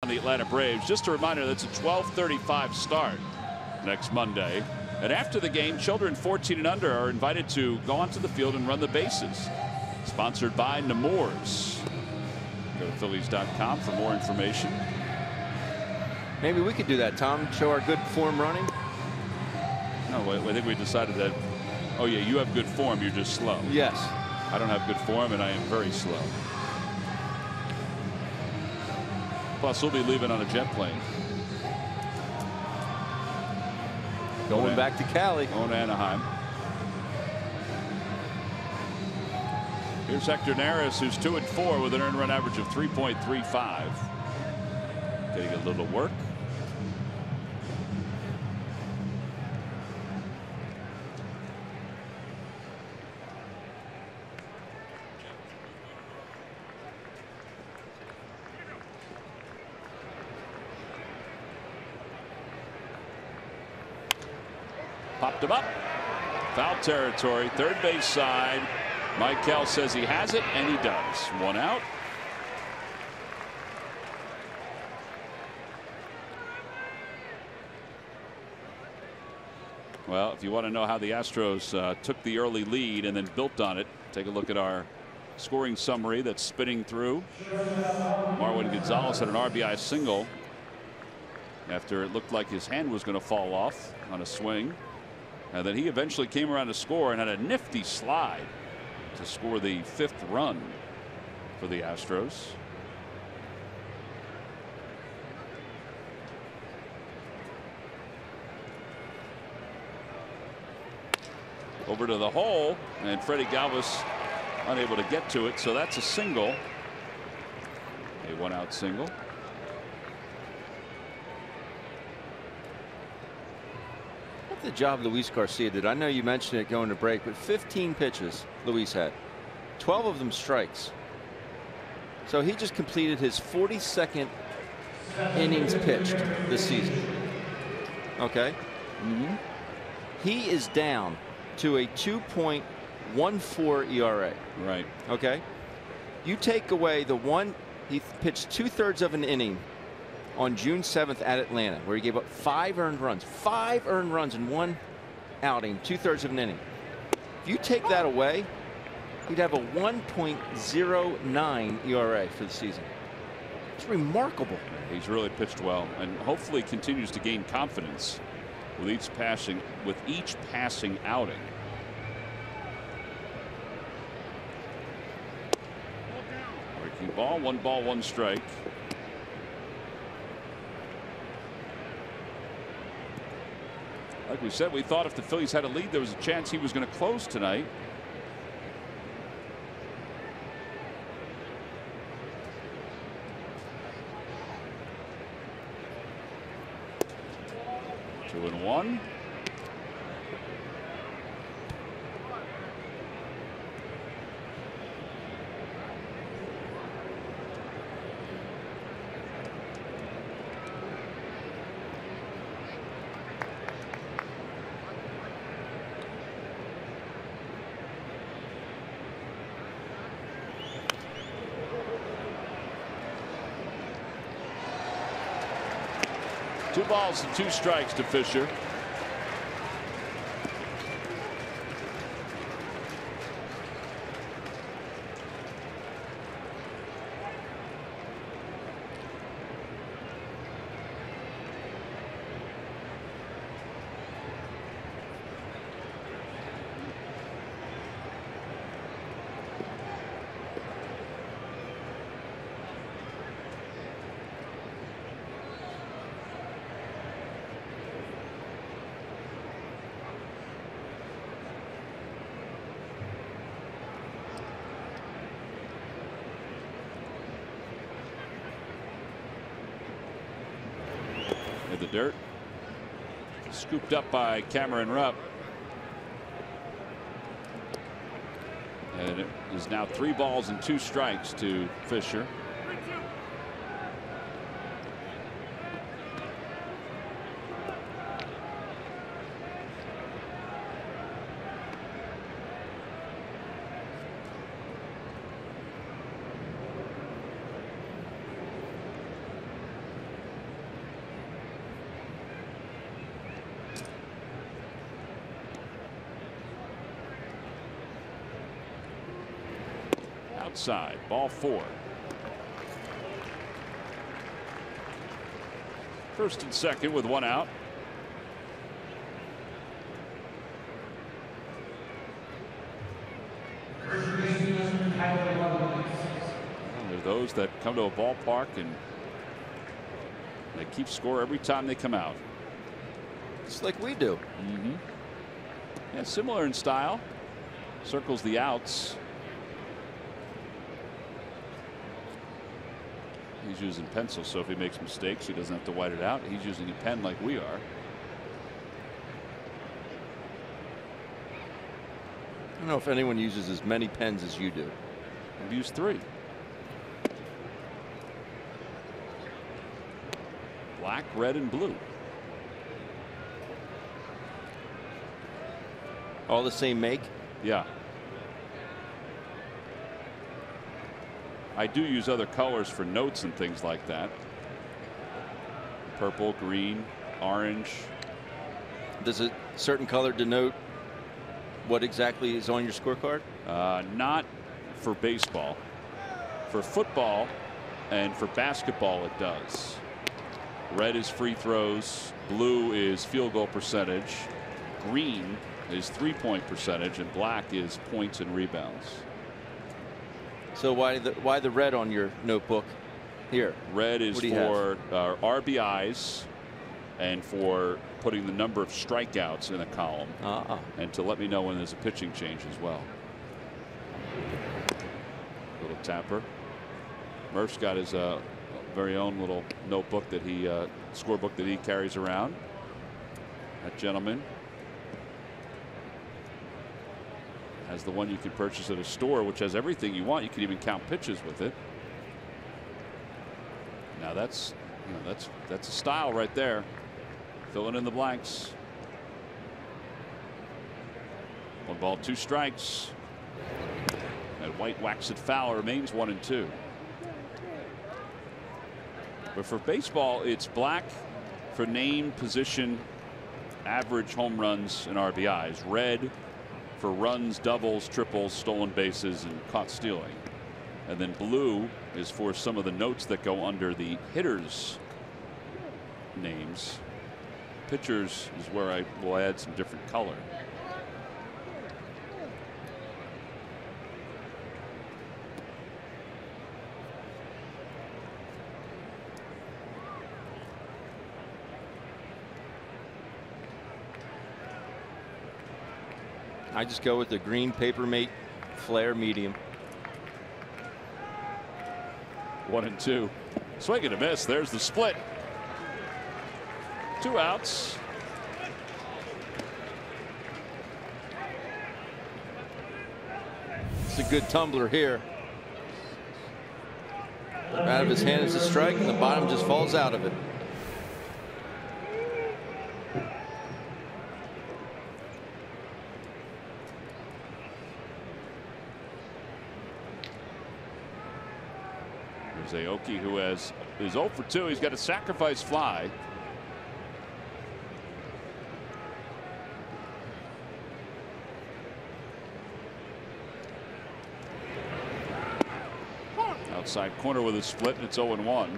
On the Atlanta Braves. Just a reminder, that's a 12:35 start next Monday. And after the game, children 14 and under are invited to go onto the field and run the bases. Sponsored by Nemours. Go to Phillies.com for more information. Maybe we could do that, Tom. Show our good form running. No, I think we decided that. Oh yeah, you have good form. You're just slow. Yes. I don't have good form, and I am very slow. Plus, we'll be leaving on a jet plane. Going back to Cali. Going to Anaheim. Here's Hector Neris, who's 2-4 with an earned run average of 3.35. Getting a little work. Popped him up. Foul territory, third base side. Michael says he has it, and he does. 1 out. Well, if you want to know how the Astros took the early lead and then built on it, take a look at our scoring summary that's spinning through. Marwin Gonzalez had an RBI single after it looked like his hand was going to fall off on a swing. And then he eventually came around to score and had a nifty slide to score the 5th run for the Astros. Over to the hole, and Freddie Galvis unable to get to it, so that's a single. A 1-out single. What the job Luis Garcia did. I know you mentioned it going to break, but 15 pitches Luis had, 12 of them strikes. So he just completed his 42nd innings pitched this season. Okay. He is down to a 2.14 ERA. Right. Okay. You take away the one, he pitched 2/3 of an inning on June 7th at Atlanta, where he gave up 5 earned runs. 5 earned runs in one outing, 2/3 of an inning. If you take that away, he'd have a 1.09 ERA for the season. It's remarkable. He's really pitched well, and hopefully continues to gain confidence with each passing outing. Breaking ball, 1 ball, 1 strike. Like we said, we thought if the Phillies had a lead, there was a chance he was going to close tonight. Two and one. Two balls and 2 strikes to Fisher. The dirt, scooped up by Cameron Rupp, and it is now 3 balls and 2 strikes to Fisher. Outside, ball 4. First and second with 1 out. There are those that come to a ballpark and they keep score every time they come out. It's like we do. Yeah, similar in style. Circles the outs. He's using pencil, so if he makes mistakes, he doesn't have to white it out. He's using a pen like we are. I don't know if anyone uses as many pens as you do. I've used 3. Black, red, and blue. All the same make? Yeah. I do use other colors for notes and things like that. Purple, green, orange. Does a certain color denote what exactly is on your scorecard? Not for baseball. For football and for basketball it does. Red is free throws, blue is field goal percentage, green is 3-point percentage, and black is points and rebounds. So why the red on your notebook here? Red is for RBIs and for putting the number of strikeouts in a column, and to let me know when there's a pitching change as well. Little tapper. Murph's got his very own little notebook that he scorebook that he carries around. That gentleman has the one you can purchase at a store, which has everything you want. You can even count pitches with it. Now that's a style right there. Filling in the blanks. 1 ball, 2 strikes. And White whacks it foul. Remains 1-2. But for baseball, it's black for name, position, average home runs and RBIs. Red for runs, doubles, triples, stolen bases, and caught stealing. And then blue is for some of the notes that go under the hitters' names. Pitchers is where I will add some different color. I just go with the green Paper Mate Flare medium. 1-2. Swing and a miss. There's the split. 2 outs. It's a good tumbler here. Out of his hand is a strike, and the bottom just falls out of it. There's Aoki, who is 0 for 2. He's got a sacrifice fly. Outside corner with a split, and it's 0-1.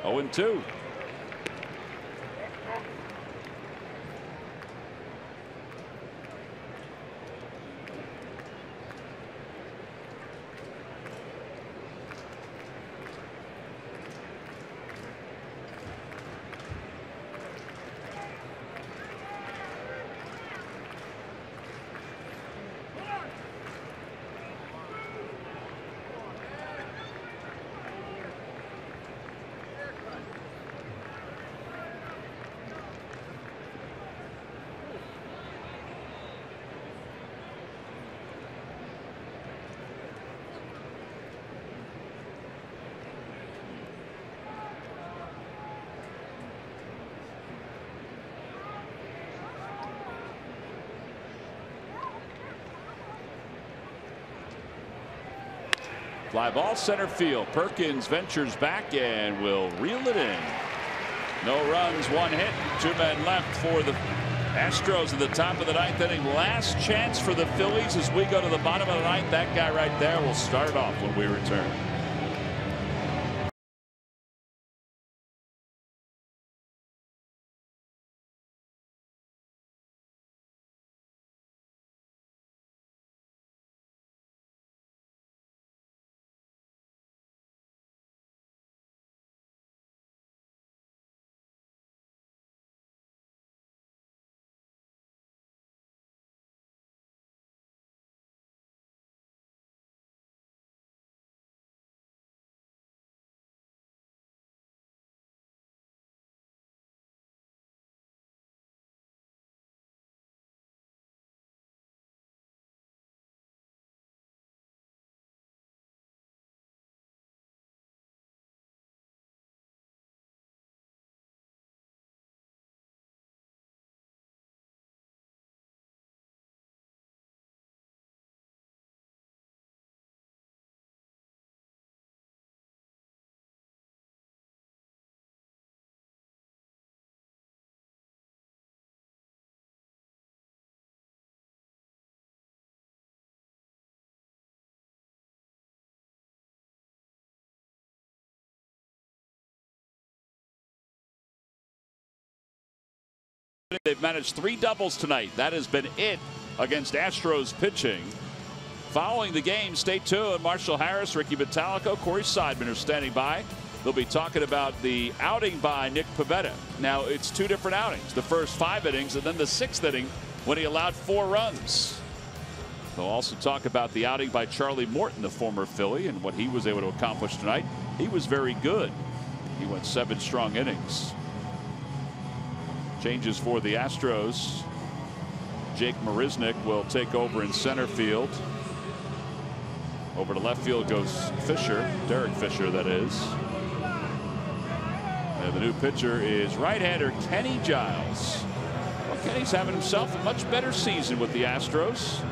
Oh, and 2. Fly ball center field. Perkins ventures back and will reel it in. No runs, 1 hit, 2 men left for the Astros at the top of the 9th inning. Last chance for the Phillies as we go to the bottom of the 9th. That guy right there will start off when we return. They've managed 3 doubles tonight. That has been it against Astros pitching. Following the game, stay tuned. Marshall Harris, Ricky Bottalico, Corey Seidman are standing by. They'll be talking about the outing by Nick Pivetta. Now, it's 2 different outings. The first 5 innings and then the 6th inning when he allowed 4 runs. They'll also talk about the outing by Charlie Morton, the former Philly, and what he was able to accomplish tonight. He was very good. He went 7 strong innings. Changes for the Astros. Jake Marisnick will take over in center field. Over to left field goes Fisher, Derek Fisher, that is. And the new pitcher is right-hander Kenny Giles. Well, Kenny's having himself a much better season with the Astros.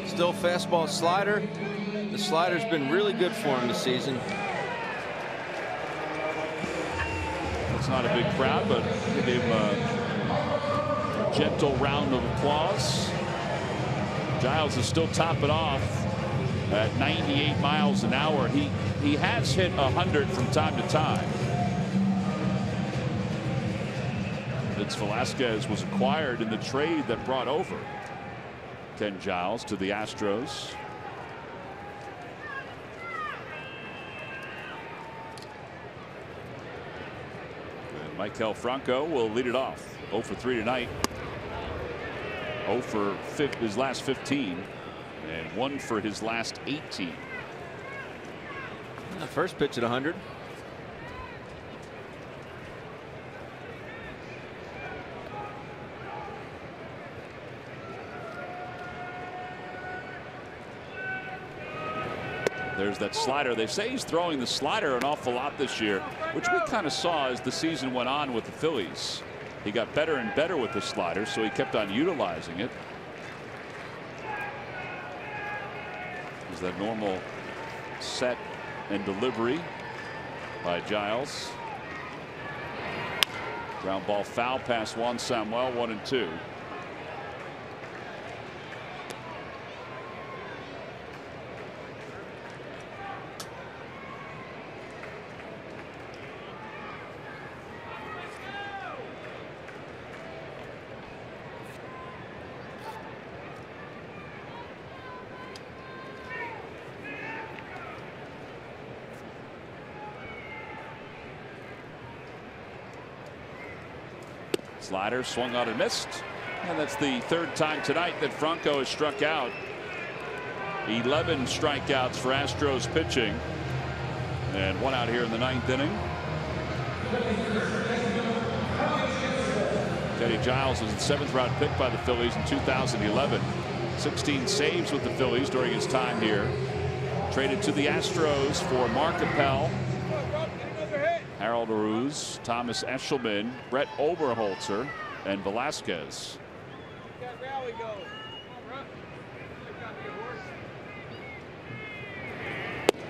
Still fastball slider. The slider's been really good for him this season. It's not a big crowd, but they gave him a gentle round of applause. Giles is still topping off at 98 miles an hour. He has hit 100 from time to time. Vince Velasquez was acquired in the trade that brought over Ken Giles to the Astros. Maikel Franco will lead it off. 0 for 3 tonight. 0 for his last 15 and 1 for his last 18. The first pitch at 100. There's that slider. They say he's throwing the slider an awful lot this year, which we kind of saw as the season went on with the Phillies. He got better and better with the slider, so he kept on utilizing it. Is that normal set and delivery by Giles. Ground ball foul past Juan Samuel, 1-2. Slider swung on and missed. And that's the 3rd time tonight that Franco has struck out. 11 strikeouts for Astros pitching. And 1 out here in the 9th inning. Kenny Giles was the 7th round pick by the Phillies in 2011. 16 saves with the Phillies during his time here. Traded to the Astros for Mark Appel, Harold Aruz, Thomas Eshelman, Brett Oberholzer, and Velasquez.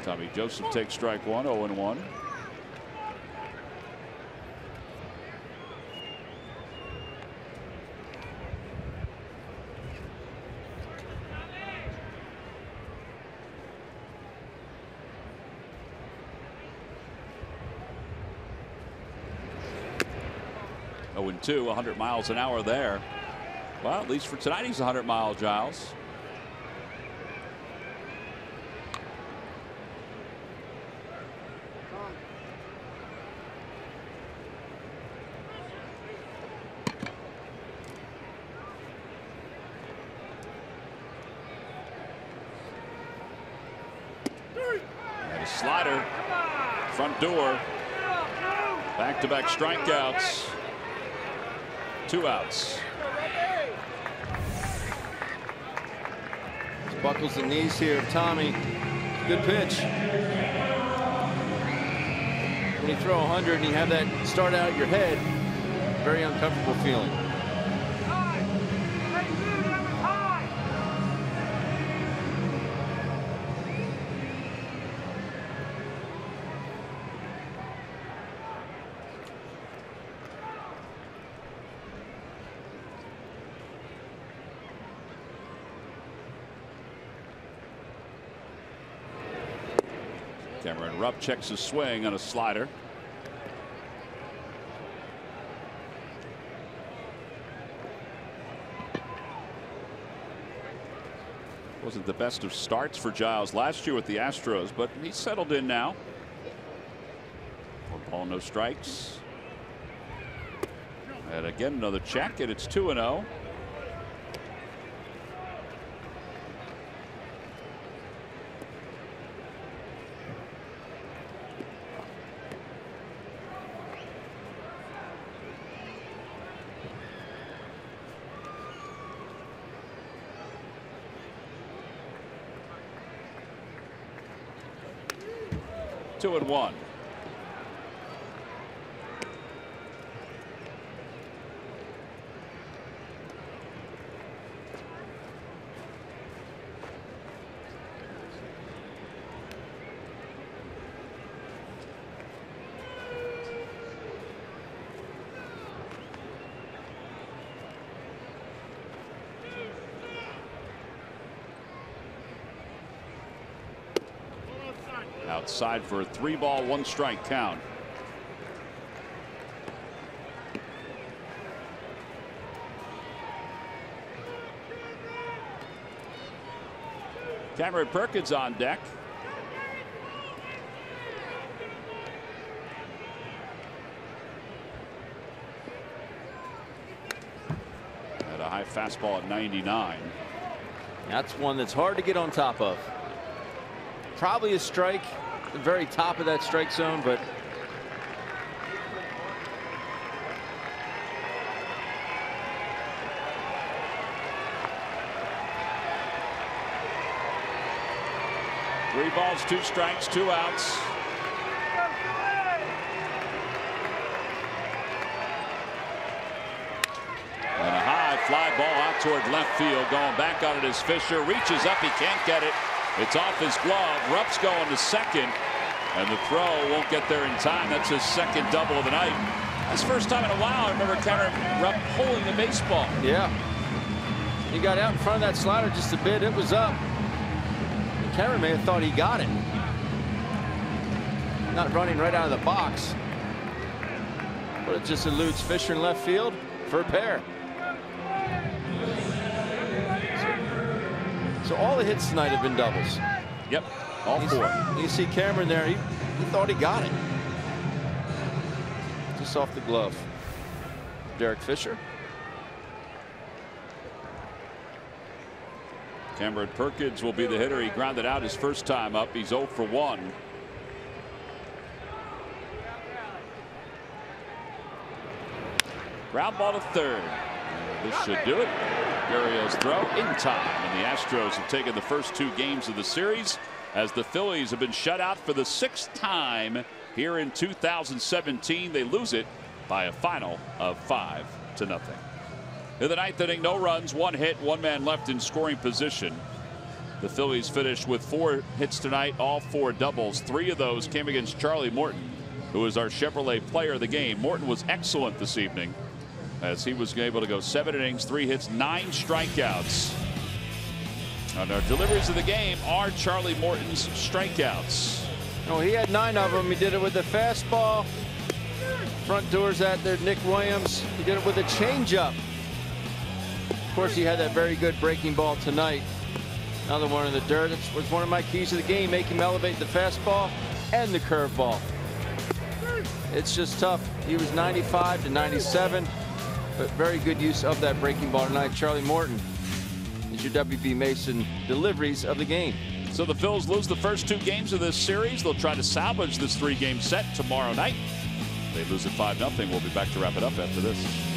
Tommy Joseph takes strike 1, 0-1. And 2, 100 miles an hour there. Well, at least for tonight, he's 100 miles, Giles. And a slider, front door, back-to-back strikeouts. 2 outs. Buckles the knees here of Tommy. Good pitch. When you throw 100 and you have that start out your head, very uncomfortable feeling. Cameron Rupp checks his swing on a slider. Wasn't the best of starts for Giles last year with the Astros, but he's settled in now. 1 ball, no strikes. And again, another check, and it's 2-0. Two and one. Outside for a 3-ball, 1-strike count. Cameron Perkins on deck. At a high fastball at 99. That's one that's hard to get on top of. Probably a strike, the very top of that strike zone, but Three balls, 2 strikes, 2 outs. And a high fly ball out toward left field. Going back on it is Fisher. Reaches up, he can't get it. It's off his glove. Rupp's going to second, and the throw won't get there in time. That's his second double of the night. That's the first time in a while I remember Cameron Rupp pulling the baseball. yeah, he got out in front of that slider just a bit. It was up. And Cameron may have thought he got it. Not running right out of the box, but it just eludes Fisher in left field for a pair. So all the hits tonight have been doubles. Yep, all 4. You see Cameron there. He thought he got it. Just off the glove. Derek Fisher. Cameron Perkins will be the hitter. He grounded out his first time up. He's 0 for 1. Ground ball to third. This should do it. Gurriel's throw in time, and the Astros have taken the first 2 games of the series as the Phillies have been shut out for the 6th time here in 2017. They lose it by a final of 5-0. In the 9th inning, no runs, 1 hit, 1 man left in scoring position. The Phillies finished with 4 hits tonight, all 4 doubles. 3 of those came against Charlie Morton, who is our Chevrolet player of the game. Morton was excellent this evening, as he was able to go 7 innings, 3 hits, 9 strikeouts. And our deliveries of the game are Charlie Morton's strikeouts. Oh, he had 9 of them. He did it with the fastball. Front doors at there, Nick Williams. He did it with a changeup. Of course, he had that very good breaking ball tonight. Another one in the dirt. It was one of my keys to the game. Make him elevate the fastball and the curveball. It's just tough. He was 95 to 97. But very good use of that breaking ball tonight. Charlie Morton is your WB Mason deliveries of the game. So the Phils lose the first 2 games of this series. They'll try to salvage this 3-game set tomorrow night. They lose at 5-0. We'll be back to wrap it up after this.